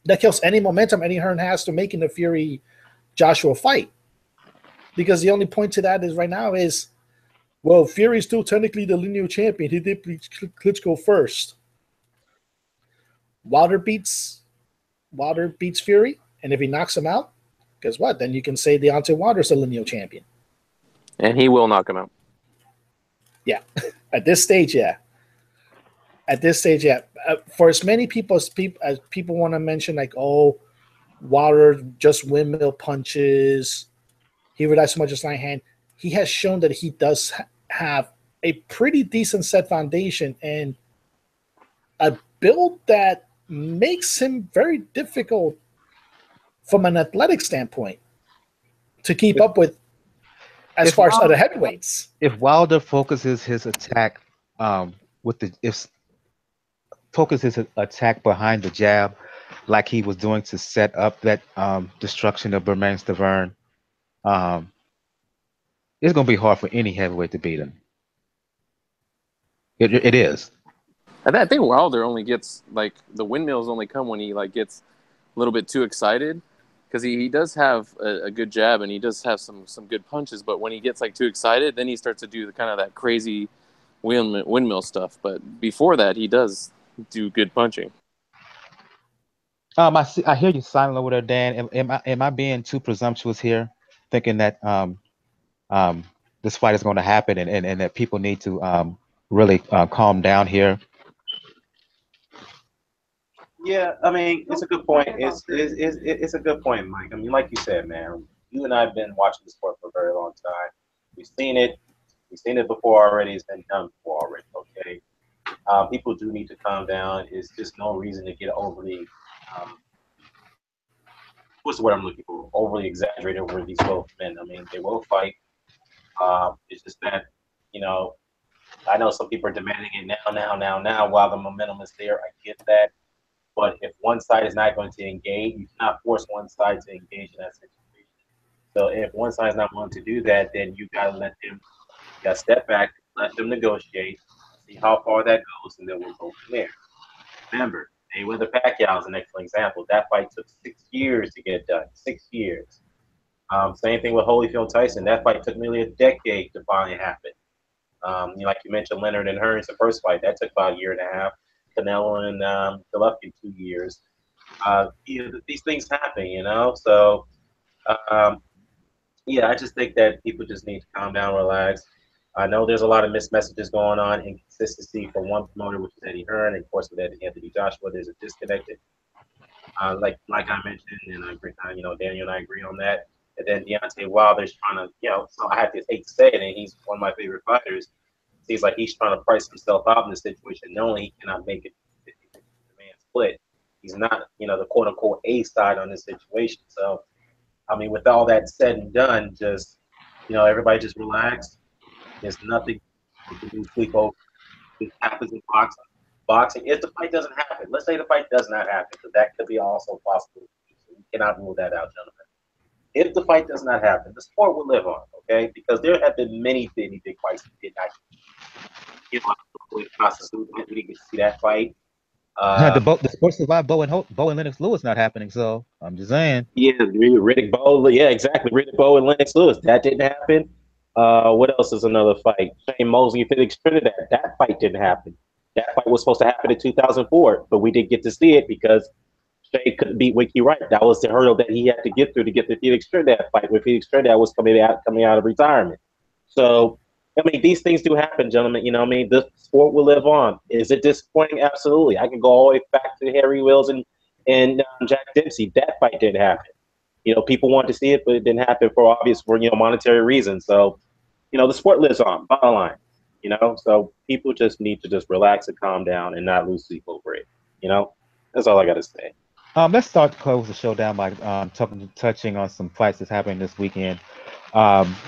[SPEAKER 3] that kills any momentum Eddie Hearn has to making the Fury Joshua fight. Because the only point to that is right now is, well, Fury's still technically the lineal champion. He did beat Klitschko first. Wilder beats Fury, and if he knocks him out, guess what? Then you can say Deontay Wilder's the lineal champion.
[SPEAKER 5] And he will knock him out.
[SPEAKER 3] Yeah. At this stage, yeah. For as many people as people want to mention, like, oh, Wilder just windmill punches. He relies so much on his right hand. He has shown that he does have a pretty decent set foundation and a build that makes him very difficult from an athletic standpoint to keep up with as far as other heavyweights.
[SPEAKER 1] If Wilder focuses his attack focuses his attack behind the jab like he was doing to set up that destruction of Bermane Stiverne, it's going to be hard for any heavyweight to beat him. It is.
[SPEAKER 5] I think Wilder only gets, like, the windmills only come when he, like, gets a little bit too excited, because he does have a good jab and he does have some good punches, but when he gets, like, too excited, then he starts to do the kind of that crazy windmill stuff. But before that, he does do good punching.
[SPEAKER 1] I hear you silent over there, Dan. Am I being too presumptuous here, thinking that this fight is going to happen and that people need to really calm down here?
[SPEAKER 4] Yeah, I mean, it's a good point. It's a good point, Mike. I mean, like you said, man, you and I have been watching the sport for a very long time. We've seen it before already. It's been done before already. Okay, people do need to calm down. It's just no reason to get overly what's the word I'm looking for? Overly exaggerated over these both men. I mean, they will fight. It's just that, I know some people are demanding it now, while the momentum is there. I get that. But if one side is not going to engage, you cannot force one side to engage in that situation. So if one side is not willing to do that, then you got to let them, step back, let them negotiate, see how far that goes, and then we'll go from there. Remember, Mayweather Pacquiao is an excellent example. That fight took 6 years to get done. 6 years. Same thing with Holyfield Tyson. That fight took nearly a decade to finally happen. Like you mentioned, Leonard and Hearns, the first fight, that took about a year and a half. Canelo and Golovkin, 2 years. These things happen, So Yeah, I just think that people just need to calm down, relax. I know there's a lot of mixed messages going on, inconsistency from one promoter, which is Eddie Hearn, and of course with Anthony Joshua, there's a disconnect. Like I mentioned, and I agree, Daniel and I agree on that. And then Deontay Wilder's trying to, so I have to hate to say it, and he's one of my favorite fighters. Seems like he's trying to price himself out in this situation, knowing he cannot make it 50-50 man split. He's not, the quote unquote A side on this situation. So, I mean, with all that said and done, just, everybody just relax. There's nothing you can do sleep over. It happens in boxing. Boxing, if the fight doesn't happen, let's say the fight does not happen, because that could be also possible. So we cannot rule that out, gentlemen. If the fight does not happen, the sport will live on, okay? Because there have been many big fights that did not. We didn't get to see that fight.
[SPEAKER 1] The sports survived Bo and Lennox Lewis not happening, so I'm just saying.
[SPEAKER 4] Yeah, Riddick Bowe. Yeah, exactly. Riddick Bowe and Lennox Lewis. That didn't happen. What else is another fight? Shane Mosley and Felix Trinidad. That fight didn't happen. That fight was supposed to happen in 2004, but we didn't get to see it because Shane couldn't beat Winky Wright. That was the hurdle that he had to get through to get the Felix Trinidad fight when Felix Trinidad was coming out of retirement. So, I mean, these things do happen, gentlemen. You know what I mean? The sport will live on. Is it disappointing? Absolutely. I can go all the way back to Harry Wills and Jack Dempsey. That fight didn't happen. People wanted to see it, but it didn't happen for monetary reasons. So, the sport lives on, bottom line. So people just need to just relax and calm down and not lose sleep over it. That's all I got to say.
[SPEAKER 1] Let's start to close the show down by touching on some fights that's happening this weekend.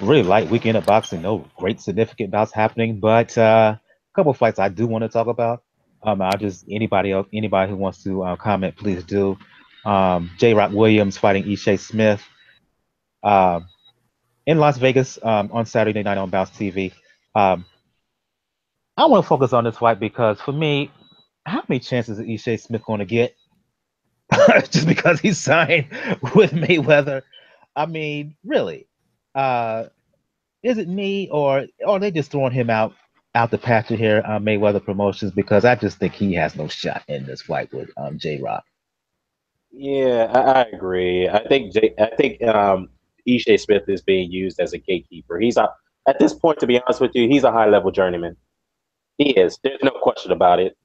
[SPEAKER 1] Really light weekend of boxing, no great significant bouts happening, but a couple of fights I do want to talk about. I'll just anybody who wants to comment, please do. J. Rock Williams fighting Ishe Smith in Las Vegas on Saturday night on Bounce TV. I want to focus on this fight because for me, how many chances is Ishe Smith going to get? Just because he signed with Mayweather? I mean, really? Is it me or are they just throwing him out the pasture here on Mayweather Promotions? Because I just think he has no shot in this fight with J Rock.
[SPEAKER 4] Yeah, I agree. I think Ishe Smith is being used as a gatekeeper. At this point, to be honest with you, he's a high level journeyman. He is. There's no question about it.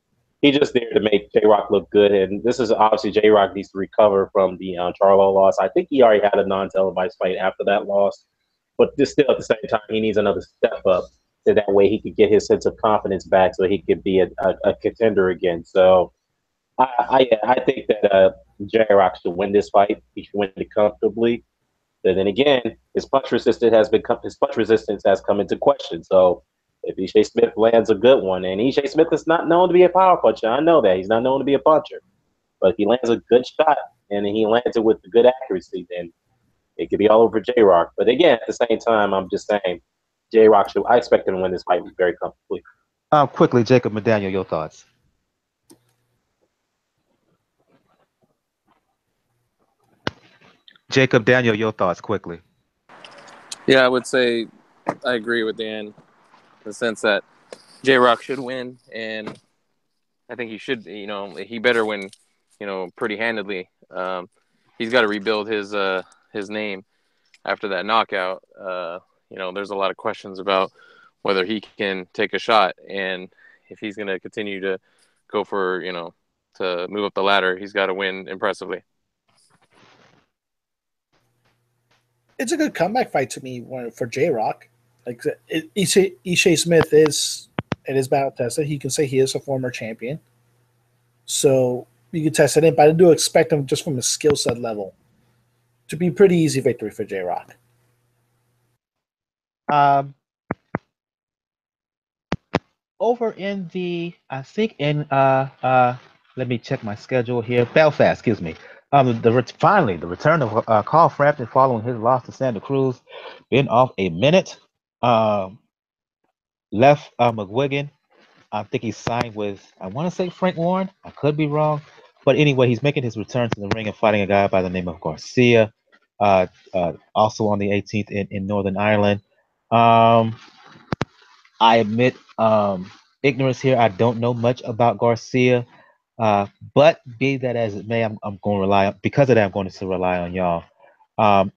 [SPEAKER 4] He's just there to make J Rock look good, and this is obviously J Rock needs to recover from the Charlo loss. I think he already had a non-televised fight after that loss, but still at the same time, he needs another step up so that way he could get his sense of confidence back, so he could be a contender again. So I think that J Rock should win this fight. He should win it comfortably. But then again, his punch resistance has come into question. So if Ishe Smith lands a good one, and Ishe Smith is not known to be a power puncher, I know that he's not known to be a puncher, but if he lands a good shot and he lands it with good accuracy, then it could be all over J Rock. But again, at the same time, I'm just saying J Rock I expect him to win this fight very comfortably.
[SPEAKER 1] Quickly, Jacob and Daniel, your thoughts. Jacob, Daniel, your thoughts quickly.
[SPEAKER 5] Yeah, I would say I agree with Dan in the sense that J Rock should win, and I think he should. He better win. Pretty handedly. He's got to rebuild his name after that knockout. There's a lot of questions about whether he can take a shot, and if he's going to continue to go for to move up the ladder, he's got to win impressively.
[SPEAKER 3] It's a good comeback fight to me for J Rock. Like Ishe Smith is battle tested. He can say he is a former champion, so you can test it in. But I do expect him just from a skill set level to be pretty easy victory for J Rock.
[SPEAKER 1] Over in let me check my schedule here. Belfast, excuse me. Finally, the return of Carl Frampton following his loss to Santa Cruz. Been off a minute. Left McGuigan. I think he signed with, I want to say Frank Warren. I could be wrong. But anyway, he's making his return to the ring and fighting a guy by the name of Garcia. Also on the 18th in Northern Ireland. I admit ignorance here. I don't know much about Garcia. But be that as it may, I'm going to rely on, because of that, I'm going to rely on y'all.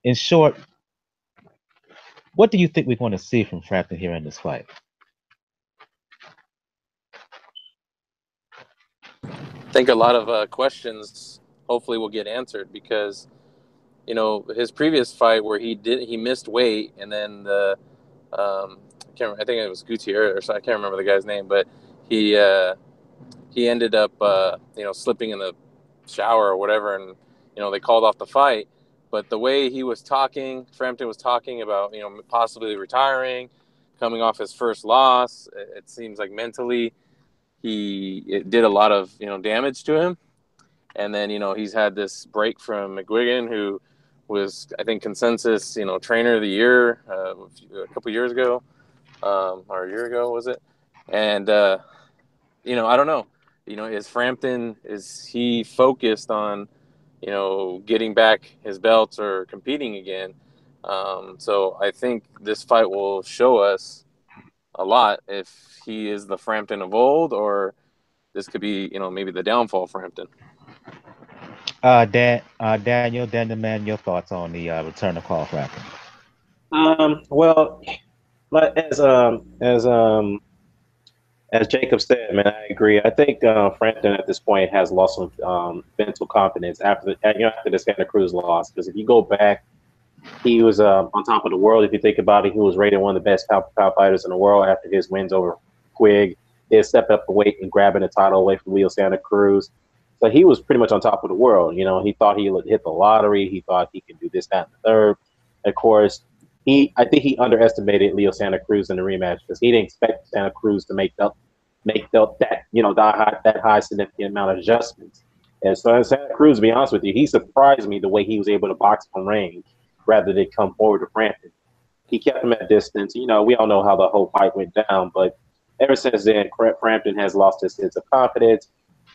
[SPEAKER 1] In short, What do you think we're going to see from Frampton here in this fight?
[SPEAKER 5] I think a lot of questions hopefully will get answered because, you know, his previous fight where he missed weight and then I can't remember, I think it was Gutierrez or so, I can't remember the guy's name, but he ended up you know, slipping in the shower or whatever, and you know, they called off the fight. But the way he was talking, Frampton was talking about, you know, possibly retiring, coming off his first loss. It seems like mentally it did a lot of, you know, damage to him. And then, you know, he's had this break from McGuigan, who was, I think, consensus, you know, trainer of the year a couple years ago, or a year ago, was it? And, you know, I don't know. You know, is he focused on, you know, getting back his belts or competing again? So I think this fight will show us a lot if he is the Frampton of old, or this could be, you know, maybe the downfall for Frampton.
[SPEAKER 1] Daniel, man, your thoughts on the return of Carl Frampton?
[SPEAKER 4] Well, as Jacob said, man, I agree. I think Frampton at this point has lost some mental confidence after the Santa Cruz loss. Because if you go back, he was on top of the world. If you think about it, he was rated one of the best pound fighters in the world after his wins over Quigg. He stepped up the weight and grabbing the title away from Leo Santa Cruz. So he was pretty much on top of the world. You know, he thought he would hit the lottery. He thought he could do this, that, and the third. Of course, I think he underestimated Leo Santa Cruz in the rematch because he didn't expect Santa Cruz to make that high significant amount of adjustments. And so Santa Cruz, to be honest with you, he surprised me the way he was able to box from range rather than come forward to Frampton. He kept him at distance. You know, we all know how the whole fight went down, but ever since then, Frampton has lost his sense of confidence.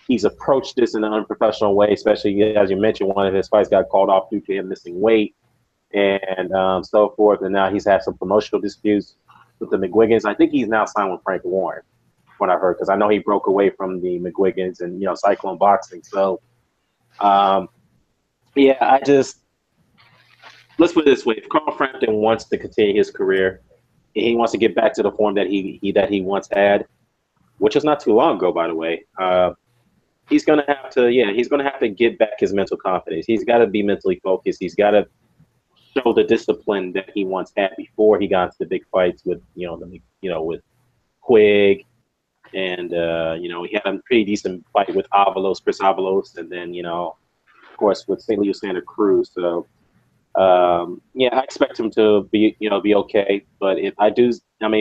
[SPEAKER 4] He's approached this in an unprofessional way, especially as you mentioned, one of his fights got called off due to him missing weight and so forth. And now he's had some promotional disputes with the McGuigans. I think he's now signed with Frank Warren, what I heard, because I know he broke away from the McGuigans and, you know, Cyclone Boxing. So, yeah, let's put it this way. If Carl Frampton wants to continue his career, he wants to get back to the form that he once had, which was not too long ago, by the way. He's gonna have to get back his mental confidence. He's got to be mentally focused. He's got to show the discipline that he once had before he got into the big fights with with Quigg, and he had a pretty decent fight with Chris Avalos, and then of course with St. Leo Santa Cruz. So I expect him to be okay. But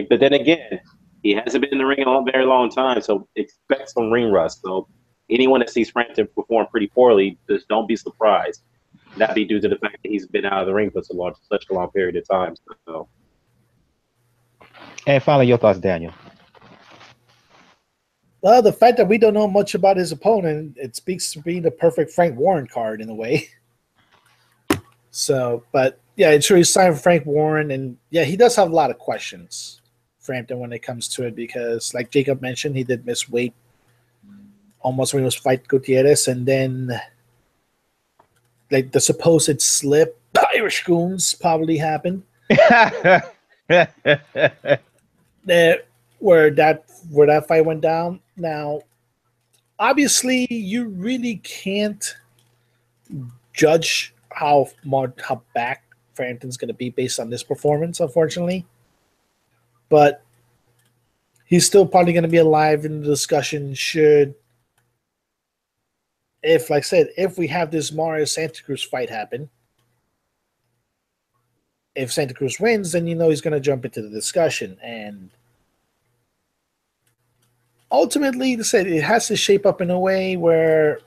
[SPEAKER 4] but then again, he hasn't been in the ring in a very long time, so expect some ring rust. So anyone that sees Frampton perform pretty poorly, just don't be surprised. That'd be due to the fact that he's been out of the ring for such a long period of time. So.
[SPEAKER 1] And finally, your thoughts, Daniel.
[SPEAKER 3] Well, the fact that we don't know much about his opponent, it speaks to being the perfect Frank Warren card in a way. So, but yeah, it's sure he's signed Frank Warren, and yeah, he does have a lot of questions, Frampton, when it comes to it, because like Jacob mentioned, he did miss weight almost when he was fighting Gutierrez, and then like the supposed slip, Irish goons probably happened. Where that fight went down. Now, obviously, you really can't judge how back Frampton's going to be based on this performance, unfortunately. But he's still probably going to be alive in the discussion if we have this Mariusz Santa Cruz fight happen. If Santa Cruz wins, then he's going to jump into the discussion. And ultimately, it has to shape up in a way where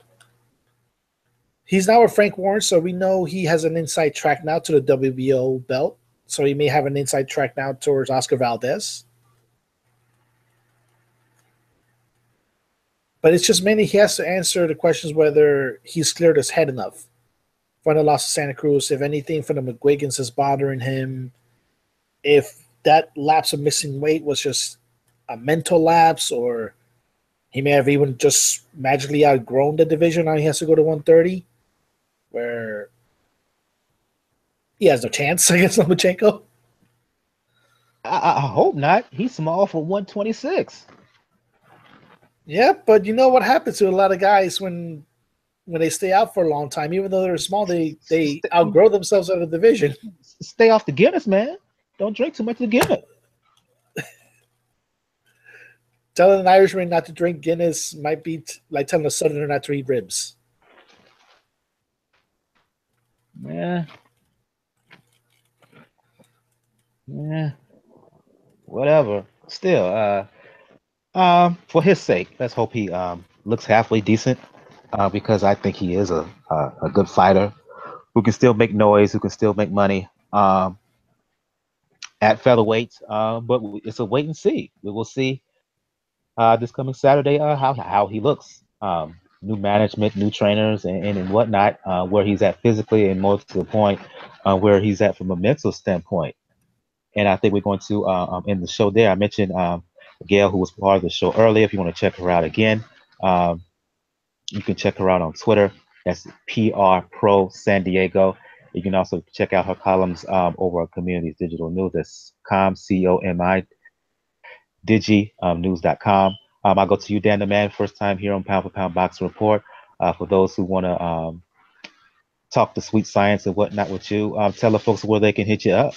[SPEAKER 3] he's now with Frank Warren, so we know he has an inside track now to the WBO belt. So he may have an inside track now towards Oscar Valdez. But it's just mainly he has to answer the questions whether he's cleared his head enough for the loss of Santa Cruz, if anything from the McGuigans is bothering him, if that lapse of missing weight was just a mental lapse, or he may have even just magically outgrown the division. Now he has to go to 130, where he has no chance against Lomachenko.
[SPEAKER 1] I hope not. He's small for 126.
[SPEAKER 3] Yeah, but you know what happens to a lot of guys when they stay out for a long time, even though they're small, they outgrow themselves out of the division.
[SPEAKER 1] Stay off the Guinness, man. Don't drink too much of the Guinness.
[SPEAKER 3] Telling an Irishman not to drink Guinness might be like telling a Southerner not to eat ribs.
[SPEAKER 1] Yeah. Whatever. Still, for his sake, let's hope he looks halfway decent. Because I think he is a good fighter who can still make noise, who can still make money at featherweight. But it's a wait and see. We will see this coming Saturday how he looks. New management, new trainers, and whatnot. Where he's at physically, and more to the point, where he's at from a mental standpoint. And I think we're going to end the show there. I mentioned Gail, who was part of the show earlier. If you want to check her out again, you can check her out on Twitter. That's PR Pro San Diego. You can also check out her columns over at Communities Digital News. That's COMI News.com. I'll go to you, Dan the Man, first time here on Pound for Pound Boxing Report. For those who want to talk the sweet science and whatnot with you, tell the folks where they can hit you up.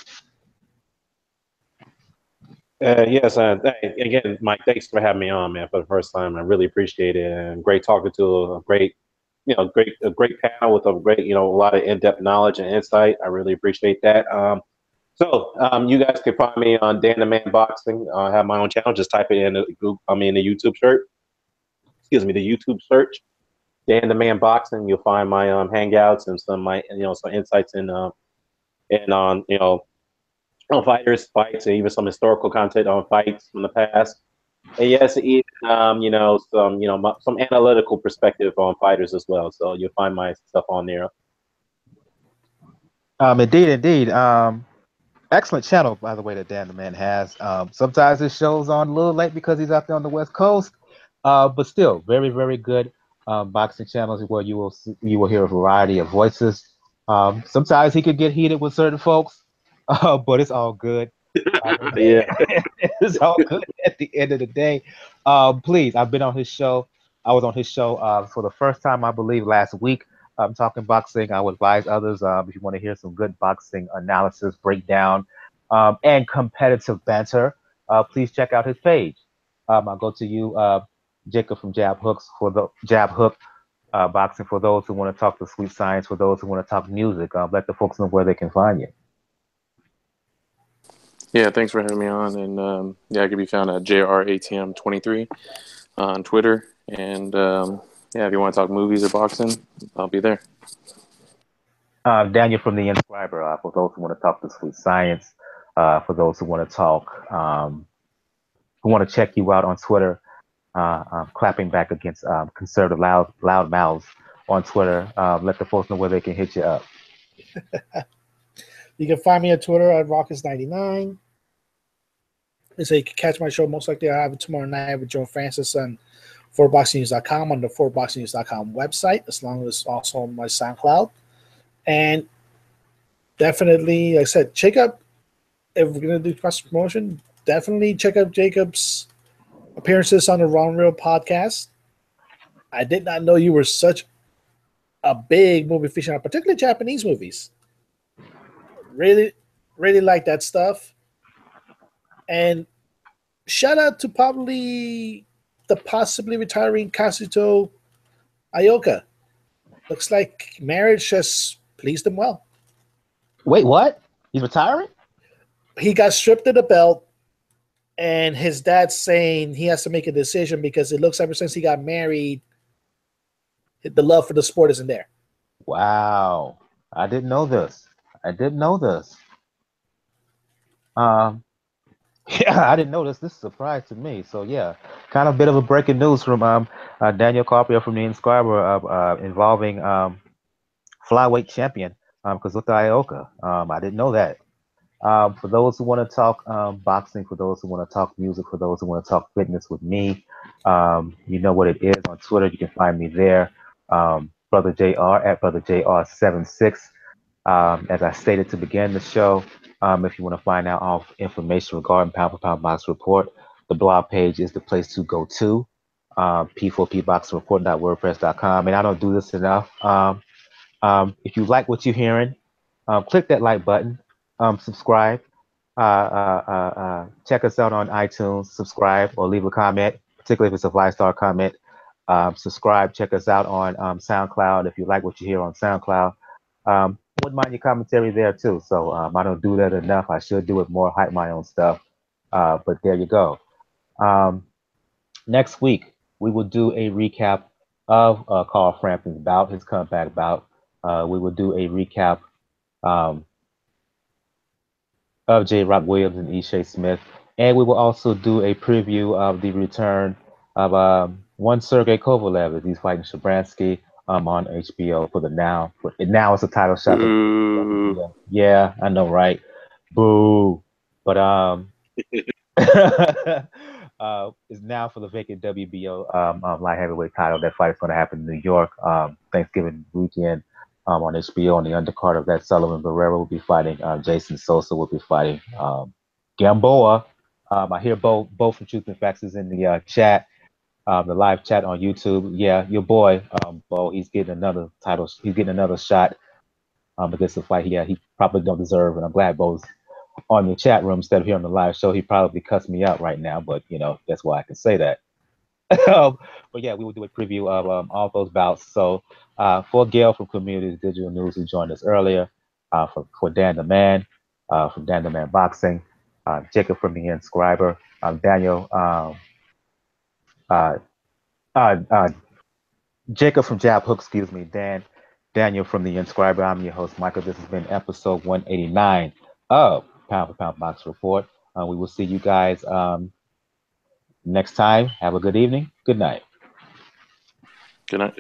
[SPEAKER 4] Yes, again, Mike, thanks for having me on, man, for the first time. I really appreciate it, and great talking to a great panel with a great, a lot of in-depth knowledge and insight. I really appreciate that. So you guys can find me on Dan the Man Boxing. I have my own channel. Just type it in the Google, the YouTube search. Excuse me, the YouTube search. Dan the Man Boxing. You'll find my hangouts and some insights on fighters, fights, and even some historical content on fights from the past. And yes, even some analytical perspective on fighters as well. So you'll find my stuff on there.
[SPEAKER 1] Indeed. Excellent channel, by the way, that Dan the Man has. Sometimes his show's on a little late because he's out there on the West Coast, but still very, very good boxing channels where you will hear a variety of voices. Sometimes he could get heated with certain folks, but it's all good.
[SPEAKER 4] Yeah,
[SPEAKER 1] it's all good at the end of the day. Please, I've been on his show. I was on his show for the first time, I believe, last week. I'm talking boxing. I would advise others if you want to hear some good boxing analysis, breakdown, and competitive banter. Please check out his page. I'll go to you, Jacob from Jab Hooks for the Jab Hook Boxing. For those who want to talk the sweet science, for those who want to talk music, let the folks know where they can find you.
[SPEAKER 5] Yeah, thanks for having me on. And I can be found at JRATM23 on Twitter. And if you want to talk movies or boxing, I'll be there.
[SPEAKER 1] Daniel from the Inscriber, for those who want to talk the sweet science, for those who want to talk, who want to check you out on Twitter, clapping back against conservative loud mouths on Twitter. Let the folks know where they can hit you up.
[SPEAKER 3] You can find me on Twitter at Raucus99. So you can catch my show. Most likely I have it tomorrow night with Joe Francis on 4boxingnews.com on the 4boxingnews.com website, as long as also on my SoundCloud. And definitely, like I said, check out, if we're going to do cross promotion, definitely check out Jacob's appearances on the Ron Real podcast. I did not know you were such a big movie aficionado, particularly Japanese movies. Really, really like that stuff. And shout out to probably the possibly retiring Kazuto Ioka. Looks like marriage has pleased him well.
[SPEAKER 1] Wait, what? He's retiring?
[SPEAKER 3] He got stripped of the belt, and his dad's saying he has to make a decision because it looks ever since he got married, the love for the sport isn't there.
[SPEAKER 1] Wow. I didn't know this. Yeah, I didn't know this. This is a surprise to me. So yeah, kind of a bit of a breaking news from Daniel Carpio from the Inscriber involving flyweight champion Kazuto Ioka. I didn't know that. For those who want to talk boxing, for those who want to talk music, for those who want to talk fitness with me, you know what it is on Twitter. You can find me there, Brother JR at Brother JR76. As I stated to begin the show, If you want to find out all information regarding Pound for Pound Boxing Report, the blog page is the place to go to. P4pboxingreport.wordpress.com. And I don't do this enough. If you like what you're hearing, click that like button, subscribe, check us out on iTunes, subscribe or leave a comment, particularly if it's a 5-star comment. Subscribe, check us out on SoundCloud if you like what you hear on SoundCloud. Wouldn't mind your commentary there too. So I don't do that enough. I should do it more, hype my own stuff. But there you go. Next week, we will do a recap of Carl Frampton's bout, his comeback bout. We will do a recap of J. Rock Williams and Ishe Smith. And we will also do a preview of the return of one Sergey Kovalev as he's fighting Shabransky on HBO for the now. Now it's a title shot. Yeah, I know, right? Boo. But is now for the vacant WBO light heavyweight title. That fight is going to happen in New York Thanksgiving weekend on HBO. On the undercard of that, Sullivan Barrera will be fighting. Jason Sosa will be fighting Gamboa. I hear Bo from Truth and Facts is in the chat, the live chat on YouTube. Yeah, your boy Bo. He's getting another title. He's getting another shot against the fight. He probably don't deserve, and I'm glad Bo's on the chat room instead of here on the live show. He probably cuts me out right now, but that's why I can say that. But yeah, we will do a preview of all those bouts. So for Gail from Community Digital News, who joined us earlier, for Dan the Man, from Dan the Man Boxing, Jacob from the Inscriber, Daniel, Jacob from Jab Hook, excuse me, Daniel from the Inscriber. I'm your host, Michael. This has been episode 189 of Pound for Pound Box Report. We will see you guys next time. Have a good evening. Good night.
[SPEAKER 5] Good night.